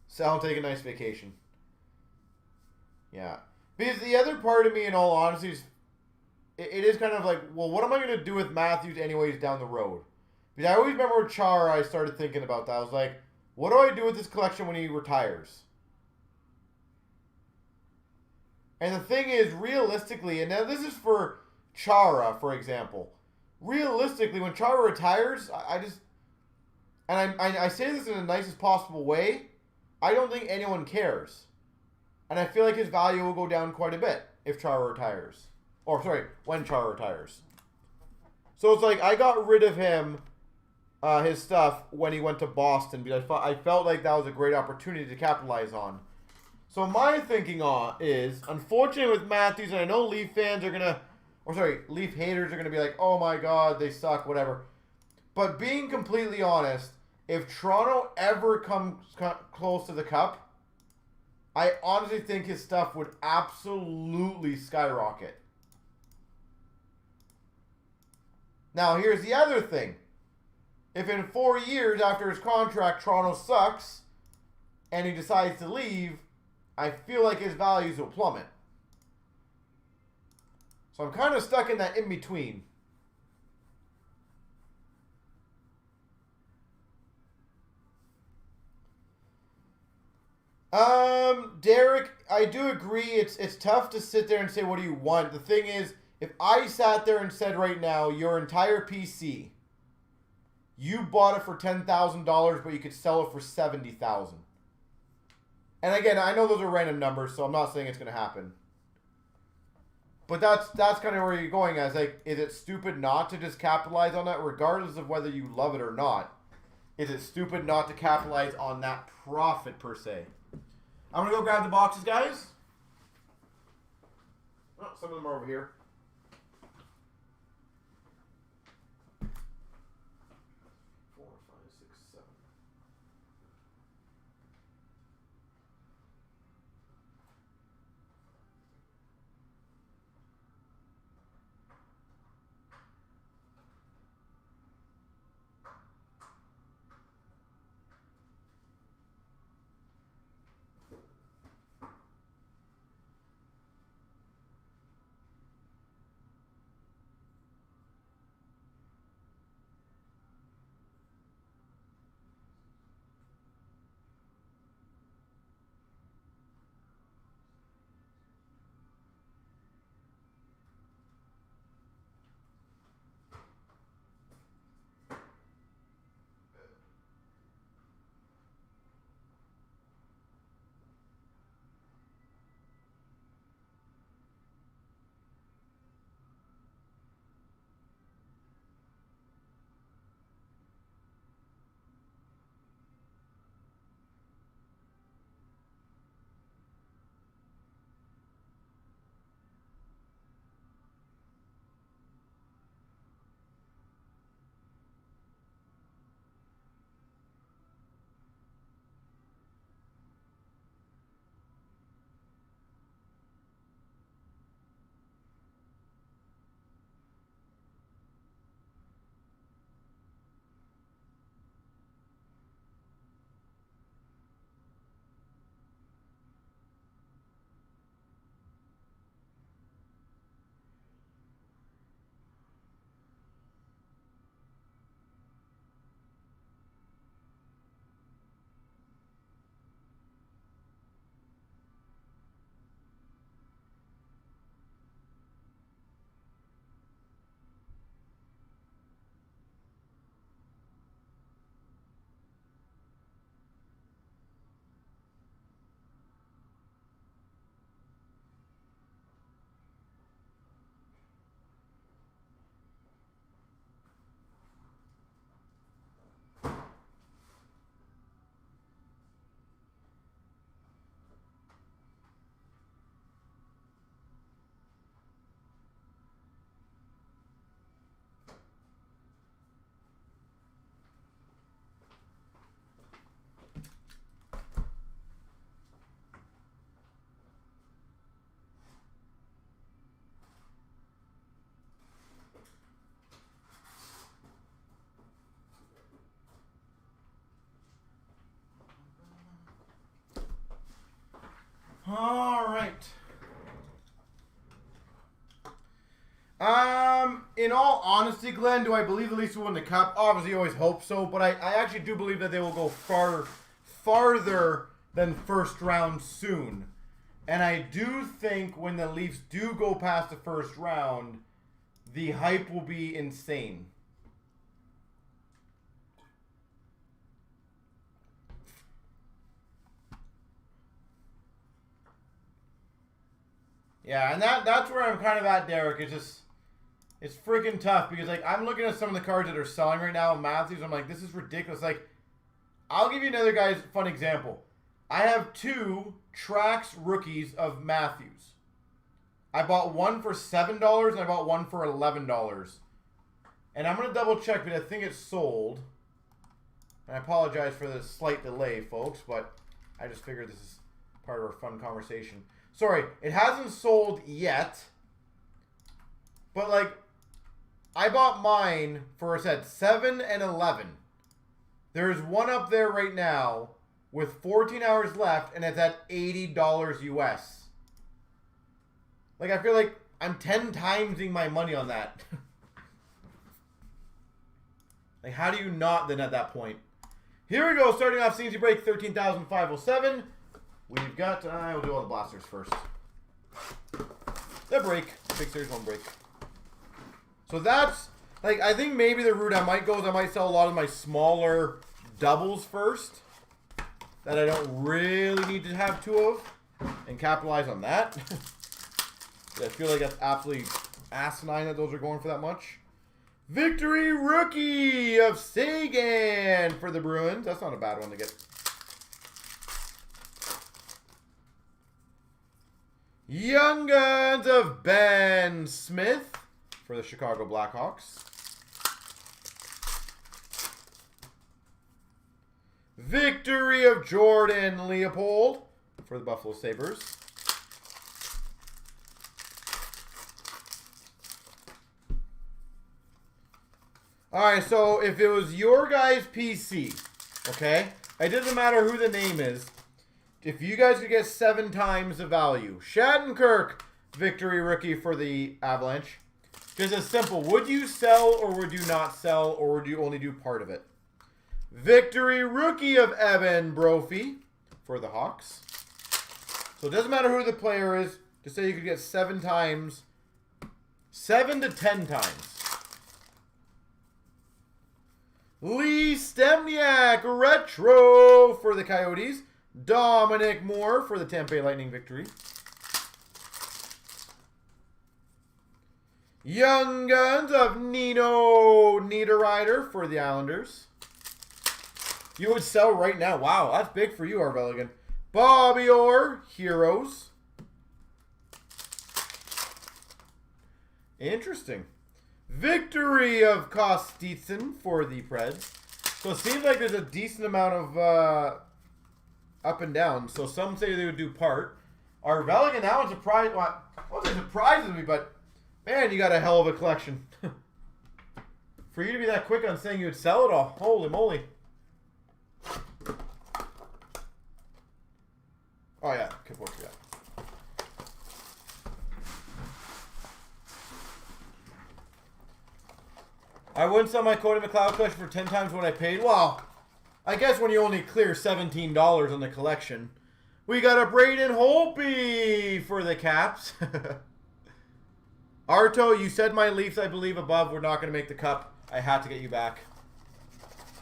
Sal, take a nice vacation. Yeah. Because the other part of me, in all honesty, is it is kind of like, well, what am I going to do with Matthews anyways down the road? Because I always remember with Chara, I started thinking about that. I was like, what do I do with this collection when he retires? And the thing is, realistically, and now this is for Chara, for example. Realistically, when Chara retires, I say this in the nicest possible way, I don't think anyone cares. And I feel like his value will go down quite a bit if Chara retires. Or, sorry, when Chara retires. So it's like, I got rid of him, his stuff, when he went to Boston. Because I felt like that was a great opportunity to capitalize on. So my thinking is, unfortunately with Matthews, and I know Leaf fans are going to, Leaf haters are going to be like, oh my God, they suck, whatever. But being completely honest, if Toronto ever comes close to the Cup, I honestly think his stuff would absolutely skyrocket. Now, here's the other thing. If in 4 years after his contract, Toronto sucks, and he decides to leave, I feel like his values will plummet. So I'm kind of stuck in that in-between. Derek, I do agree. It's tough to sit there and say, what do you want? The thing is, if I sat there and said right now, your entire PC, you bought it for $10,000, but you could sell it for $70,000. And again, I know those are random numbers, so I'm not saying it's going to happen. But that's kind of where you're going as, like, is it stupid not to just capitalize on that, regardless of whether you love it or not? Is it stupid not to capitalize on that profit, per se? I'm going to go grab the boxes, guys. Oh, some of them are over here. All right. In all honesty, Glenn, do I believe the Leafs will win the Cup? Obviously, you always hope so, but I actually do believe that they will go farther than first round soon. And I do think when the Leafs do go past the first round, the hype will be insane. Yeah, and that's where I'm kind of at, Derek. It's freaking tough because, like, I'm looking at some of the cards that are selling right now, Matthews. I'm like, this is ridiculous. Like, I'll give you another guy's fun example. I have 2 Trax rookies of Matthews. I bought one for $7 and I bought one for $11. And I'm going to double check, but I think it's sold. And I apologize for the slight delay, folks, but I just figured this is part of our fun conversation. Sorry, it hasn't sold yet. But, like, I bought mine for, it's at $7 and $11. There's one up there right now with 14 hours left, and it's at $80 US. Like, I feel like I'm 10 timesing my money on that. Like, how do you not then at that point? Here we go, starting off CNC Break 13,507. We've got, we'll do all the blasters first. The break, Big Series 1 break. So that's, like, I think maybe the route I might go is I might sell a lot of my smaller doubles first that I don't really need to have 2 of and capitalize on that. I feel like that's absolutely asinine that those are going for that much. Victory Rookie of Sagan for the Bruins. That's not a bad one to get. Young Guns of Ben Smith for the Chicago Blackhawks. Victory of Jordan Leopold for the Buffalo Sabres. Alright, so if it was your guys' PC, okay, it doesn't matter who the name is. If you guys could get 7 times the value. Shattenkirk, Victory Rookie for the Avalanche. Just as simple. Would you sell or would you not sell or would you only do part of it? Victory Rookie of Evan Brophy for the Hawks. So it doesn't matter who the player is. Just say you could get 7 times. 7 to 10 times. Lee Stemniak Retro for the Coyotes. Dominic Moore for the Tampa Bay Lightning victory. Young Guns of Nino Niederreiter for the Islanders. You would sell right now. Wow, that's big for you, Arveligan. Bobby Orr, Heroes. Interesting. Victory of Kostitsin for the Preds. So it seems like there's a decent amount of up and down. So some say they would do part. Arveligan, that one surprised. Well, it surprises me, but man, you got a hell of a collection. For you to be that quick on saying you would sell it all, holy moly. Oh yeah, good work for that. I wouldn't sell my Cody McLeod collection for 10 times what I paid. Well, I guess when you only clear $17 on the collection. We got a Braden Holtby for the Caps. Arto, you said my Leafs, I believe, above were not going to make the Cup. I had to get you back.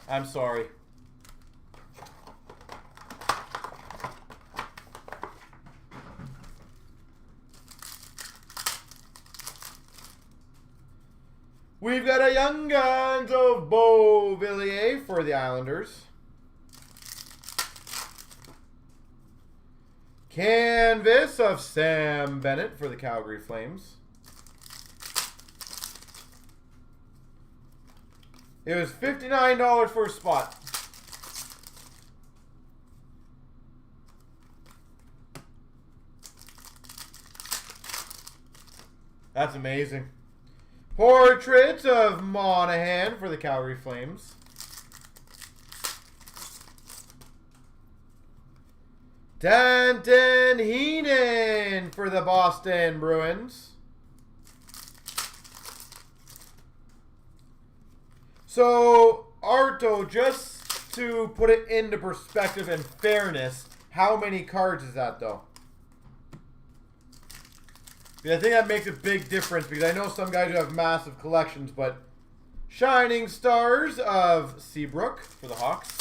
I'm sorry. We've got a Young Guns of Beauvillier for the Islanders. Canvas of Sam Bennett for the Calgary Flames. It was $59 for a spot. That's amazing. Portraits of Monahan for the Calgary Flames. Danton Heaney Gordon for the Boston Bruins. So, Arto, just to put it into perspective and fairness, how many cards is that, though? Because I think that makes a big difference, because I know some guys who have massive collections, but Shining Stars of Seabrook for the Hawks.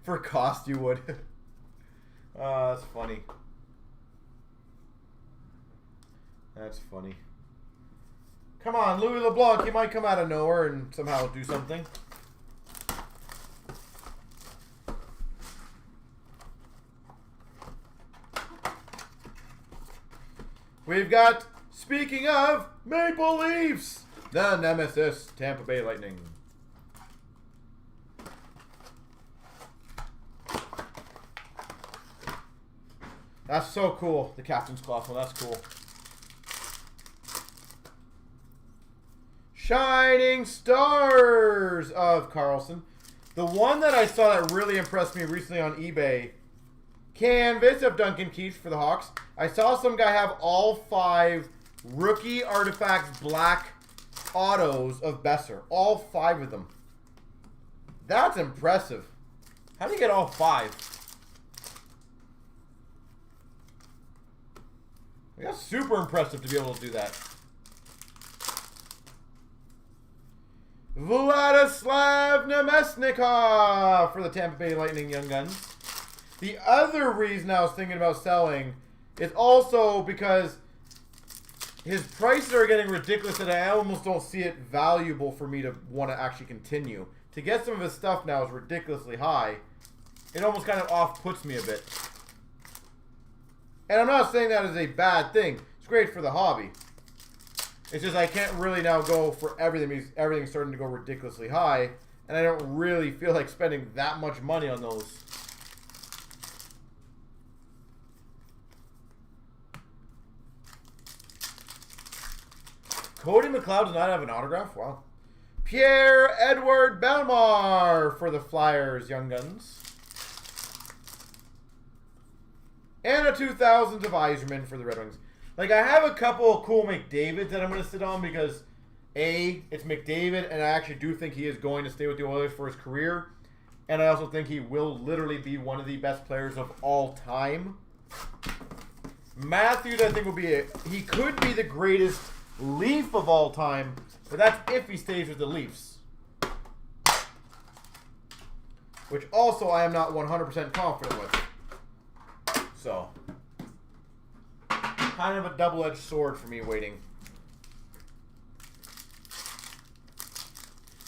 For cost, you would. That's funny. That's funny. Come on, Louis LeBlanc, he might come out of nowhere and somehow do something. We've got, speaking of, Maple Leafs, the Nemesis, Tampa Bay Lightning. That's so cool, the Captain's Cloth one, that's cool. Shining Stars of Carlson. The one that I saw that really impressed me recently on eBay, canvas of Duncan Keith for the Hawks. I saw some guy have all 5 rookie artifacts black autos of Besser. All 5 of them. That's impressive. How do you get all 5? That's super impressive to be able to do that. Vladislav Nemesnikov for the Tampa Bay Lightning Young Guns. The other reason I was thinking about selling is also because his prices are getting ridiculous and I almost don't see it valuable for me to want to actually continue. To get some of his stuff now is ridiculously high. It almost kind of off-puts me a bit. And I'm not saying that is a bad thing. It's great for the hobby. It's just I can't really now go for everything because everything's starting to go ridiculously high. And I don't really feel like spending that much money on those. Cody McLeod does not have an autograph? Wow. Pierre-Edouard Bellemare for the Flyers Young Guns. And a 2000s of Yzerman for the Red Wings. Like, I have a couple of cool McDavids that I'm going to sit on because, A, it's McDavid, and I actually do think he is going to stay with the Oilers for his career. And I also think he will literally be one of the best players of all time. Matthews, I think, will be he could be the greatest Leaf of all time, but that's if he stays with the Leafs. Which also I am not 100% confident with. So, kind of a double-edged sword for me waiting.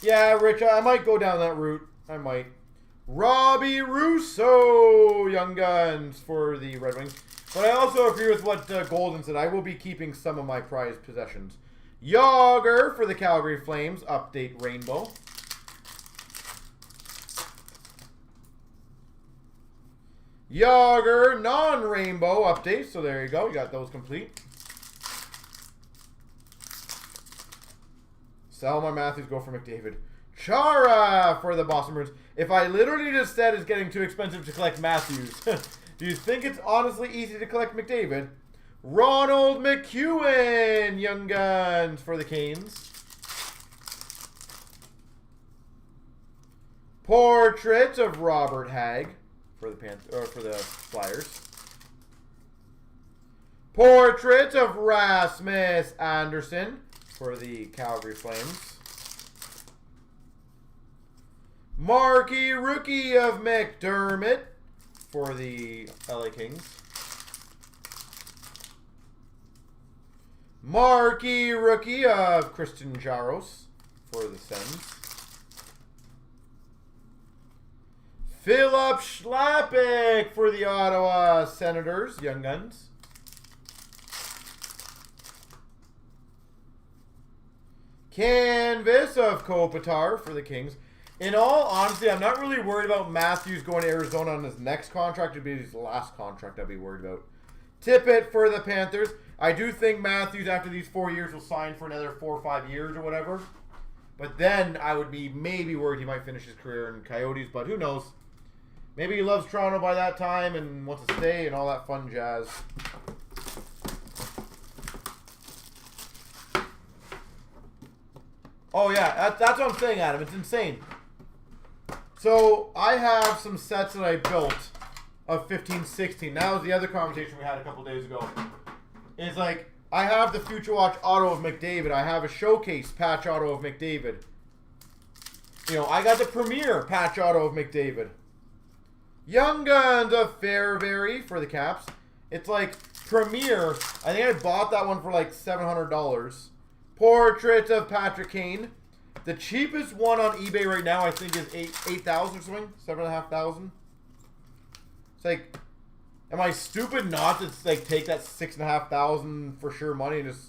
Yeah, Rich, I might go down that route. I might. Robbie Russo, Young Guns for the Red Wings. But I also agree with what Golden said. I will be keeping some of my prized possessions. Yager for the Calgary Flames, update Rainbow. Yager non-rainbow update. So there you go. You got those complete. Selma Matthews, go for McDavid. Chara for the Boston Bruins. If I literally just said it's getting too expensive to collect Matthews, do you think it's honestly easy to collect McDavid? Ronald McEwen, Young Guns for the Canes. Portrait of Robert Hagg for the Flyers. Portrait of Rasmus Anderson for the Calgary Flames. Marquee rookie of McDermott for the LA Kings. Marquee rookie of Christian Jaros for the Sens. Philip Schlappick for the Ottawa Senators, Young Guns. Canvas of Kopitar for the Kings. In all honesty, I'm not really worried about Matthews going to Arizona on his next contract. It would be his last contract I'd be worried about. Tippett for the Panthers. I do think Matthews, after these 4 years, will sign for another 4 or 5 years or whatever. But then I would be maybe worried he might finish his career in Coyotes, but who knows. Maybe he loves Toronto by that time and wants to stay and all that fun jazz. Oh yeah, that's what I'm saying, Adam. It's insane. So I have some sets that I built of 15-16. That was the other conversation we had a couple days ago. It's like, I have the Future Watch auto of McDavid. I have a showcase patch auto of McDavid. You know, I got the Premier patch auto of McDavid. Young Guns of Fairbury for the Caps. It's like Premier. I think I bought that one for like $700. Portrait of Patrick Kane. The cheapest one on eBay right now, I think, is $8,000 or something. $7,500. It's like, am I stupid not to like take that $6,500 for sure money and just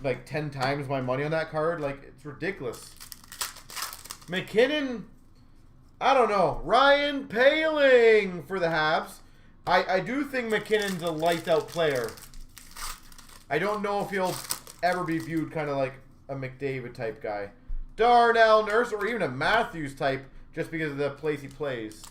like 10 times my money on that card? Like, it's ridiculous. McKinnon, I don't know. Ryan Poehling for the Habs. I do think McKinnon's a lights out player. I don't know if he'll ever be viewed kind of like a McDavid type guy. Darnell Nurse or even a Matthews type just because of the place he plays.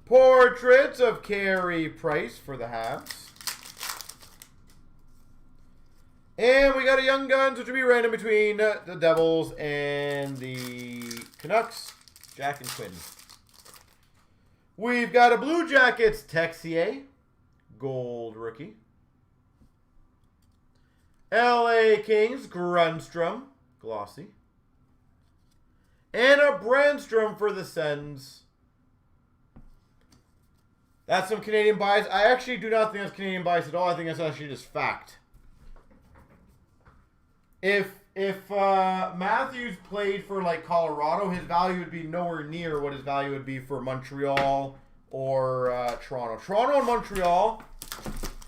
Portraits of Carey Price for the Habs. And we got a Young Guns, which will be random between the Devils and the Canucks. Jack and Quinn. We've got a Blue Jackets Texier, gold rookie. LA Kings Grundstrom, glossy. And a Brandstrom for the Sens. That's some Canadian bias. I actually do not think that's Canadian bias at all. I think that's actually just fact. If Matthews played for like Colorado, his value would be nowhere near what his value would be for Montreal or Toronto. Toronto and Montreal,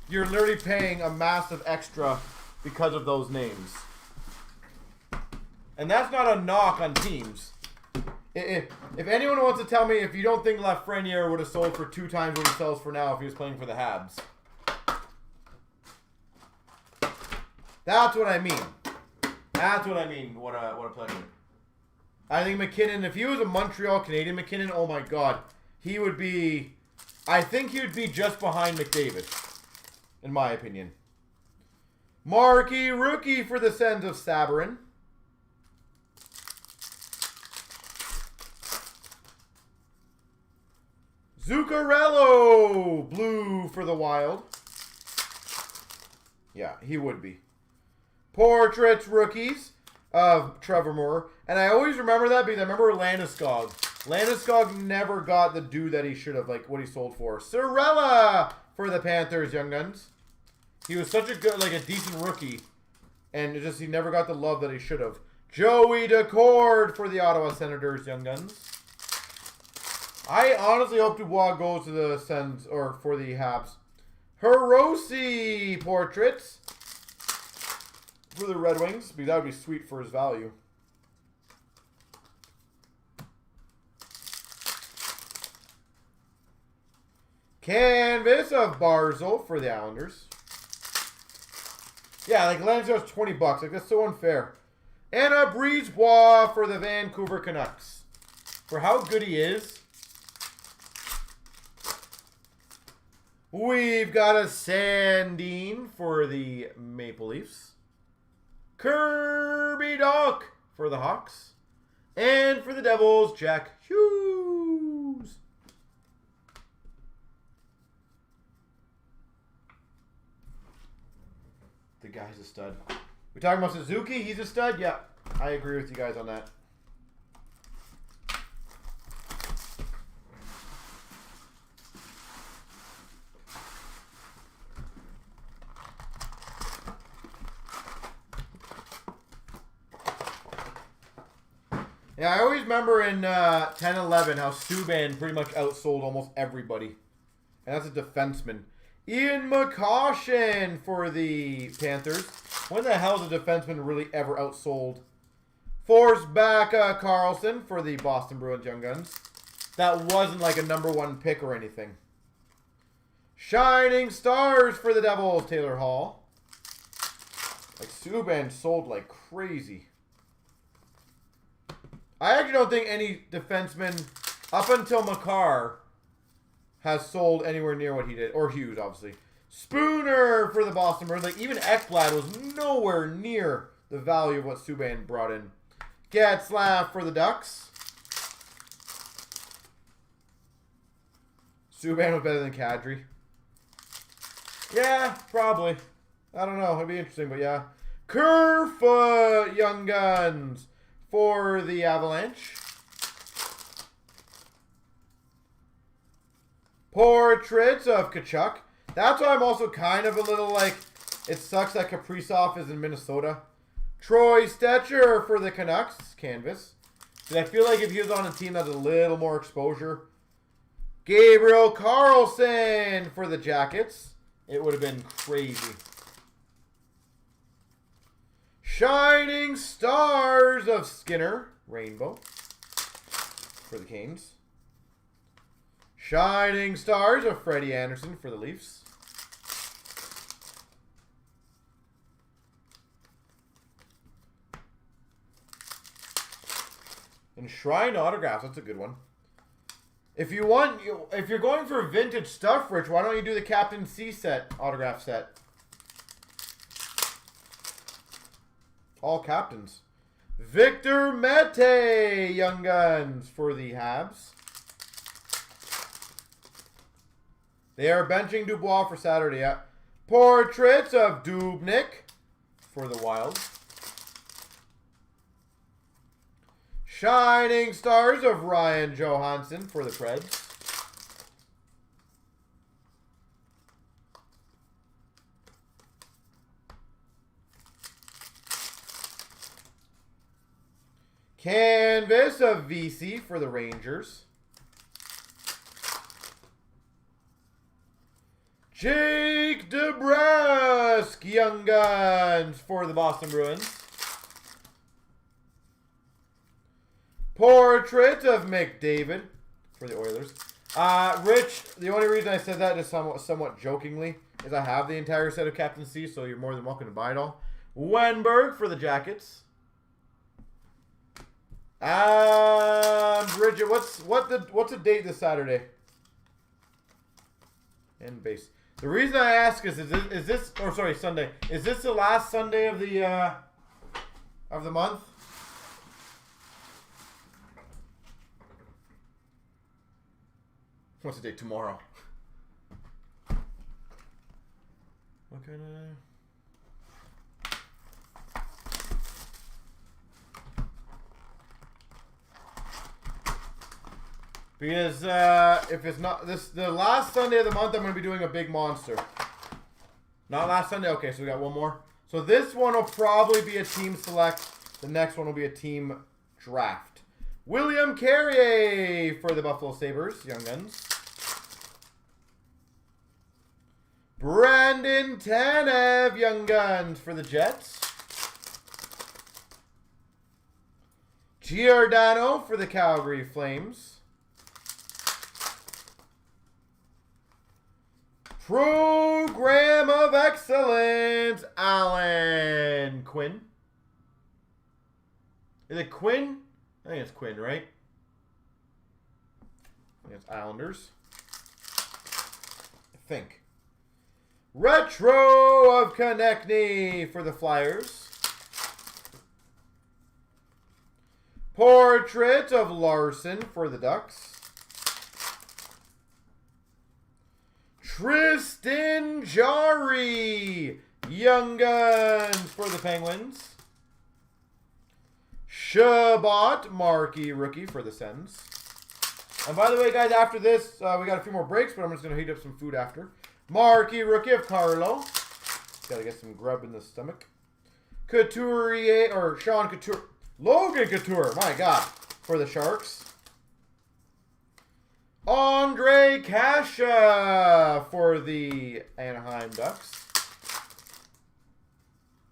you're literally paying a massive extra because of those names. And that's not a knock on teams. If anyone wants to tell me if you don't think Lafreniere would have sold for 2 times what he sells for now if he was playing for the Habs. That's what I mean. That's what I mean, what a pleasure. I think McKinnon, if he was a Montreal Canadian McKinnon, oh my God. He would be, I think he would be just behind McDavid, in my opinion. Marquee rookie for the Sens of Sabourin. Zuccarello, blue for the Wild. Yeah, he would be. Portraits rookies of Trevor Moore. And I always remember that because I remember Landeskog. Landeskog never got the due that he should have, like what he sold for. Cirella for the Panthers, Young Guns. He was such a good, like a decent rookie. And it just he never got the love that he should have. Joey Decord for the Ottawa Senators, Young Guns. I honestly hope Dubois goes to the Sens or for the Habs. Hiroshi portraits for the Red Wings, because that would be sweet for his value. Canvas of Barzal for the Islanders. Yeah, like Landeskog's $20. Like, that's so unfair. And a Brisebois for the Vancouver Canucks. For how good he is. We've got a Sandine for the Maple Leafs. Kirby Dach for the Hawks. And for the Devils, Jack Hughes. The guy's a stud. We talking about Suzuki? He's a stud? Yeah, I agree with you guys on that. Yeah, I always remember in 10-11 how Subban pretty much outsold almost everybody. And that's a defenseman. Ian McCoshen for the Panthers. When the hell has a defenseman really ever outsold? Forsback Carlson for the Boston Bruins Young Guns. That wasn't like a #1 pick or anything. Shining Stars for the Devils, Taylor Hall. Like, Subban sold like crazy. I actually don't think any defenseman, up until Makar, has sold anywhere near what he did. Or Hughes, obviously. Spooner for the Boston Bruins. Like, even Ekblad was nowhere near the value of what Subban brought in. Getzlaf for the Ducks. Subban was better than Kadri. Yeah, probably. I don't know. It'd be interesting, but yeah. Kerfoot Young Guns for the Avalanche. Portraits of Kachuk. That's why I'm also kind of a little like, it sucks that Kaprizov is in Minnesota. Troy Stature for the Canucks. Canvas. And I feel like if he was on a team that has a little more exposure. Gabriel Carlson for the Jackets. It would have been crazy. Shining Stars of Skinner. Rainbow. For the Canes. Shining Stars of Freddie Anderson for the Leafs. And Shrine Autographs, that's a good one. If you want, if you're going for vintage stuff, Rich, why don't you do the Captain C set autograph set? All captains. Victor Mete, Young Guns for the Habs. They are benching Dubois for Saturday. Yeah. Portraits of Dubnik for the Wild. Shining Stars of Ryan Johansson for the Preds. Canvas of VC for the Rangers. Jake DeBrusk, Young Guns for the Boston Bruins. Portrait of McDavid for the Oilers. Rich, the only reason I said that is somewhat jokingly is I have the entire set of Captain C, so you're more than welcome to buy it all. Wenberg for the Jackets. Bridget, what's the date this Saturday? And base. The reason I ask is this or sorry, Sunday. Is this the last Sunday of the month? What's the date? Tomorrow. What kind of... Because if it's not the last Sunday of the month, I'm going to be doing a big monster. Not last Sunday? Okay, so we got one more. So this one will probably be a team select. The next one will be a team draft. William Carrier for the Buffalo Sabres, Young Guns. Brandon Tanev, Young Guns for the Jets. Giordano for the Calgary Flames. Program of Excellence, Alan Quinn. Is it Quinn? I think it's Quinn, right? I think it's Islanders. I think. Retro of Konechny for the Flyers. Portrait of Larson for the Ducks. Tristan Jarry, Young Guns for the Penguins. Shabbat Markey, rookie for the Sens. And by the way, guys, after this, we got a few more breaks, but I'm just going to heat up some food after. Markey, rookie of Carlo. Got to get some grub in the stomach. Couturier, or Sean Couture. Logan Couture, my God, for the Sharks. Andre Kasha for the Anaheim Ducks.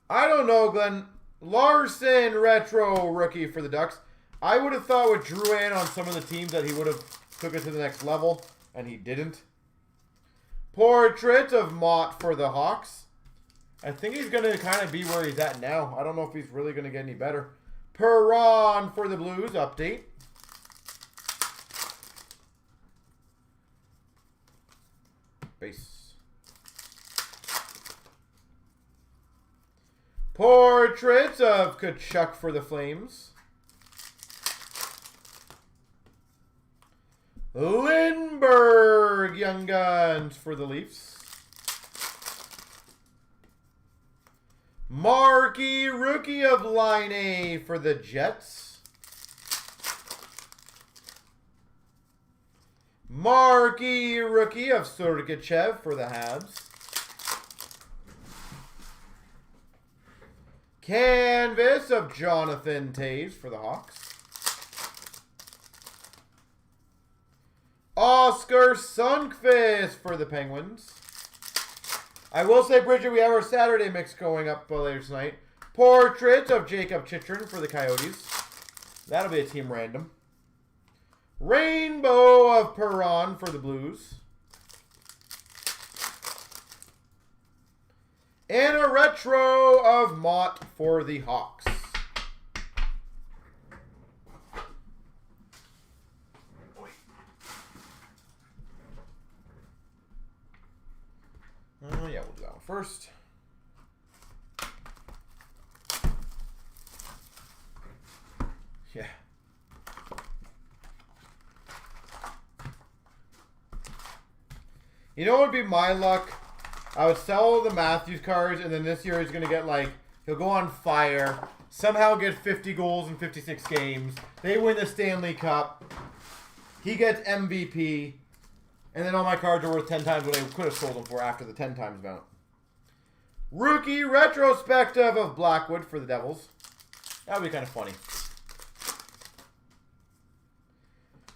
I don't know, Glenn. Larson, retro rookie for the Ducks. I would have thought with Drouin on some of the teams that he would have took it to the next level, and he didn't. Portrait of Mott for the Hawks. I think he's going to kind of be where he's at now. I don't know if he's really going to get any better. Perron for the Blues update. Base. Portraits of Kachuk for the Flames. Lindbergh Young Guns for the Leafs. Marquee Rookie of Line A for the Jets. Marquee Rookie of Sergachev for the Habs. Canvas of Jonathan Toews for the Hawks. Oscar Sundqvist for the Penguins. I will say, Bridget, we have our Saturday mix going up later tonight. Portrait of Jacob Chychrun for the Coyotes. That'll be a team random. Rainbow of Perron for the Blues. And a retro of Mott for the Hawks. Yeah, we'll do that one first. Yeah. You know what would be my luck? I would sell the Matthews cards, and then this year he's going to get, like, he'll go on fire, somehow get 50 goals in 56 games. They win the Stanley Cup. He gets MVP. And then all my cards are worth 10 times what I could have sold them for after the 10 times amount. Rookie retrospective of Blackwood for the Devils. That would be kind of funny.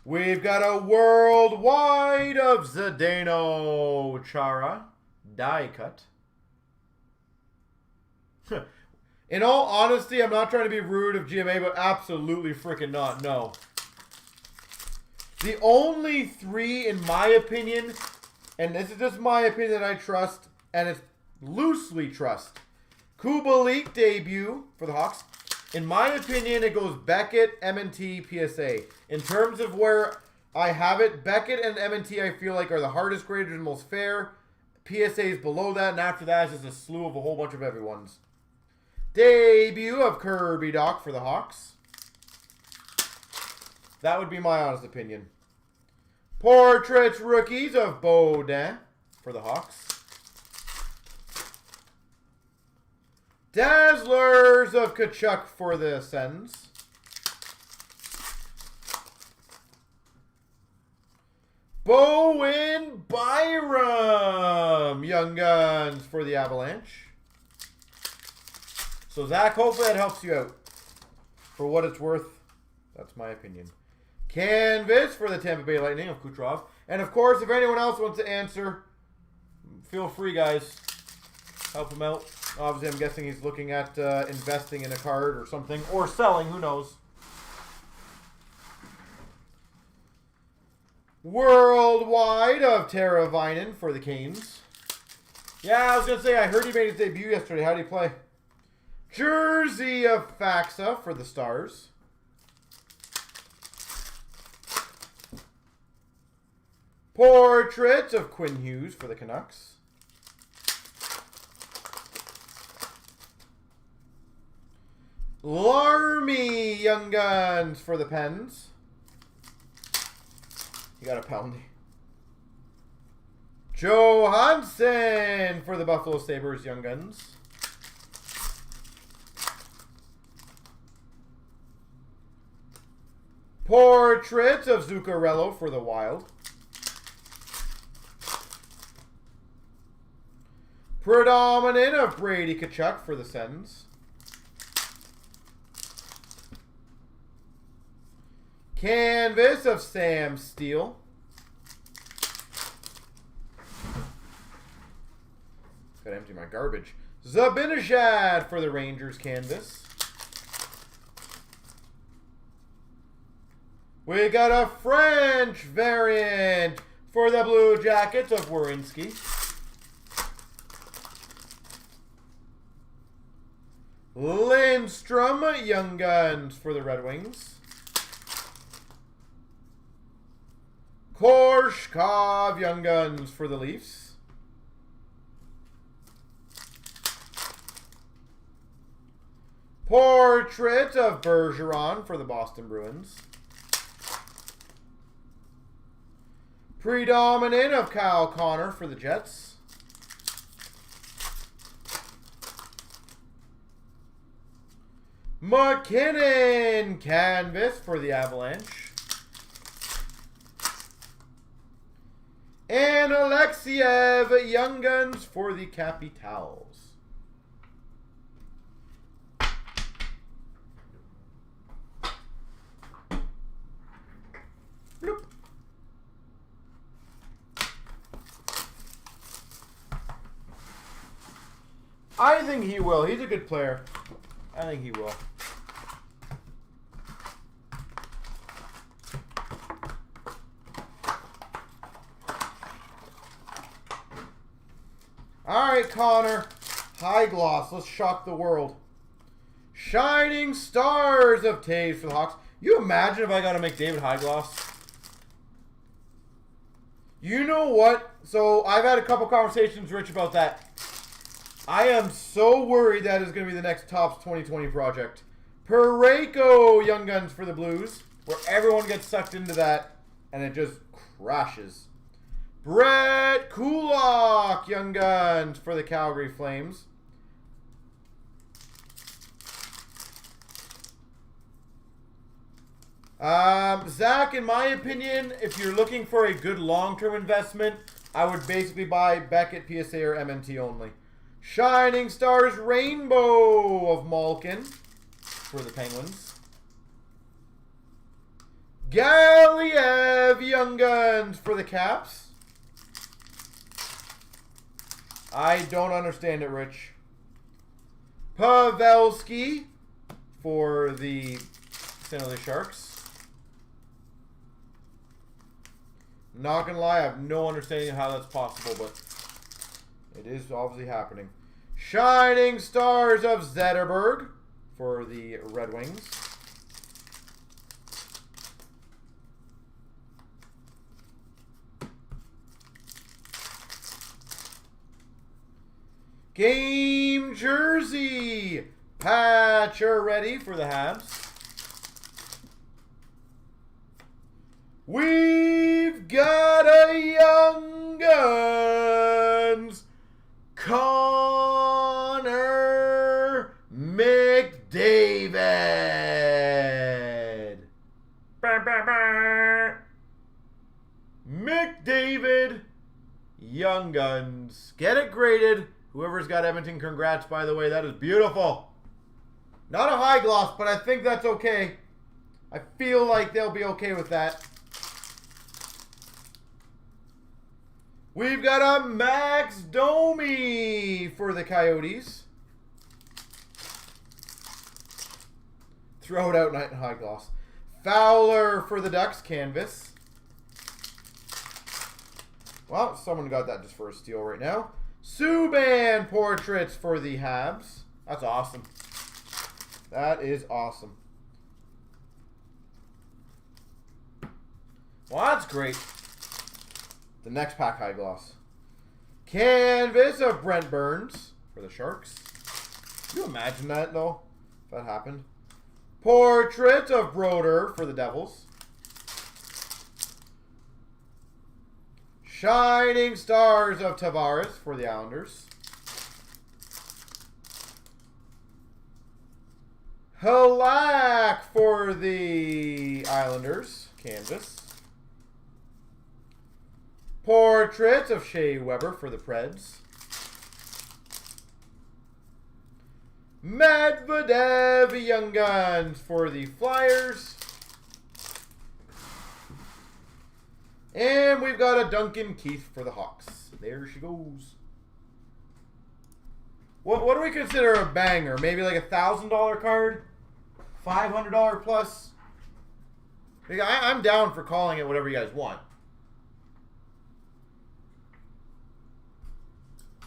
We've got a worldwide of Zdeno Chara. Die cut. In all honesty, I'm not trying to be rude of GMA, but absolutely freaking not. No. The only three, in my opinion, and this is just my opinion that I trust, and it's loosely trust. Kubalik debut for the Hawks. In my opinion, it goes Beckett, M&T, PSA. In terms of where I have it, Beckett and M&T I feel like are the hardest graded and most fair. PSA is below that, and after that is just a slew of a whole bunch of everyone's. Debut of Kirby Dach for the Hawks. That would be my honest opinion. Portraits rookies of Baudin for the Hawks. Dazzlers of Kachuk for the Sens. Bowen Byram Young Guns for the Avalanche. So Zach, hopefully that helps you out. For what it's worth, that's my opinion. Canvas for the Tampa Bay Lightning of Kucherov. And of course, if anyone else wants to answer, feel free, guys. Help him out. Obviously, I'm guessing he's looking at investing in a card or something. Or selling, who knows. Worldwide of Tara Vinen for the Canes. Yeah, I was going to say, I heard he made his debut yesterday. How did he play? Jersey of Faxa for the Stars. Portraits of Quinn Hughes for the Canucks. Larmy Young Guns for the Pens. You got a poundy. Johansson for the Buffalo Sabres Young Guns. Portraits of Zuccarello for the Wild. Predominant of Brady Kachuk for the Sens. Canvas of Sam Steele. Gotta empty my garbage. Zabinajad for the Rangers canvas. We got a French variant for the Blue Jackets of Werenski. Lindstrom, Young Guns for the Red Wings. Korshkov, Young Guns for the Leafs. Portrait of Bergeron for the Boston Bruins. Predominant of Kyle Connor for the Jets. McKinnon canvas for the Avalanche. And Alexiev Young Guns for the Capitals. Bloop. I think he will. He's a good player. I think he will. All right, Connor. High gloss. Let's shock the world. Shining Stars of Taves for the Hawks. You imagine if I got a McDavid high gloss? You know what? So I've had a couple conversations, Rich, about that. I am so worried that is going to be the next Topps 2020 project. Parayko Young Guns for the Blues, where everyone gets sucked into that and it just crashes. Brett Kulak Young Guns for the Calgary Flames. Zach, in my opinion, if you're looking for a good long-term investment, I would basically buy Beckett, PSA, or MNT only. Shining Stars Rainbow of Malkin for the Penguins. Galiev Young Guns for the Caps. I don't understand it, Rich. Pavelski for the San Jose Sharks. Not gonna lie, I have no understanding of how that's possible, but it is obviously happening. Shining Stars of Zetterberg for the Red Wings. Game Jersey Pacioretty for the Habs. We've got a Young Guns Connor McDavid. McDavid Young Guns. Get it graded. Whoever's got Edmonton, congrats, by the way. That is beautiful. Not a high gloss, but I think that's okay. I feel like they'll be okay with that. We've got a Max Domi for the Coyotes. Throw it out, night and high gloss. Fowler for the Ducks, canvas. Well, someone got that just for a steal right now. Subban portraits for the Habs. That's awesome. That is awesome. Well, that's great. The next pack high gloss. Canvas of Brent Burns for the Sharks. Can you imagine that, though? If that happened. Portrait of Broder for the Devils. Shining Stars of Tavares for the Islanders. Halak for the Islanders. Canvas. Portrait of Shea Weber for the Preds. Medvedev Young Guns for the Flyers. And we've got a Duncan Keith for the Hawks. There she goes. What do we consider a banger? Maybe like a $1,000 card? $500 plus? I'm down for calling it whatever you guys want.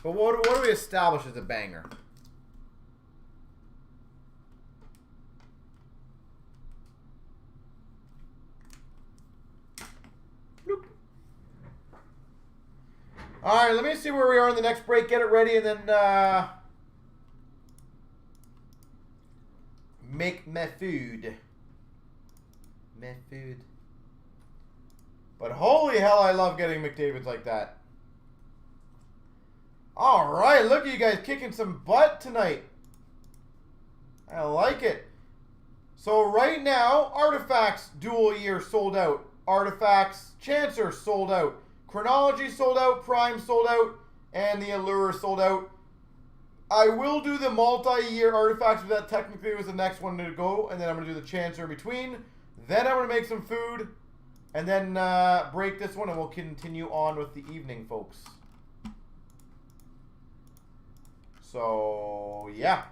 But what do we establish as a banger? All right, let me see where we are in the next break. Get it ready, and then make my food. My food. But holy hell, I love getting McDavid's like that. All right, look at you guys kicking some butt tonight. I like it. So right now, Artifacts Dual Year sold out. Artifacts Chancer sold out. Chronology sold out. Prime sold out. And the Allure sold out. I will do the multi-year Artifacts, but that technically was the next one to go. And then I'm going to do the Chancer in between. Then I'm going to make some food. And then break this one, and we'll continue on with the evening, folks. So, yeah.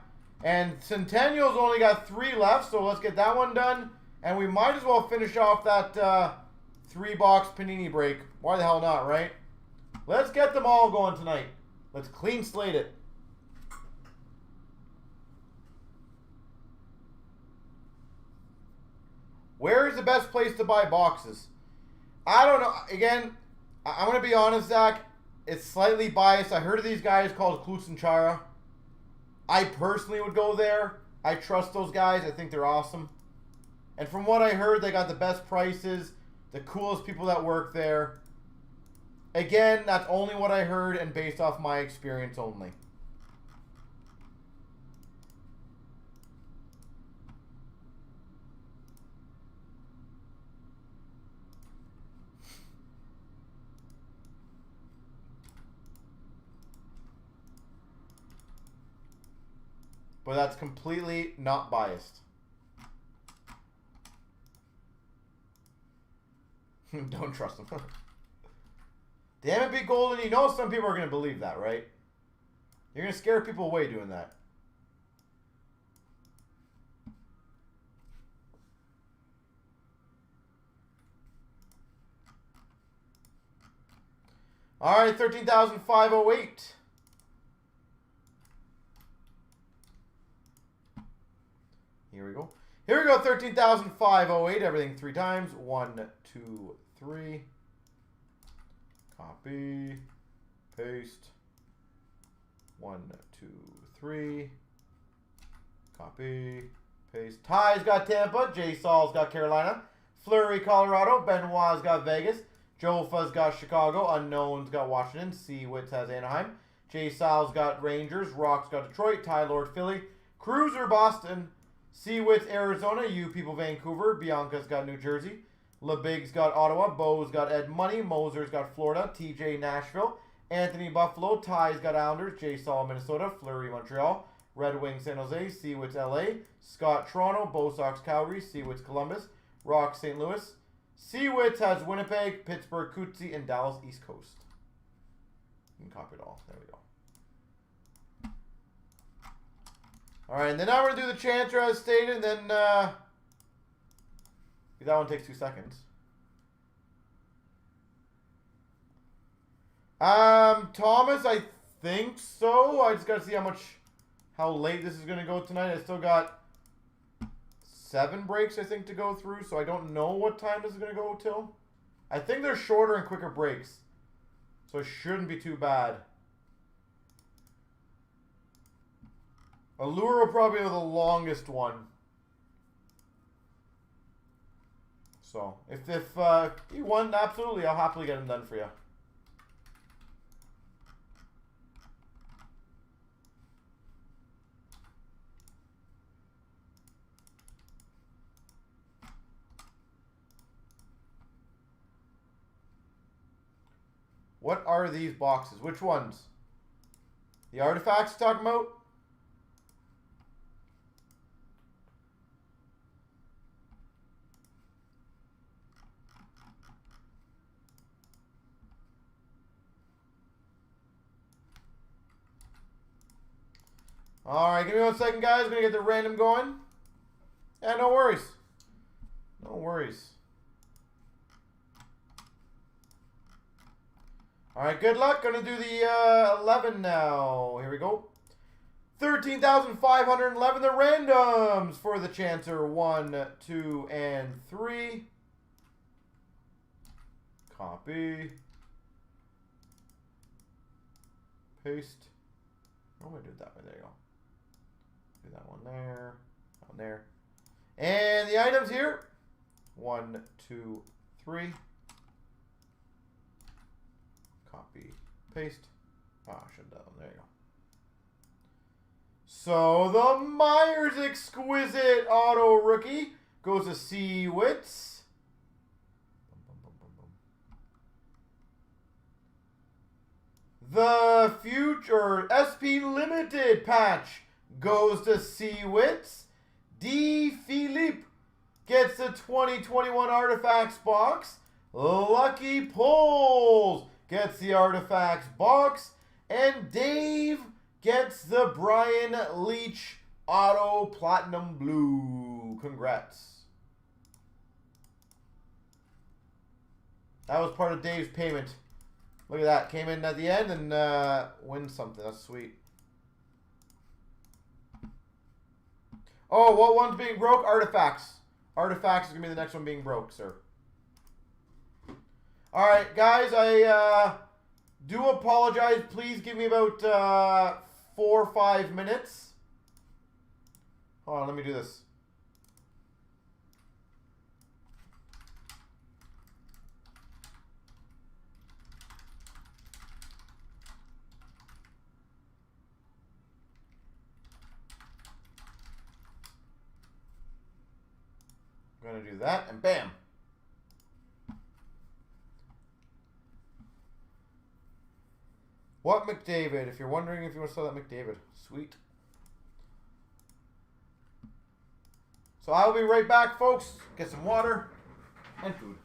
And Centennial's only got 3 left, so let's get that one done. And we might as well finish off that 3-box Panini break. Why the hell not, right? Let's get them all going tonight. Let's clean slate it. Where is the best place to buy boxes? I don't know. Again, I'm going to be honest, Zach. It's slightly biased. I heard of these guys called CloutsnChara. I personally would go there. I trust those guys. I think they're awesome. And from what I heard, they got the best prices, the coolest people that work there. Again, that's only what I heard and based off my experience only. But that's completely not biased. Don't trust them. Damn it, be golden. You know some people are going to believe that, right? You're going to scare people away doing that. All right, 13,508. Here we go. Here we go, 13,508. Everything 3 times. 1, 2, 3. Copy. Paste. 1, 2, 3. Copy. Paste. Ty's got Tampa. J. Saul's got Carolina. Fleury, Colorado. Benoit's got Vegas. Jofa's got Chicago. Unknown's got Washington. C. Witz has Anaheim. J. Sal's got Rangers. Rock's got Detroit. Ty Lord, Philly. Cruiser, Boston. Seawitz, Arizona. You people, Vancouver. Bianca's got New Jersey. LeBig's got Ottawa. Bo's got Ed Money. Moser's got Florida. TJ, Nashville. Anthony, Buffalo. Ty's got Islanders. J. Saul, Minnesota. Fleury, Montreal. Red Wings, San Jose. Seawitz, LA. Scott, Toronto. Bo Sox, Calgary. Seawitz, Columbus. Rock, St. Louis. Seawitz has Winnipeg, Pittsburgh, Cootsie, and Dallas, East Coast. You can copy it all. There we go. All right, and then now we're going to do the Chancer as stated, and then that one takes 2 seconds. Thomas, I think so. I just got to see how late this is going to go tonight. I still got 7 breaks, I think, to go through, so I don't know what time this is going to go till. I think they're shorter and quicker breaks, so it shouldn't be too bad. Allure will probably be the longest one. So, if you want, absolutely, I'll happily get them done for you. What are these boxes? Which ones? The artifacts you're talking about? Alright, give me 1 second, guys. Gonna get the random going. Yeah, no worries. No worries. Alright, good luck. Gonna do the 11 now. Here we go. 13,511. The randoms for the Chancer. 1, 2, and 3. Copy. paste. I'm going to do it that way. There you go. Do that one there. One there. And the items here. 1, 2, 3. Copy, paste. Ah, I should have done them. There you go. So the Myers Exquisite Auto Rookie goes to C. Witz. The Future SP Limited patch goes to C. Witz. D. Philippe gets the 2021 Artifacts box. Lucky Pulls gets the Artifacts box. And Dave gets the Brian Leach Auto Platinum Blue. Congrats. That was part of Dave's payment. Look at that. Came in at the end and win something. That's sweet. Oh, what one's being broke? Artifacts. Artifacts is going to be the next one being broke, sir. All right, guys. I do apologize. Please give me about 4 or 5 minutes. Hold on. Let me do this. I'm going to do that, and bam. What McDavid? If you're wondering if you want to sell that McDavid. Sweet. So I'll be right back, folks. Get some water and food.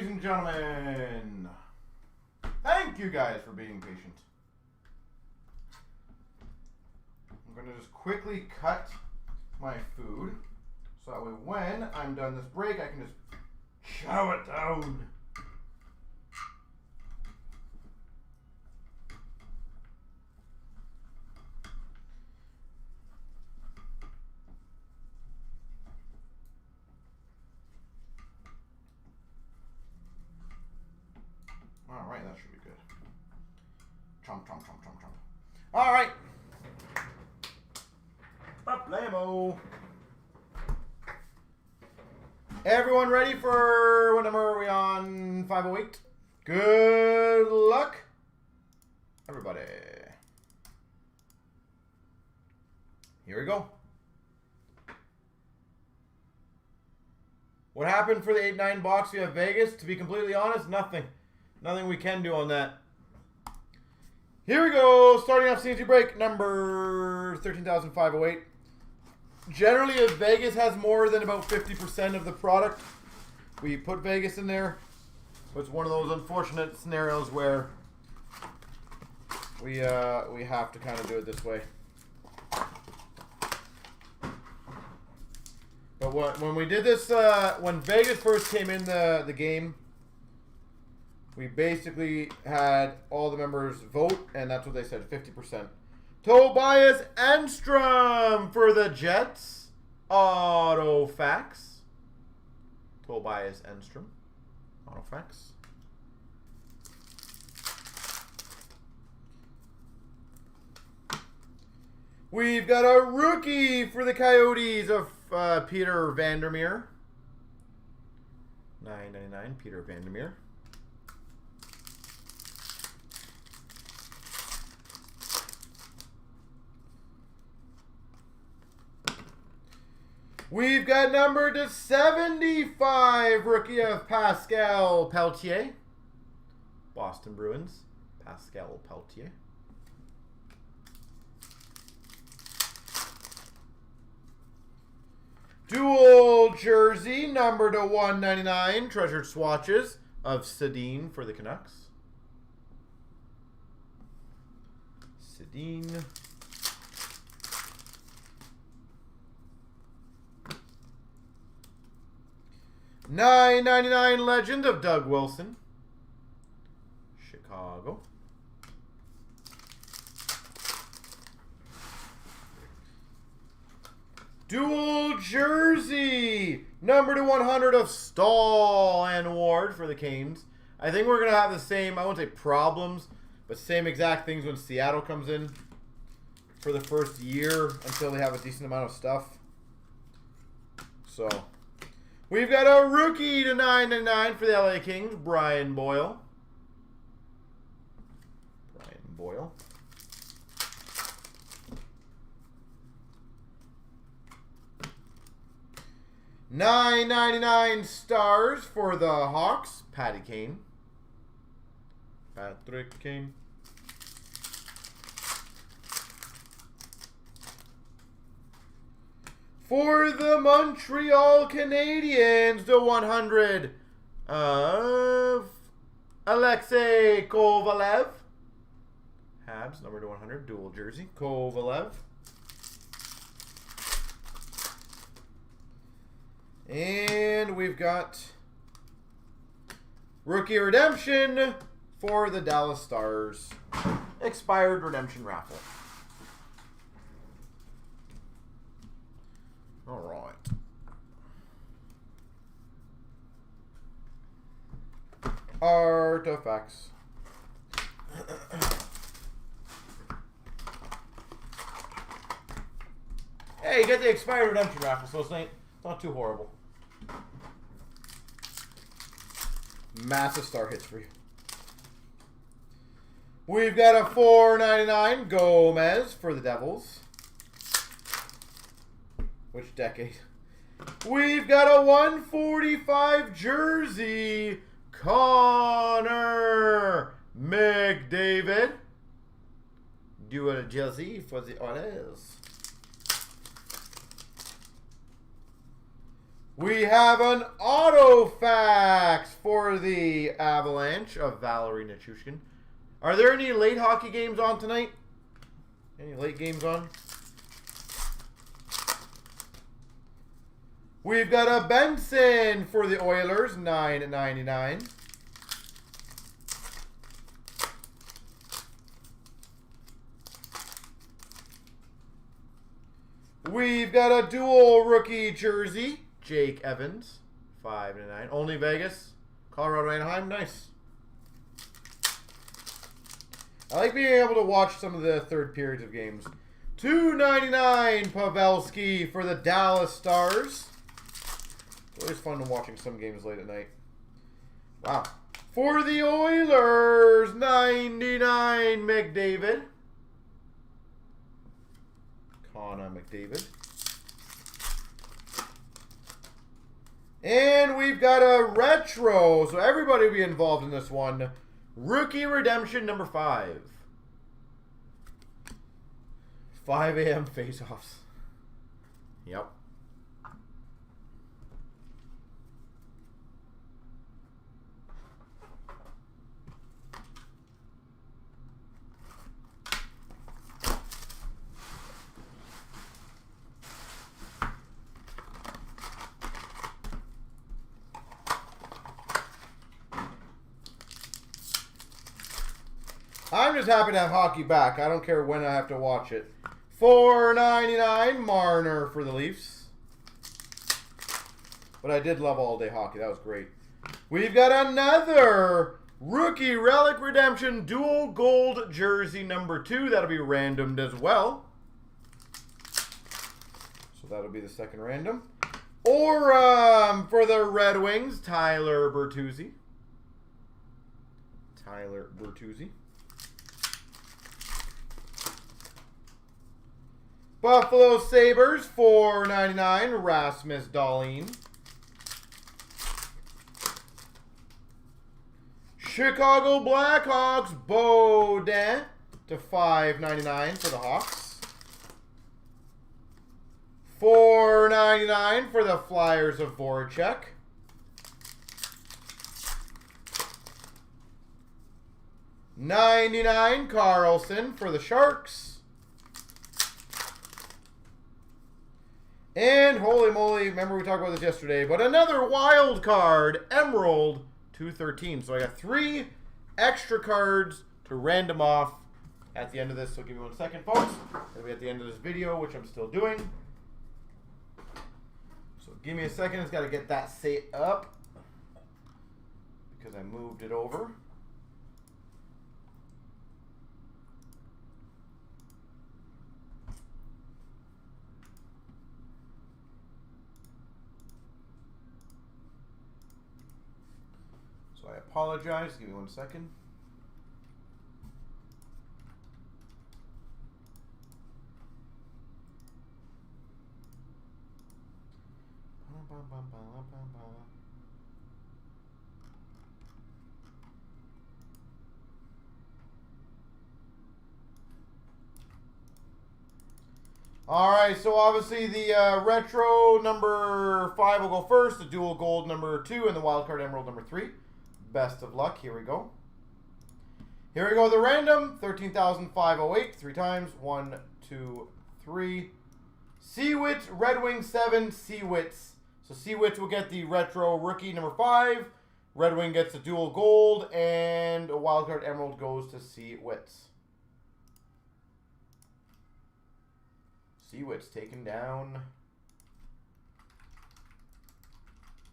ladies and gentlemen. Thank you guys for being patient. I'm going to just quickly cut my food so that way when I'm done this break, I can just chow it down. All right, that should be good. Chomp, chomp, chomp, chomp, chomp. All right. Problemo. Everyone ready for what number are we on? 508. Good luck, everybody. Here we go. What happened for the 8-9 box? We have Vegas. To be completely honest, nothing. Nothing we can do on that. Here we go. Starting off CNC break number 13,508. Generally, if Vegas has more than about 50% of the product, we put Vegas in there. But it's one of those unfortunate scenarios where we have to kind of do it this way. But when we did this, when Vegas first came in the game, we basically had all the members vote, and that's what they said, 50%. Tobias Enstrom for the Jets. Autofax. Tobias Enstrom. Autofax. We've got a rookie for the Coyotes of Peter Vandermeer. $9.99, Peter Vandermeer. We've got number to 75, rookie of Pascal Peltier. Boston Bruins, Pascal Peltier. Dual jersey, number to 199, treasured swatches of Sedin for the Canucks. Sedin. $9.99 legend of Doug Wilson. Chicago. Dual jersey. Number to 100 of Stahl and Ward for the Canes. I think we're going to have the same, I won't say problems, but same exact things when Seattle comes in for the first year until they have a decent amount of stuff. So, we've got a rookie to 9.99 for the LA Kings, Brian Boyle. Brian Boyle. $9.99 stars for the Hawks, Patty Kane. Patrick Kane. For the Montreal Canadiens, the 100 of Alexei Kovalev. Habs, number to 100, dual jersey, Kovalev. And we've got rookie redemption for the Dallas Stars. Expired redemption raffle. All right. Artifacts. Hey, you get the expired redemption raffle, so it's not too horrible. Massive star hits for you. We've got a $4.99 Gomez for the Devils. Which decade? We've got a 145 jersey, Connor McDavid. Dual jersey for the Oilers. We have an Autofax for the Avalanche of Valerie Nichushkin. Are there any late hockey games on tonight? Any late games on? We've got a Benson for the Oilers, $9.99. We've got a dual rookie jersey, Jake Evans, $5.99. Only Vegas, Colorado, Anaheim, nice. I like being able to watch some of the third periods of games. $2.99 Pavelski for the Dallas Stars. It's always fun watching some games late at night. Wow. For the Oilers, $99 McDavid. Connor McDavid. And we've got a retro, so everybody will be involved in this one. Rookie Redemption number 5. 5 a.m. face-offs. Yep. I'm just happy to have hockey back. I don't care when I have to watch it. $4.99 Marner for the Leafs. But I did love all-day hockey. That was great. We've got another Rookie Relic Redemption Dual Gold Jersey number 2. That'll be randomed as well. So that'll be the second random. Or for the Red Wings, Tyler Bertuzzi. Tyler Bertuzzi. Buffalo Sabres, $4.99, Rasmus Dahlin. Chicago Blackhawks, Baudin to $5.99 for the Hawks. $4.99 for the Flyers of Voracek. $99 Carlson for the Sharks. And holy moly, remember we talked about this yesterday, but another wild card, Emerald, 213. So I got 3 extra cards to random off at the end of this. So give me 1 second, folks. It'll be at the end of this video, which I'm still doing. So give me a second. It's got to get that set up because I moved it over. So I apologize. Give me 1 second. All right, so obviously the retro number 5 will go first, the dual gold number 2, and the wildcard emerald number 3. Best of luck. Here we go. Here we go. The random 13,508 3 times. 1, 2, 3. Seawitz, Red Wing 7. Seawitz. So Seawitz will get the retro rookie number 5. Red Wing gets the dual gold, and a wildcard emerald goes to Seawitz. Seawitz taking down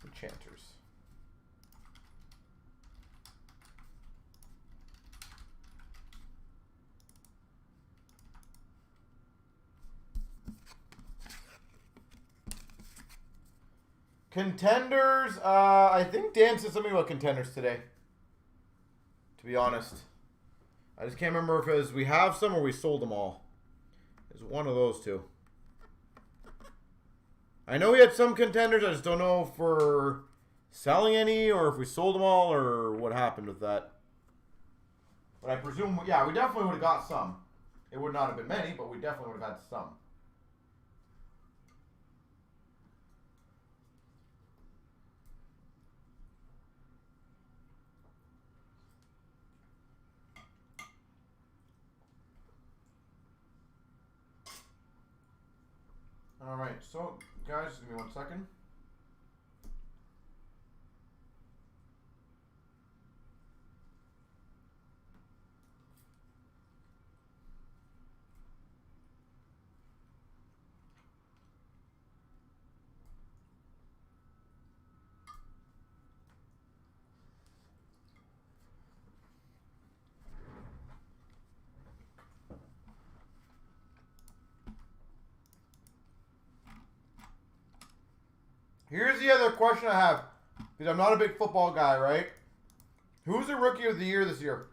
the Chanters. Contenders, I think Dan said something about contenders today, to be honest. I just can't remember if it was we have some or we sold them all. It's one of those two. I know we had some contenders, I just don't know if we're selling any or if we sold them all or what happened with that. But I presume, yeah, we definitely would have got some. It would not have been many, but we definitely would have had some. All right, so guys, give me 1 second. Here's the other question I have, because I'm not a big football guy, right? Who's the Rookie of the Year this year?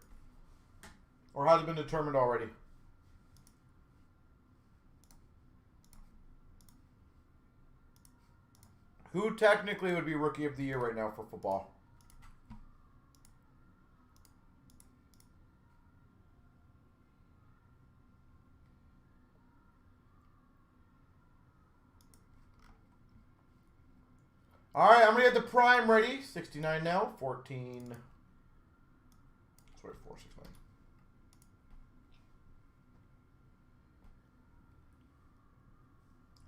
Or has it been determined already? Who technically would be Rookie of the Year right now for football? All right, I'm going to get the prime ready. 69 now. 14. Sorry, 469.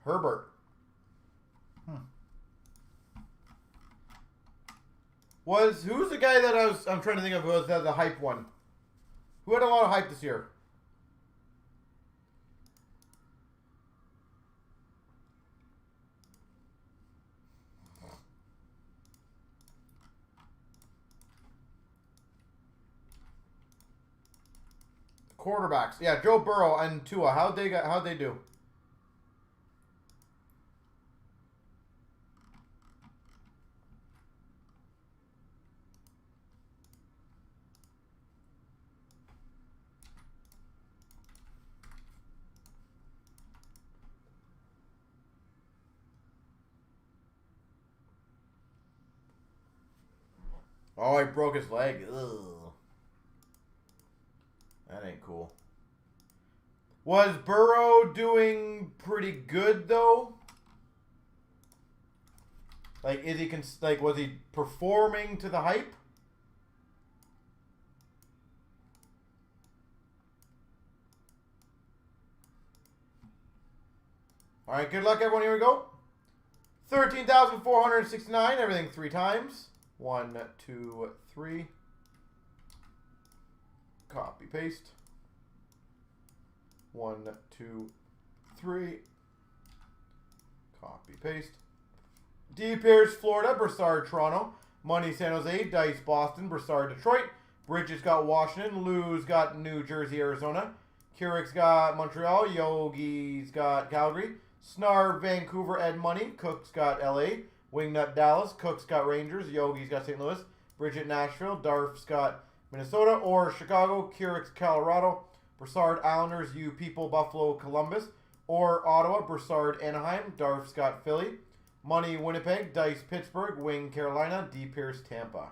Herbert. Who's the guy that I'm trying to think of who has the hype one? Who had a lot of hype this year? Quarterbacks. Yeah, Joe Burrow and Tua. How'd they do? Oh, he broke his leg. Ugh. That ain't cool. Was Burrow doing pretty good though? Like, was he performing to the hype? All right, good luck, everyone. Here we go. 13,469. Everything 3 times. 1, 2, 3. Copy, paste. 1, 2, 3. Copy, paste. D. Pierce, Florida. Broussard, Toronto. Money, San Jose. Dice, Boston. Broussard, Detroit. Bridges got Washington. Lou's got New Jersey, Arizona. Keurig's got Montreal. Yogi's got Calgary. Snarb, Vancouver, Ed Money. Cook's got LA. Wingnut, Dallas. Cook's got Rangers. Yogi's got St. Louis. Bridget, Nashville. Darf's got Minnesota or Chicago. Keurig's Colorado. Broussard, Islanders. You People, Buffalo, Columbus. Or Ottawa. Broussard, Anaheim. Darf's got Philly. Money, Winnipeg. Dice, Pittsburgh. Wing, Carolina. D. Pierce, Tampa.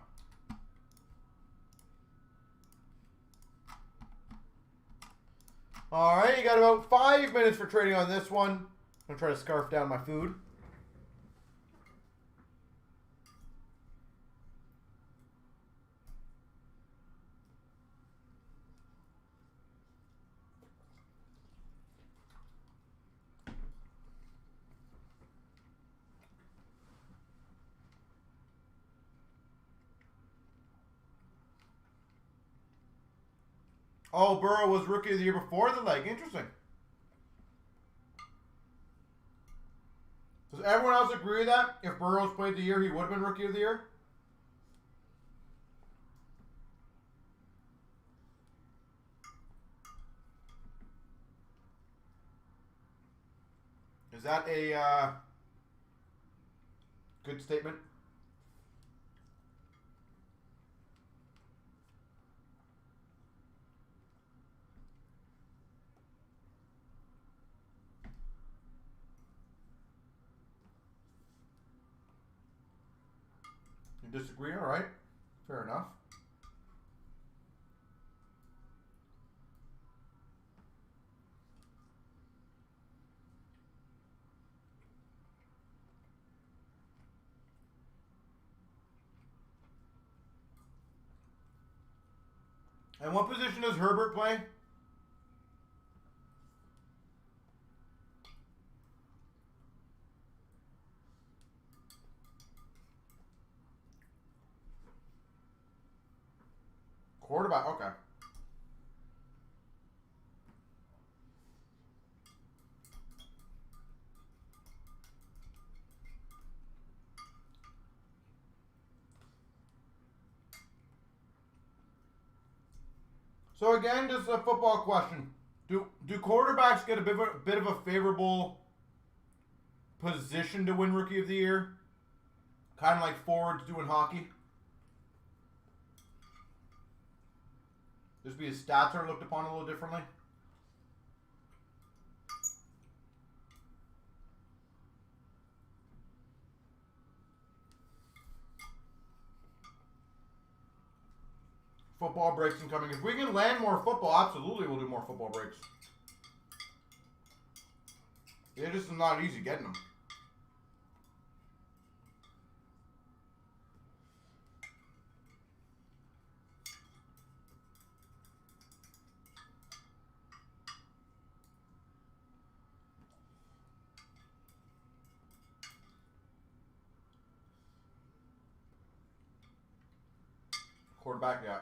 All right, you got about 5 minutes for trading on this one. I'm going to try to scarf down my food. Oh, Burrow was Rookie of the Year before the leg. Interesting. Does everyone else agree with that? If Burrow's played the year, he would have been Rookie of the Year? Is that a good statement? You disagree? All right. Fair enough. And what position does Herbert play? Quarterback, okay. So again, just a football question. Do quarterbacks get a bit of a favorable position to win Rookie of the Year? Kind of like forwards do in hockey? Just because stats are looked upon a little differently? Football breaks incoming. If we can land more football, absolutely we'll do more football breaks. It just is not easy getting them. Quarterback, yeah.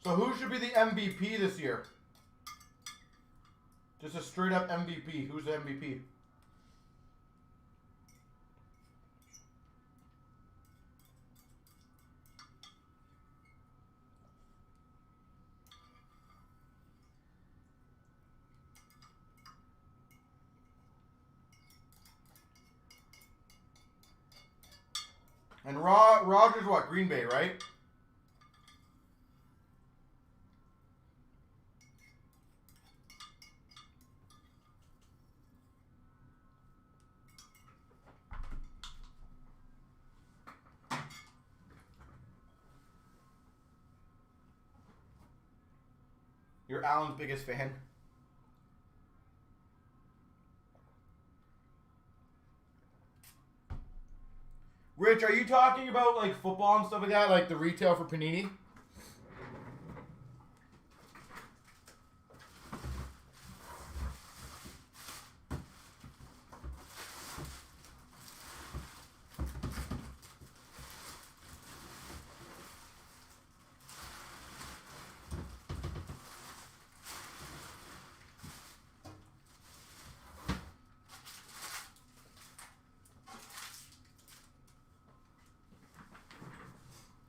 So who should be the MVP this year? Just a straight up MVP. Who's the MVP? And Rogers, what? Green Bay, right? You're Allen's biggest fan. Rich, are you talking about like football and stuff like that, like the retail for Panini?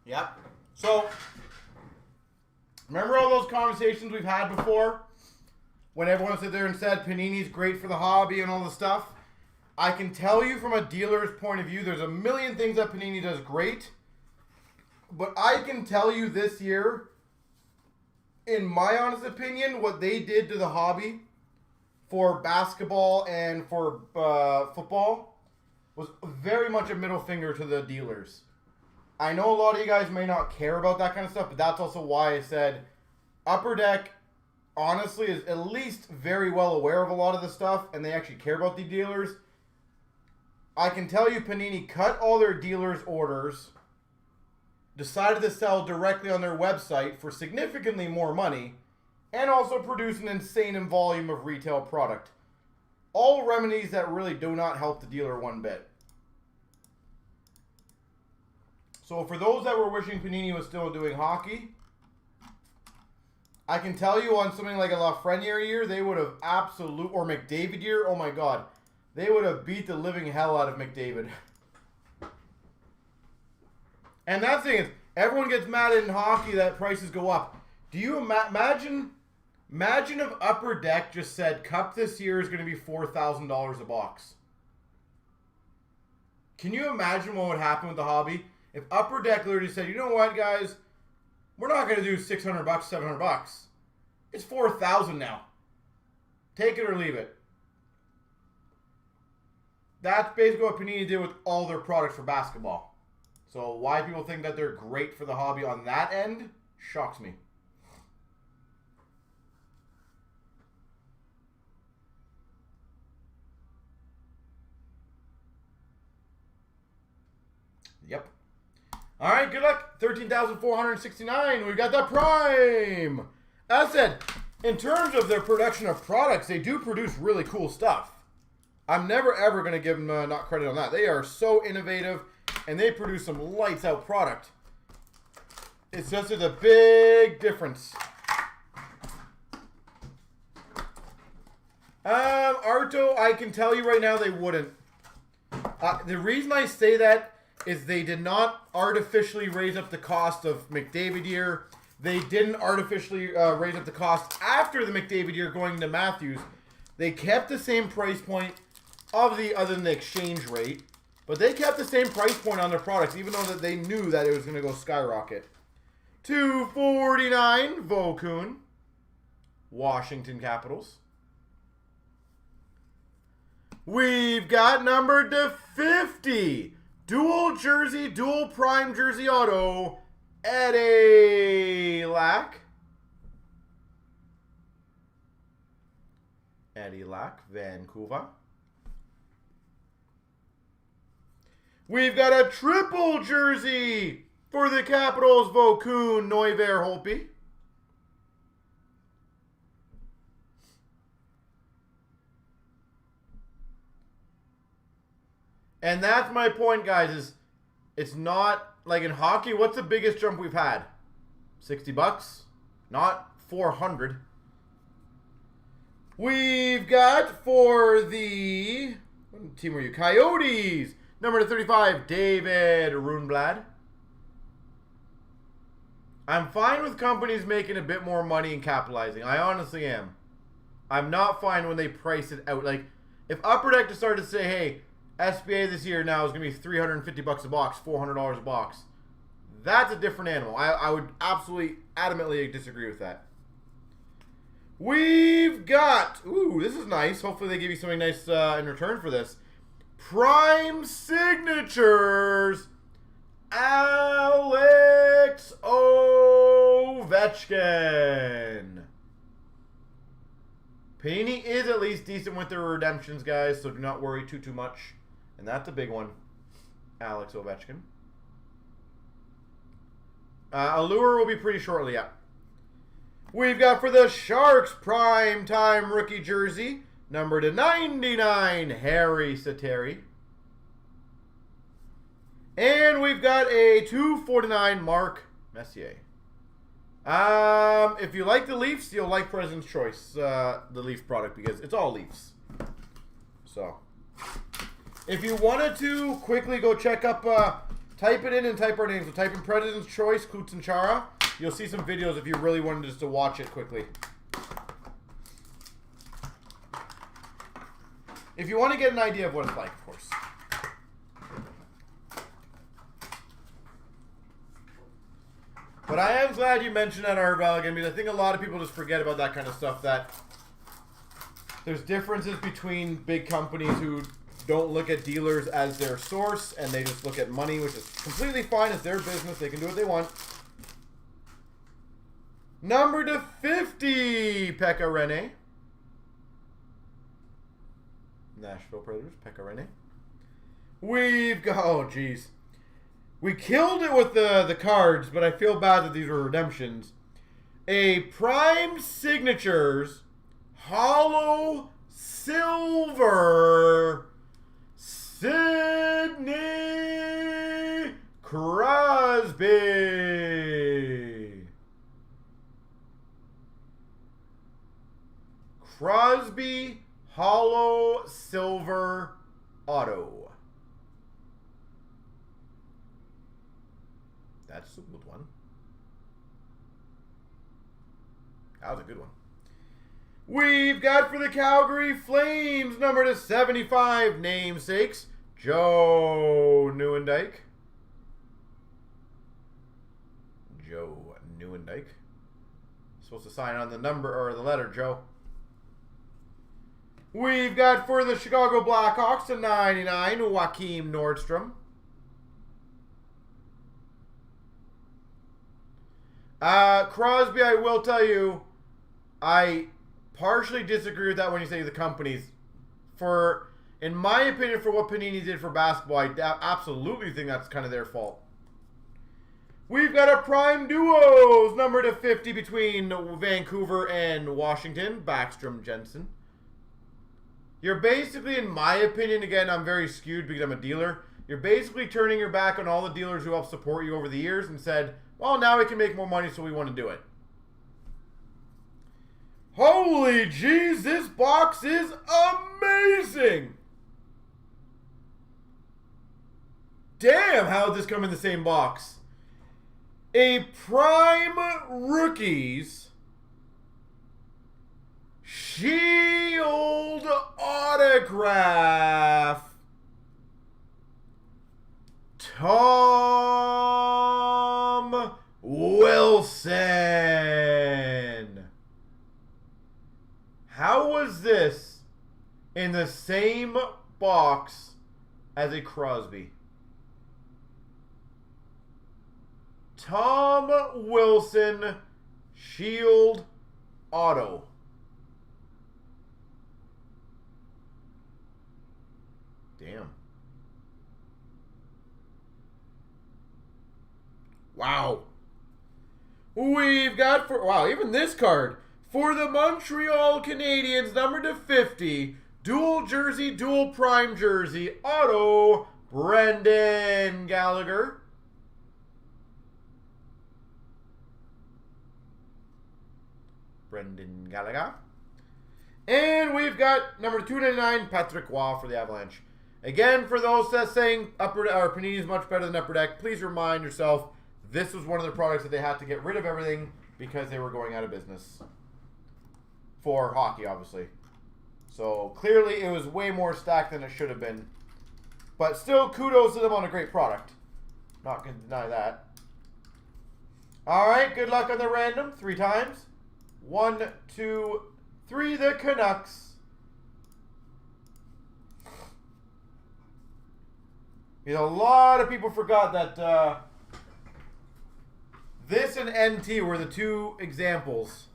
Yep. So, remember all those conversations we've had before? When everyone sat there and said Panini's great for the hobby and all the stuff? I can tell you from a dealer's point of view, there's a million things that Panini does great. But I can tell you this year, in my honest opinion, what they did to the hobby for basketball and for football was very much a middle finger to the dealers. I know a lot of you guys may not care about that kind of stuff, but that's also why I said Upper Deck, honestly, is at least very well aware of a lot of the stuff, and they actually care about the dealers. I can tell you Panini cut all their dealers' orders, decided to sell directly on their website for significantly more money, and also produce an insane volume of retail product. All remedies that really do not help the dealer one bit. So for those that were wishing Panini was still doing hockey, I can tell you on something like a Lafreniere year, they would have or McDavid year, oh my god, they would have beat the living hell out of McDavid. And that thing is, everyone gets mad in hockey that prices go up. Do you imagine if Upper Deck just said Cup this year is going to be $4,000 a box? Can you imagine what would happen with the hobby? If Upper Deck literally said, you know what, guys, we're not going to do $600, $700. It's $4,000 now. Take it or leave it. That's basically what Panini did with all their products for basketball. So why people think that they're great for the hobby on that end shocks me. Yep. All right, good luck. 13,469. We got the Prime. As I said, in terms of their production of products, they do produce really cool stuff. I'm never ever going to give them not credit on that. They are so innovative, and they produce some lights out product. It's just a big difference. Arto, I can tell you right now they wouldn't. The reason I say that is they did not artificially raise up the cost of McDavid year. They didn't artificially raise up the cost after the McDavid year going to Matthews. They kept the same price point, obviously other than the exchange rate, but they kept the same price point on their products, even though that they knew that it was going to go skyrocket. $249 Vokun, Washington Capitals. We've got numbered to 50. Dual jersey, dual prime jersey auto, Eddie Lack. Eddie Lack, Vancouver. We've got a triple jersey for the Capitals, Vokun, Neuver, Holtby. And that's my point, guys, is it's not like in hockey, what's the biggest jump we've had? 60 bucks? Not 400. We've got for the, what team are you? Coyotes, number 35, David Rundblad. I'm fine with companies making a bit more money and capitalizing. I honestly am. I'm not fine when they price it out. Like, if Upper Deck just started to say, hey, SBA this year now is going to be 350 bucks a box, $400 a box. That's a different animal. I would absolutely, adamantly disagree with that. We've got, ooh, this is nice. Hopefully they give you something nice in return for this. Prime Signatures, Alex Ovechkin. Panini is at least decent with their redemptions, guys, so do not worry too much. And that's a big one. Alex Ovechkin. Allure will be pretty shortly, yeah. We've got for the Sharks, prime time rookie jersey, number to 99, Harry Sateri. And we've got a 249 Mark Messier. If you like the Leafs, you'll like President's Choice, the Leaf product, because it's all Leafs. So, if you wanted to quickly go check up, type it in and type our names. So type in President's Choice, CloutsnChara. You'll see some videos if you really wanted just to watch it quickly. If you want to get an idea of what it's like, of course. But I am glad you mentioned that, Arval, again, because I think a lot of people just forget about that kind of stuff, that there's differences between big companies who don't look at dealers as their source, and they just look at money, which is completely fine. It's their business. They can do what they want. Number to 50, Pekka Rinne. Nashville Predators, Pekka Rinne. We've got, oh, geez. We killed it with the cards, but I feel bad that these were redemptions. A Prime Signatures Hollow Silver Sidney Crosby. Crosby Hollow Silver Auto. That's a good one. That was a good one. We've got for the Calgary Flames, number to 75, namesakes, Joe Nieuwendyk. Joe Nieuwendyk. Supposed to sign on the number or the letter, Joe. We've got for the Chicago Blackhawks to 99, Joakim Nordstrom. Crosby, I will tell you, I partially disagree with that when you say the companies. In my opinion, for what Panini did for basketball, I absolutely think that's kind of their fault. We've got a Prime Duos, number to 50 between Vancouver and Washington, Backstrom Jensen. You're basically, in my opinion, again, I'm very skewed because I'm a dealer. You're basically turning your back on all the dealers who helped support you over the years and said, well, now we can make more money, so we want to do it. Holy jeez, this box is amazing! Damn, how did this come in the same box? A Prime Rookies Shield Autograph. Tom Wilson. How was this in the same box as a Crosby? Tom Wilson Shield Auto. Damn. Wow. We've got, even this card. For the Montreal Canadiens, number /50, dual jersey, dual prime jersey, auto, Brendan Gallagher. Brendan Gallagher. And we've got number 299, Patrick Roy for the Avalanche. Again, for those that saying Panini is much better than Upper Deck, please remind yourself this was one of the products that they had to get rid of everything because they were going out of business. For hockey, obviously. So, clearly it was way more stacked than it should have been. But still, kudos to them on a great product. Not going to deny that. Alright, good luck on the random. 3 times. 1, 2, 3, the Canucks. A lot of people forgot that this and NT were the 2 examples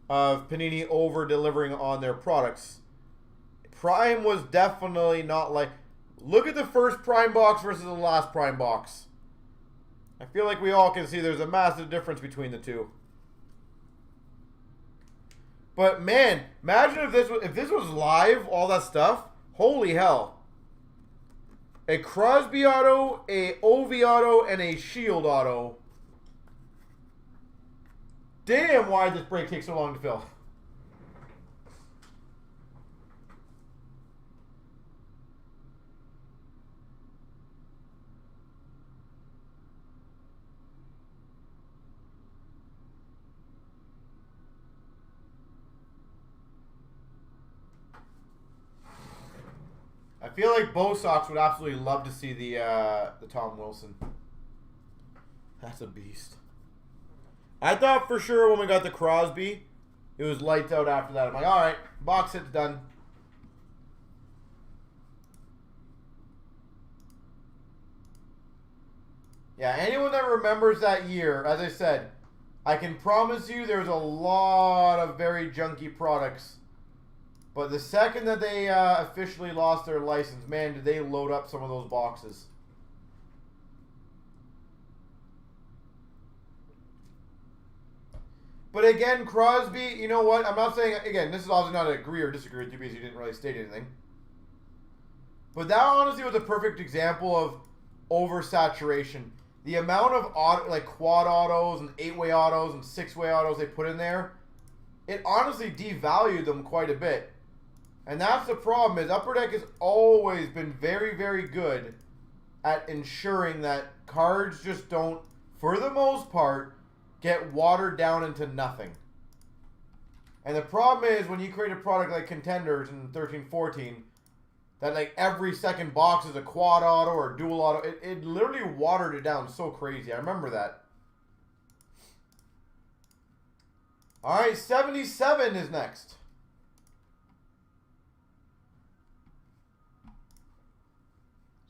of Panini over-delivering on their products. Prime was definitely not like... Look at the first Prime box versus the last Prime box. I feel like we all can see there's a massive difference between the 2. But man, imagine if this was live, all that stuff. Holy hell. A Crosby auto, a Ovi auto, and a Shield auto. Damn, why did this break take so long to fill? I feel like Bo Sox would absolutely love to see the Tom Wilson. That's a beast. I thought for sure when we got the Crosby, it was lights out after that. I'm like, all right, box hit's done. Yeah, anyone that remembers that year, as I said, I can promise you there's a lot of very junky products. But the second that they officially lost their license, man, did they load up some of those boxes. But again, Crosby, you know what? I'm not saying, again, this is obviously not agree or disagree with you because you didn't really state anything. But that honestly was a perfect example of oversaturation. The amount of quad autos and 8-way autos and 6-way autos they put in there, it honestly devalued them quite a bit. And that's the problem, is Upper Deck has always been very, very good at ensuring that cards just don't, for the most part, get watered down into nothing. And the problem is when you create a product like Contenders in 13-14, that like every second box is a quad auto or dual auto, it literally watered it down so crazy. I remember that. Alright, 77 is next.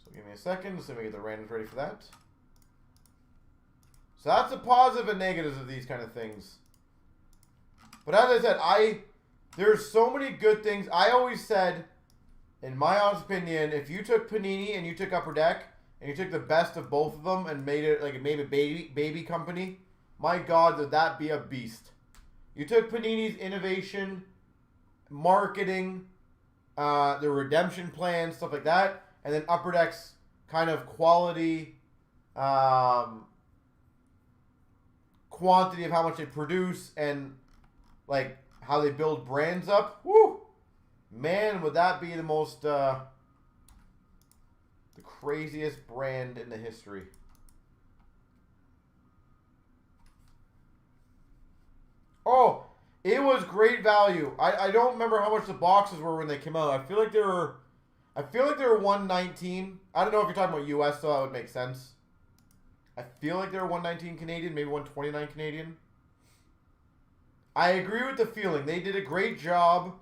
So give me a second, let's see if we get the randoms ready for that. So that's the positive and negatives of these kind of things. But as I said, there's so many good things. I always said, in my honest opinion, if you took Panini and you took Upper Deck and you took the best of both of them and made it like a baby company, my God, would that be a beast. You took Panini's innovation marketing, the redemption plan, stuff like that. And then Upper Deck's kind of quality, quantity of how much they produce, and like how they build brands up. Woo! Man, would that be the most, the craziest brand in the history. Oh, it was great value. I don't remember how much the boxes were when they came out. I feel like they were $119. I don't know if you're talking about US, so that would make sense. I feel like they were $119 Canadian, maybe $129 Canadian. I agree with the feeling. They did a great job.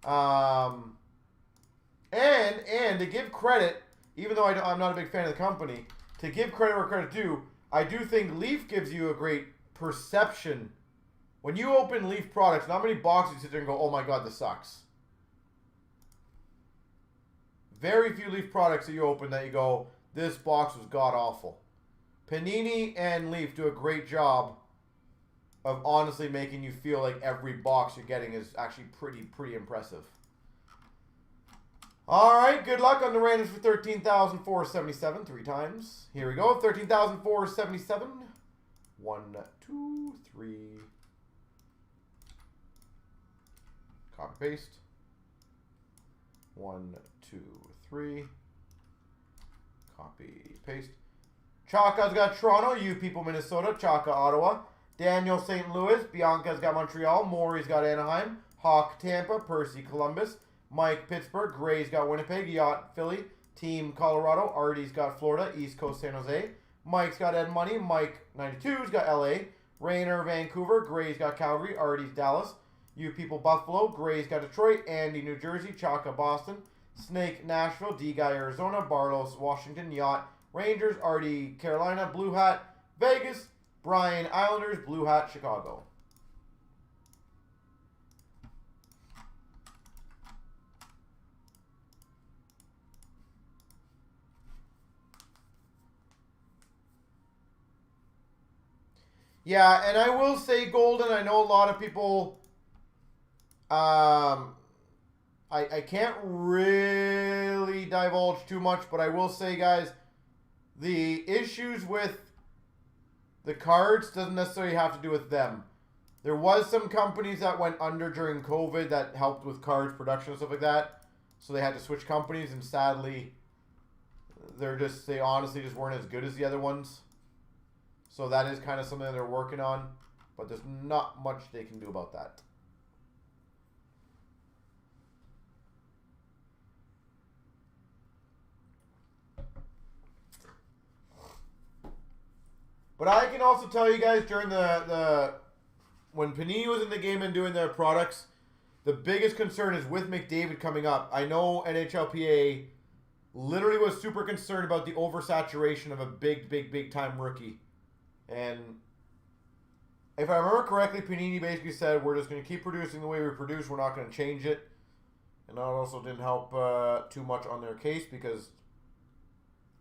And to give credit, even though I'm not a big fan of the company, to give credit where credit's due, I do think Leaf gives you a great perception. When you open Leaf products, not many boxes you sit there and go, oh my god, this sucks. Very few Leaf products that you open that you go, this box was god-awful. Panini and Leaf do a great job of honestly making you feel like every box you're getting is actually pretty impressive. Alright, good luck on the randoms for 13,477 3 times. Here we go, 13,477. 1, 2, 3. Copy paste. 1, 2, 3. Copy paste. Chaka's got Toronto, you people Minnesota, Chaka Ottawa. Daniel St. Louis, Bianca's got Montreal, Maury's got Anaheim, Hawk Tampa, Percy Columbus, Mike Pittsburgh, Gray's got Winnipeg, Yacht Philly, Team Colorado, Artie's got Florida, East Coast San Jose, Mike's got Ed Money, Mike 92's got LA, Rayner Vancouver, Gray's got Calgary, Artie's Dallas, you people Buffalo, Gray's got Detroit, Andy New Jersey, Chaka Boston, Snake Nashville, D-Guy Arizona, Barlos Washington, Yacht Rangers, Artie Carolina, Blue Hat Vegas, Brian Islanders, Blue Hat Chicago. Yeah, and I will say Golden, I know a lot of people, I can't really divulge too much, but I will say, guys, the issues with the cards doesn't necessarily have to do with them. There was some companies that went under during COVID that helped with cards production and stuff like that, so they had to switch companies, and sadly, they honestly just weren't as good as the other ones. So that is kind of something that they're working on, but there's not much they can do about that. But I can also tell you guys during when Panini was in the game and doing their products, the biggest concern is with McDavid coming up. I know NHLPA literally was super concerned about the oversaturation of a big time rookie. And if I remember correctly, Panini basically said, we're just going to keep producing the way we produce. We're not going to change it. And that also didn't help too much on their case, because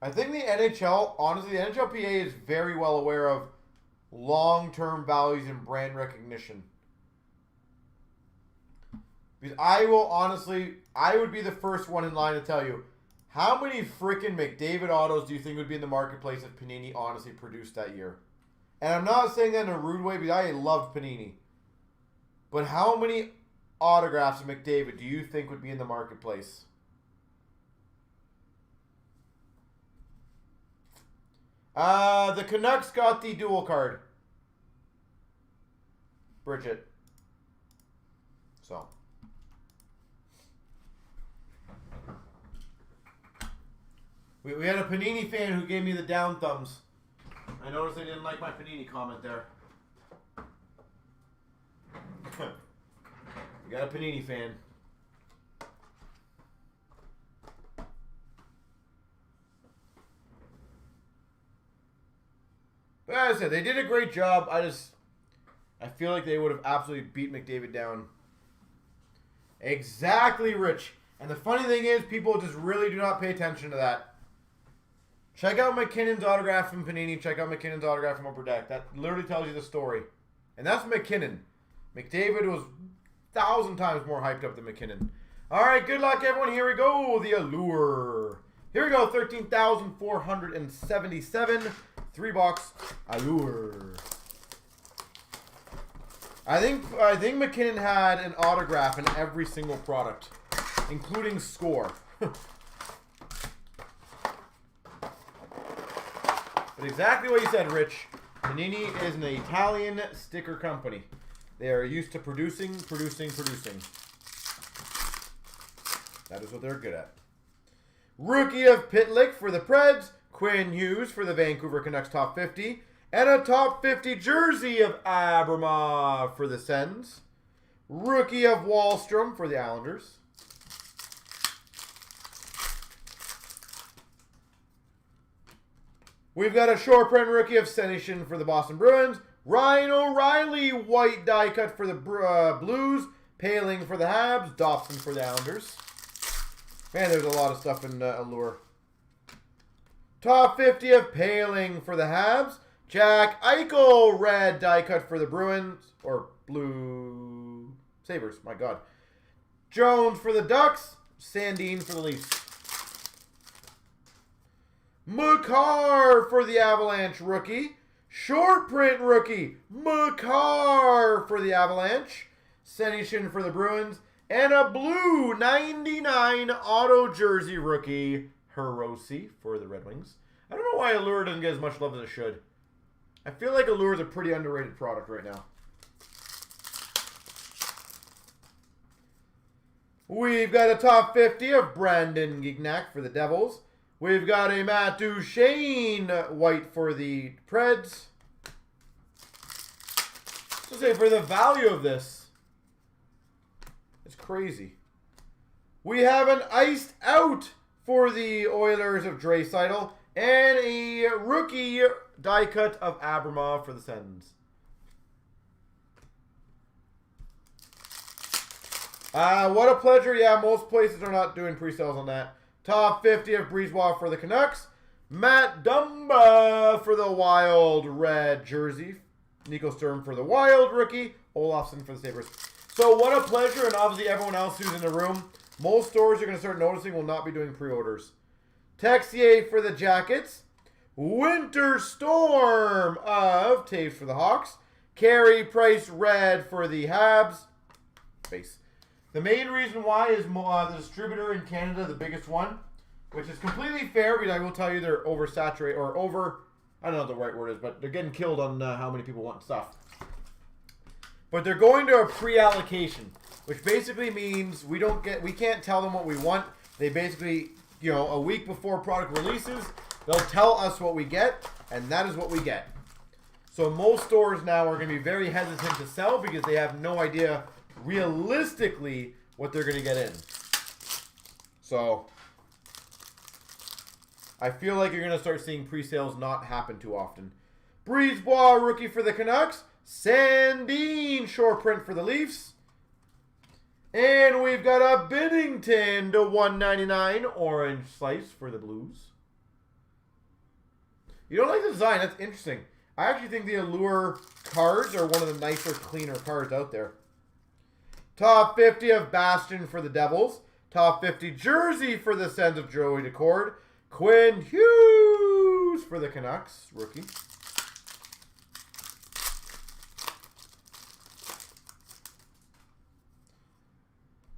I think the NHL, honestly, the NHLPA is very well aware of long-term values and brand recognition. Because I would be the first one in line to tell you, how many freaking McDavid autos do you think would be in the marketplace if Panini honestly produced that year? And I'm not saying that in a rude way, because I loved Panini. But how many autographs of McDavid do you think would be in the marketplace? The Canucks got the dual card. Bridget. So. We had a Panini fan who gave me the down thumbs. I noticed they didn't like my Panini comment there. We got a Panini fan. But as I said, they did a great job. I feel like they would have absolutely beat McDavid down. Exactly, Rich. And the funny thing is, people just really do not pay attention to that. Check out McKinnon's autograph from Panini. Check out McKinnon's autograph from Upper Deck. That literally tells you the story. And that's McKinnon. McDavid was 1,000 times more hyped up than McKinnon. All right, good luck, everyone. Here we go. The Allure. Here we go. 13,477. 3-box Allure. I think McKinnon had an autograph in every single product, including score. But exactly what you said, Rich. Panini is an Italian sticker company. They are used to producing. That is what they're good at. Rookie of Pitlick for the Preds. Quinn Hughes for the Vancouver Canucks top 50. And a top 50 jersey of Abramov for the Sens. Rookie of Wahlstrom for the Islanders. We've got a short print rookie of Senishin for the Boston Bruins. Ryan O'Reilly, white die cut for the Blues. Paling for the Habs. Dobson for the Islanders. Man, there's a lot of stuff in Allure. Top 50 of Paling for the Habs. Jack Eichel, red die cut for the Bruins. Or Blue Sabres, my God. Jones for the Ducks. Sandine for the Leafs. Makar for the Avalanche rookie. Short print rookie. Makar for the Avalanche. Senishin for the Bruins. And a blue 99 auto jersey rookie. Hirose for the Red Wings. I don't know why Allure doesn't get as much love as it should. I feel like Allure is a pretty underrated product right now. We've got a top 50 of Brandon Gignac for the Devils. We've got a Matt Duchene white for the Preds. So say for the value of this, it's crazy. We have an iced out for the Oilers of Draisaitl and a rookie die cut of Abramov for the Sens. What a pleasure. Yeah, most places are not doing pre-sales on that. Top 50 of Brisebois for the Canucks. Matt Dumba for the Wild red jersey. Nico Sturm for the Wild rookie. Olofsson for the Sabres. So what a pleasure, and obviously everyone else who's in the room. Most stores you're going to start noticing will not be doing pre-orders. Texier for the Jackets. Winter Storm of Taves for the Hawks. Carey Price red for the Habs. Base. The main reason why is the distributor in Canada, the biggest one, which is completely fair, but I will tell you they're oversaturated, or over, I don't know what the right word is, but they're getting killed on how many people want stuff. But they're going to a pre-allocation, which basically means we can't tell them what we want. They basically, you know, a week before product releases, they'll tell us what we get, and that is what we get. So most stores now are going to be very hesitant to sell because they have no idea realistically what they're going to get in. So I feel like you're going to start seeing pre-sales not happen too often. Brisebois rookie for the Canucks. Sandine short print for the Leafs. And we've got a Binnington to 199 orange slice for the Blues. You don't like the design? That's interesting. I actually think the Allure cards are one of the nicer, cleaner cards out there. Top 50 of Bastion for the Devils. Top 50 jersey for the Sens of Joey Decord. Quinn Hughes for the Canucks, rookie.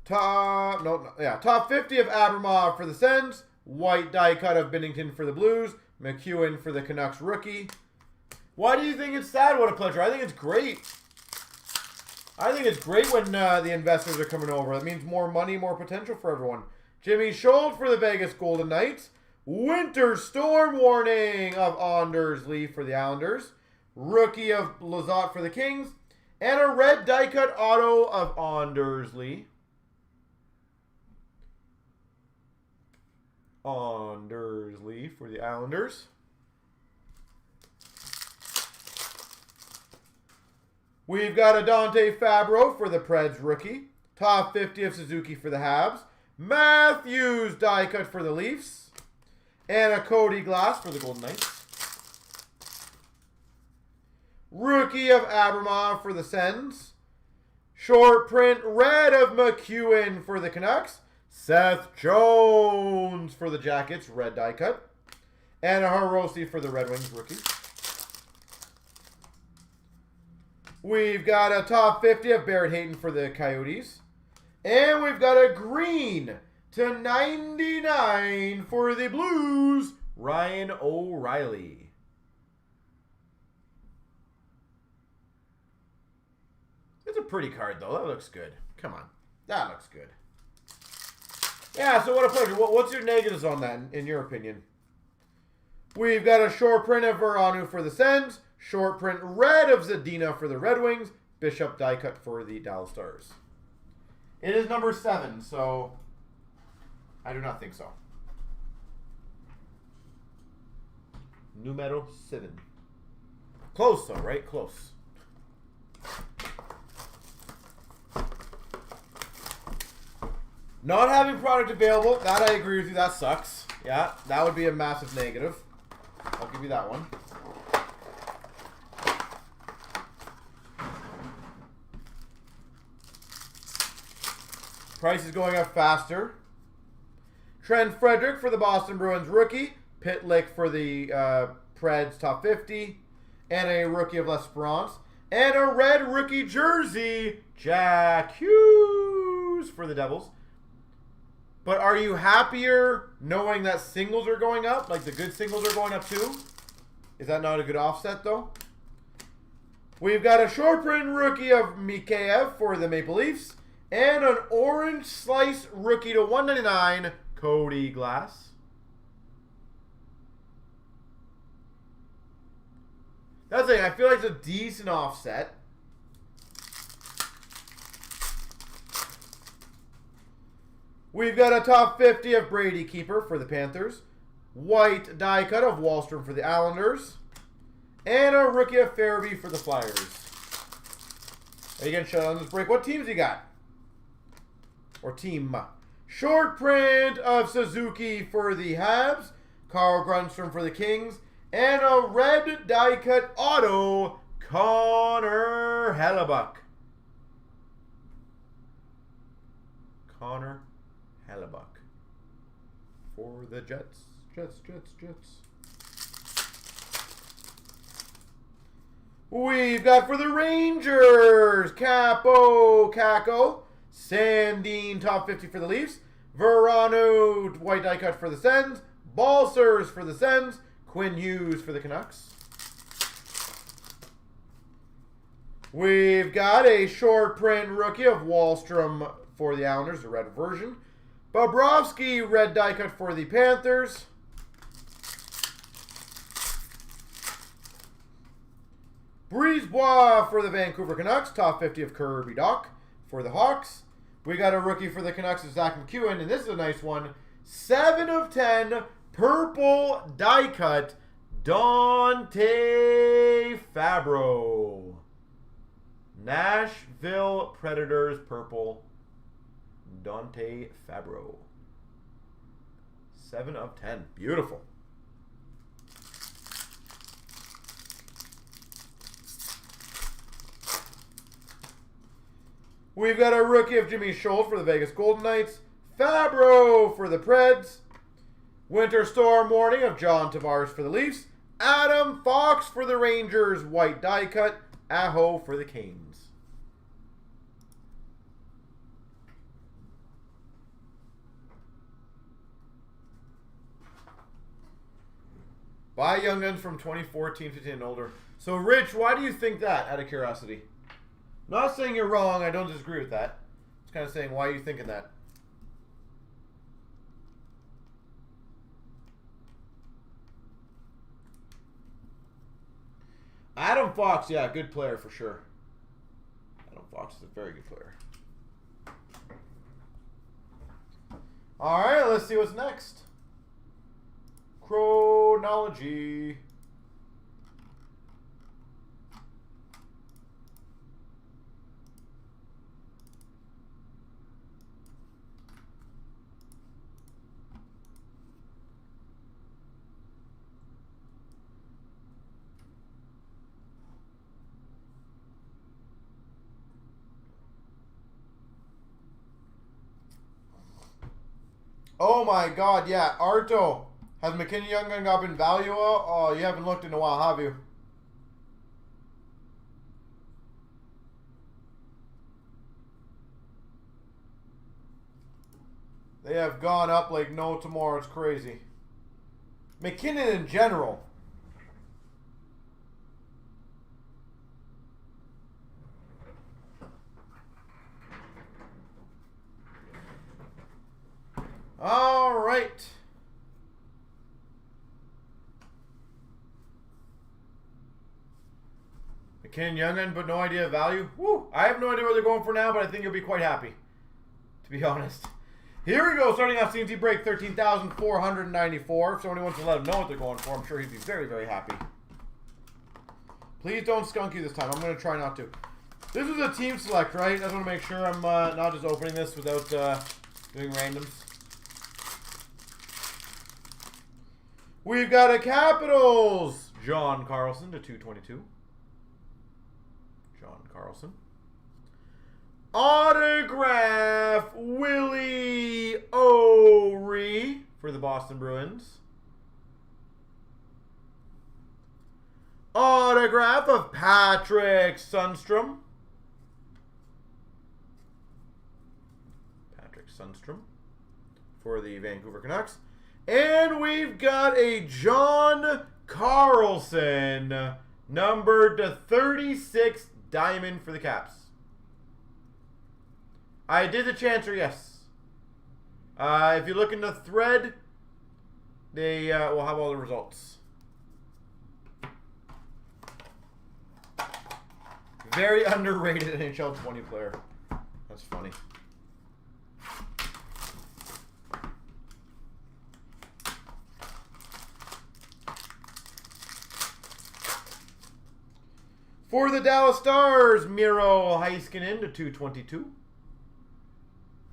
Top 50 of Abramov for the Sens. White die cut of Binnington for the Blues. McEwen for the Canucks, rookie. Why do you think it's sad? What a pleasure. I think it's great. I think it's great when the investors are coming over. That means more money, more potential for everyone. Jimmy Schultz for the Vegas Golden Knights. Winter Storm warning of Anders Lee for the Islanders. Rookie of Lizotte for the Kings. And a red die cut auto of Anders Lee. Anders Lee for the Islanders. We've got a Dante Fabro for the Preds rookie. Top 50 of Suzuki for the Habs. Matthews die cut for the Leafs. And a Cody Glass for the Golden Knights. Rookie of Abramov for the Sens. Short print red of McEwen for the Canucks. Seth Jones for the Jackets, red die cut. And a Hiroshi for the Red Wings rookie. We've got a top 50 of Barrett Hayton for the Coyotes. And we've got a green /99 for the Blues, Ryan O'Reilly. It's a pretty card, though. That looks good. Come on. That looks good. Yeah, so what a pleasure. What's your negatives on that, in your opinion? We've got a short print of Veranu for the Sens. Short print red of Zadina for the Red Wings. Bishop die cut for the Dallas Stars. It is number 7, so I do not think so. Numero 7. Close, though, right? Close. Not having product available, that I agree with you. That sucks. Yeah, that would be a massive negative. I'll give you that one. Price is going up faster. Trent Frederick for the Boston Bruins rookie. Pitlick for the Preds top 50. And a rookie of L'Esperance. And a red rookie jersey, Jack Hughes for the Devils. But are you happier knowing that singles are going up? Like the good singles are going up too? Is that not a good offset though? We've got a short print rookie of Mikheyev for the Maple Leafs. And an orange slice rookie to 199, Cody Glass. That's it. I feel like it's a decent offset. We've got a top 50 of Brady Keeper for the Panthers. White die cut of Wallstrom for the Islanders. And a rookie of Farabee for the Flyers. Are you going to shut on this break? What teams you got? Or team. Short print of Suzuki for the Habs. Carl Grundstrom for the Kings. And a red die cut auto, Connor Hellebuck. Connor Hellebuck for the Jets. Jets. We've got for the Rangers, Kako. Sandine, top 50 for the Leafs. Verano, white die cut for the Sens. Balsers for the Sens. Quinn Hughes for the Canucks. We've got a short print rookie of Wallstrom for the Islanders, the red version. Bobrovsky, red die cut for the Panthers. Brisebois for the Vancouver Canucks, top 50 of Kirby Dach for the Hawks. We got a rookie for the Canucks of Zach McEwen, and this is a nice one. 7 of 10, purple die cut, Dante Fabro. Nashville Predators purple, Dante Fabro. 7 of 10. Beautiful. We've got a rookie of Jimmy Schultz for the Vegas Golden Knights. Fabro for the Preds. Winter Storm Warning of John Tavares for the Leafs. Adam Fox for the Rangers. White die cut. Aho for the Canes. Buy Young Guns from 2014, 15 and older. So, Rich, why do you think that, out of curiosity? Not saying you're wrong. I don't disagree with that. Just kind of saying, why are you thinking that? Adam Fox, yeah, good player for sure. Adam Fox is a very good player. All right, let's see what's next. Chronology. my God, yeah. Arto. Has McKinney Young Gun up in value? Oh, you haven't looked in a while, have you? They have gone up like no tomorrow. It's crazy. McKinnon in general. All right. McKinnon Young'un, but no idea of value. Woo! I have no idea what they're going for now, but I think you'll be quite happy, to be honest. Here we go, starting off CNC Break, 13,494. If somebody wants to let them know what they're going for, I'm sure he'd be very, very happy. Please don't skunk you this time. I'm going to try not to. This is a team select, right? I just want to make sure I'm not just opening this without doing randoms. We've got a Capitals. John Carlson to 222. John Carlson. Autograph Willie O'Ree for the Boston Bruins. Autograph of Patrick Sundstrom. Patrick Sundstrom for the Vancouver Canucks. And we've got a John Carlson, numbered to 36 diamond for the Caps. I did the Chancer, yes. If you look in the thread, they will have all the results. Very underrated NHL 20 player. That's funny. For the Dallas Stars, Miro Heiskanen to 222.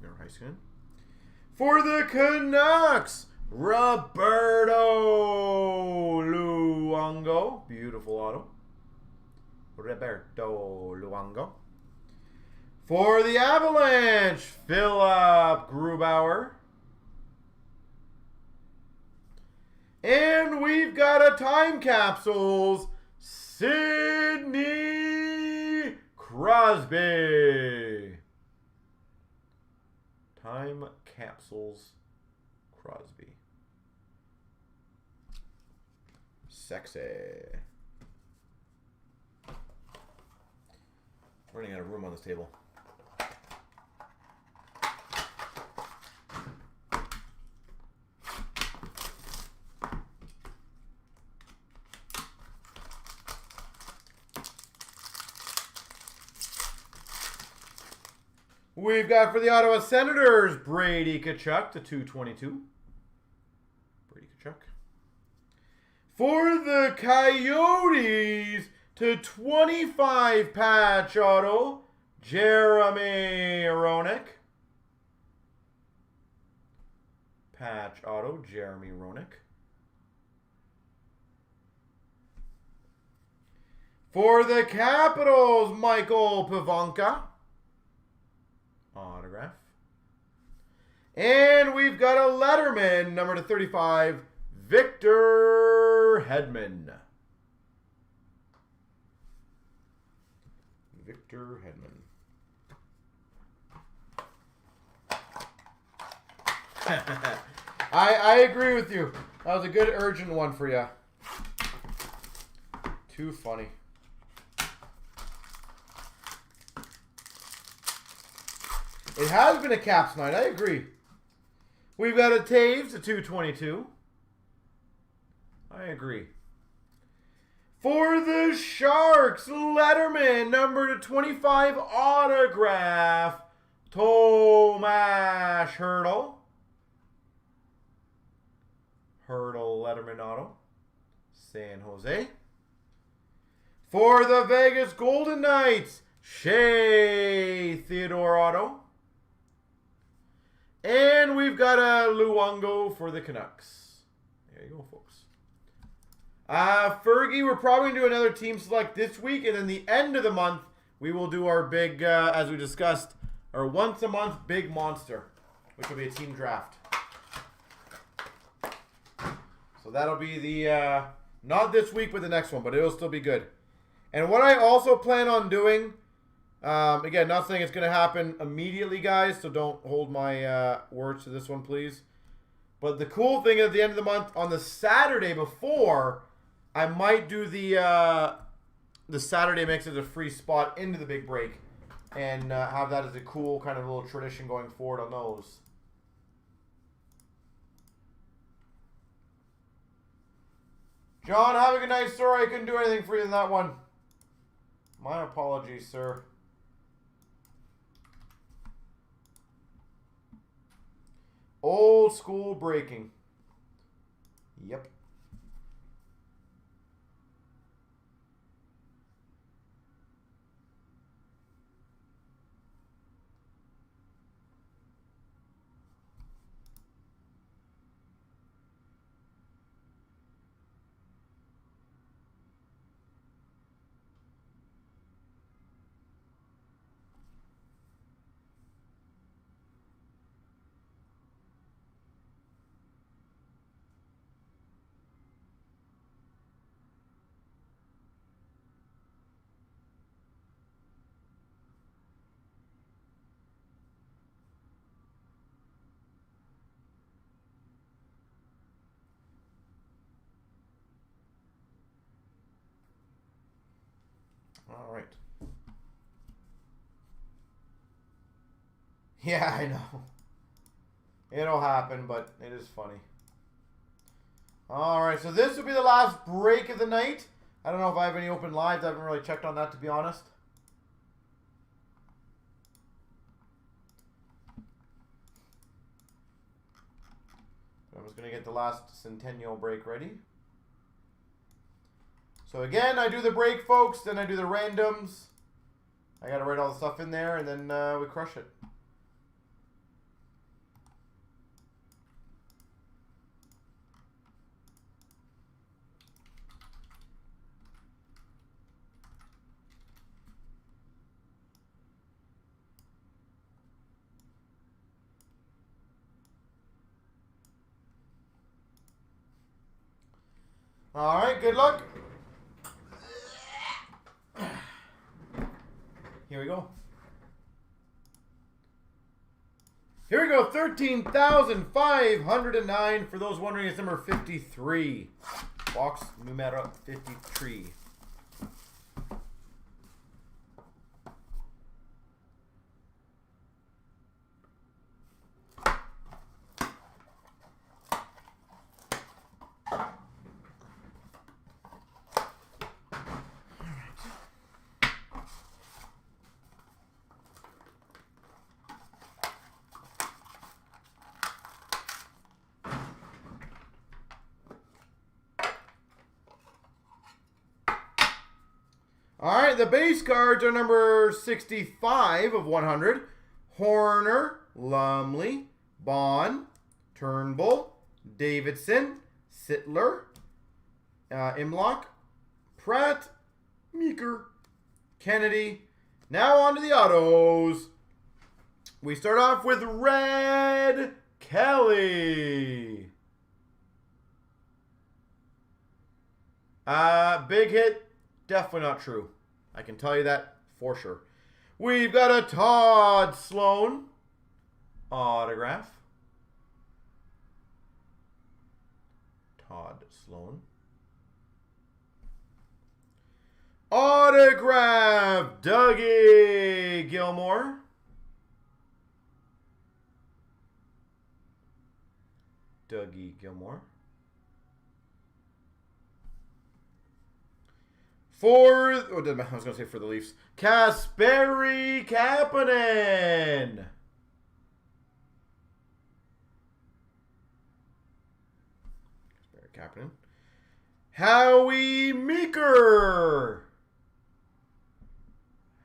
Miro Heiskanen. For the Canucks, Roberto Luongo. Beautiful auto. Roberto Luongo. For the Avalanche, Philip Grubauer. And we've got a time capsules, Sidney Crosby. Time capsules, Crosby. Sexy. Running out of room on this table. We've got for the Ottawa Senators, Brady Tkachuk to 222. Brady Tkachuk. For the Coyotes, to 25 patch auto, Jeremy Roenick. Patch auto, Jeremy Roenick. For the Capitals, Michael Pavelka. Autograph. And we've got a Letterman, number to 35, Victor Hedman. Victor Hedman. I agree with you. That was a good urgent one for you. Too funny. It has been a Caps night. I agree. We've got a Taves to 222. I agree. For the Sharks, Letterman, number to 25 autograph, Tomas Hertl. Hertl Letterman auto, San Jose. For the Vegas Golden Knights, Shea Theodore auto. And we've got a Luongo for the Canucks. There you go, folks. Fergie, we're probably going to do another team select this week. And then the end of the month, we will do our big, as we discussed, our once a month big monster, which will be a team draft. So that'll be the, not this week, but the next one. But it'll still be good. And what I also plan on doing, again, not saying it's going to happen immediately, guys. So don't hold my words to this one, please. But the cool thing at the end of the month, on the Saturday before, I might do the Saturday mix as a free spot into the big break. And have that as a cool kind of little tradition going forward on those. John, have a good night. Sorry I couldn't do anything for you in that one. My apologies, sir. Old school breaking. Yep. All right. Yeah, I know. It'll happen, but it is funny. All right, so this will be the last break of the night. I don't know if I have any open lives. I haven't really checked on that, to be honest. I'm just going to get the last Centennial break ready. So again, I do the break, folks. Then I do the randoms. I got to write all the stuff in there, and then we crush it. All right, good luck. Here we go. Here we go, 13,509. For those wondering, it's number 53. Box numero 53. All right, the base cards are number 65 of 100. Horner, Lumley, Bond, Turnbull, Davidson, Sittler, Imlock, Pratt, Meeker, Kennedy. Now on to the autos. We start off with Red Kelly. Big hit. Definitely not true. I can tell you that for sure. We've got a Todd Sloan autograph. Todd Sloan. Autograph Dougie Gilmore. Dougie Gilmore. For, I was going to say for the Leafs, Kasperi Kapanen. Kasperi Kapanen. Howie Meeker.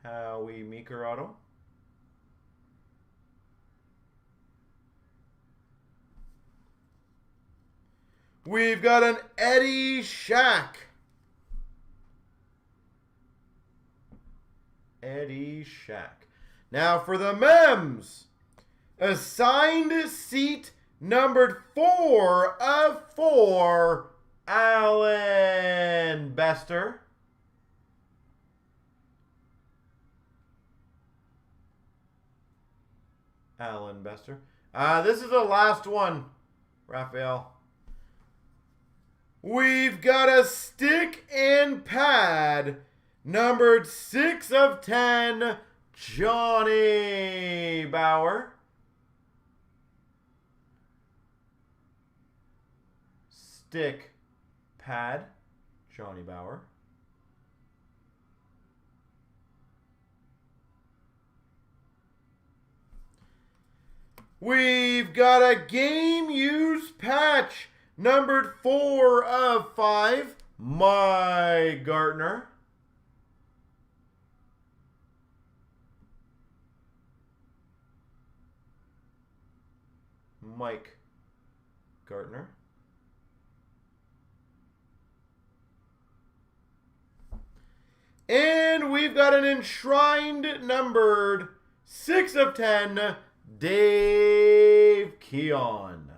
Howie Meeker auto. We've got an Eddie Shack. Eddie Shack. Now for the Mems. Assigned seat numbered 4 of 4. Alan Bester. Alan Bester. This is the last one, Raphael. We've got a stick and pad, numbered 6 of 10, Johnny Bauer. Stick, pad, Johnny Bauer. We've got a game used patch, numbered 4 of 5, Mike Gartner. Mike Gartner. And we've got an enshrined numbered 6 of 10, Dave Keon.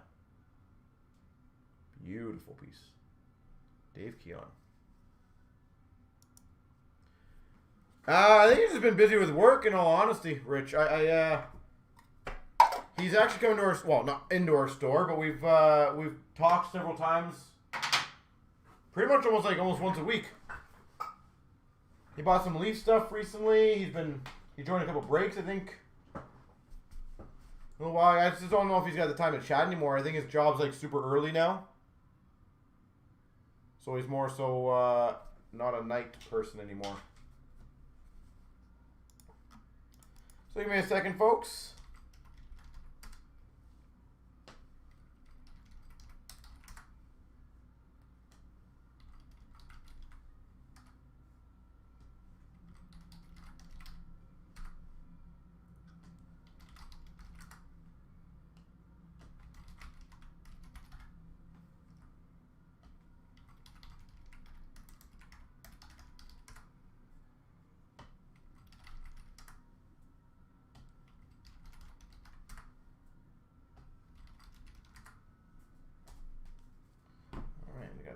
Beautiful piece. Dave Keon. I think he's just been busy with work, in all honesty, Rich. He's actually coming to our, well, not into our store, but we've talked several times. Pretty much almost once a week. He bought some Leaf stuff recently. He joined a couple breaks, I think. A little while. I just don't know if he's got the time to chat anymore. I think his job's like super early now. So he's more so not a night person anymore. So give me a second, folks.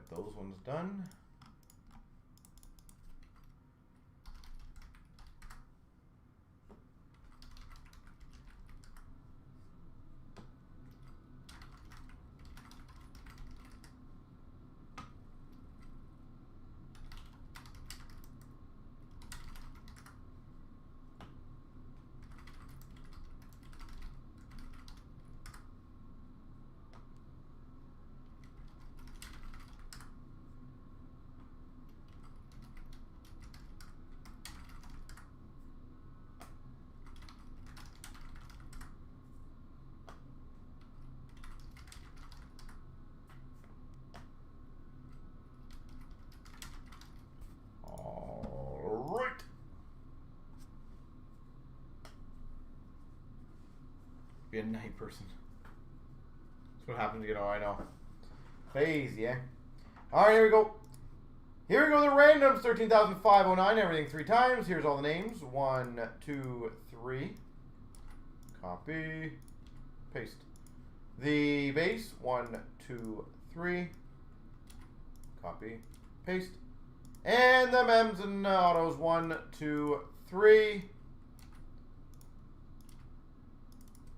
Those ones done. Be a night person. That's what happens, you know, I know. Phase, yeah. Alright, here we go. Here we go, the randoms, 13,509, everything 3 times. Here's all the names. 1, 2, 3. Copy. Paste. The base, 1, 2, 3. Copy. Paste. And the mems and autos, 1, 2, 3.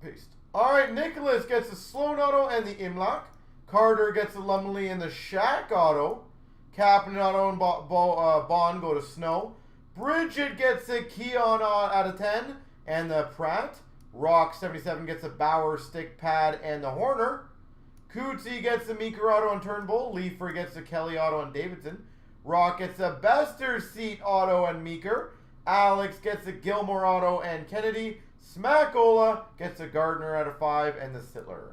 Paste. Alright, Nicholas gets the Sloan auto and the Imlach. Carter gets the Lumley and the Shack auto. Captain auto and Bond go to Snow. Bridget gets the Keon out of 10 and the Pratt. Rock 77 gets the Bauer stick pad and the Horner. Cootsy gets the Meeker auto and Turnbull. Leafer gets the Kelly auto and Davidson. Rock gets the Bester seat auto and Meeker. Alex gets the Gilmore auto and Kennedy. Smackola gets a Gardner out of 5 and the Sittler.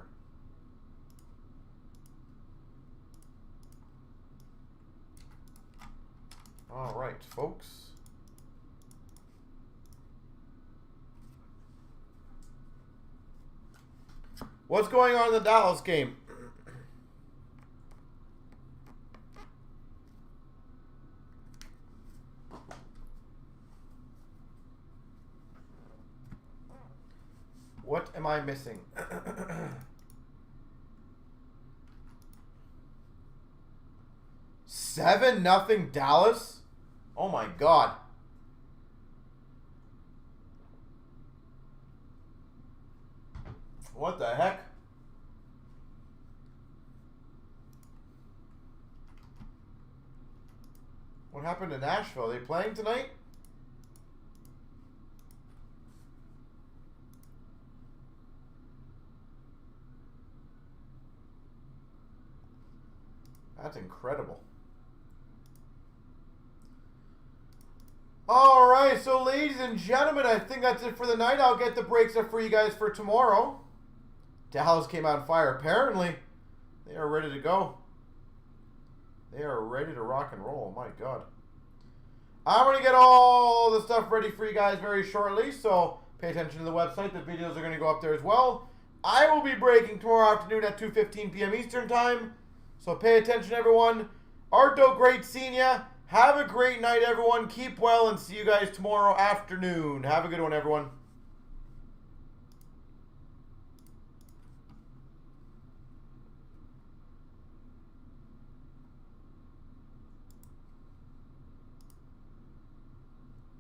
All right, folks. What's going on in the Dallas game? What am I missing? 7-0 Dallas? Oh my God. What the heck? What happened to Nashville? Are they playing tonight? That's incredible. All right, so ladies and gentlemen, I think that's it for the night. I'll get the breaks up for you guys for tomorrow. Dallas came out on fire. Apparently, they are ready to go. They are ready to rock and roll. Oh my God. I'm going to get all the stuff ready for you guys very shortly, so pay attention to the website. The videos are going to go up there as well. I will be breaking tomorrow afternoon at 2:15 p.m. Eastern Time, so pay attention, everyone. Arto, great seeing ya. Have a great night, everyone. Keep well, and see you guys tomorrow afternoon. Have a good one, everyone.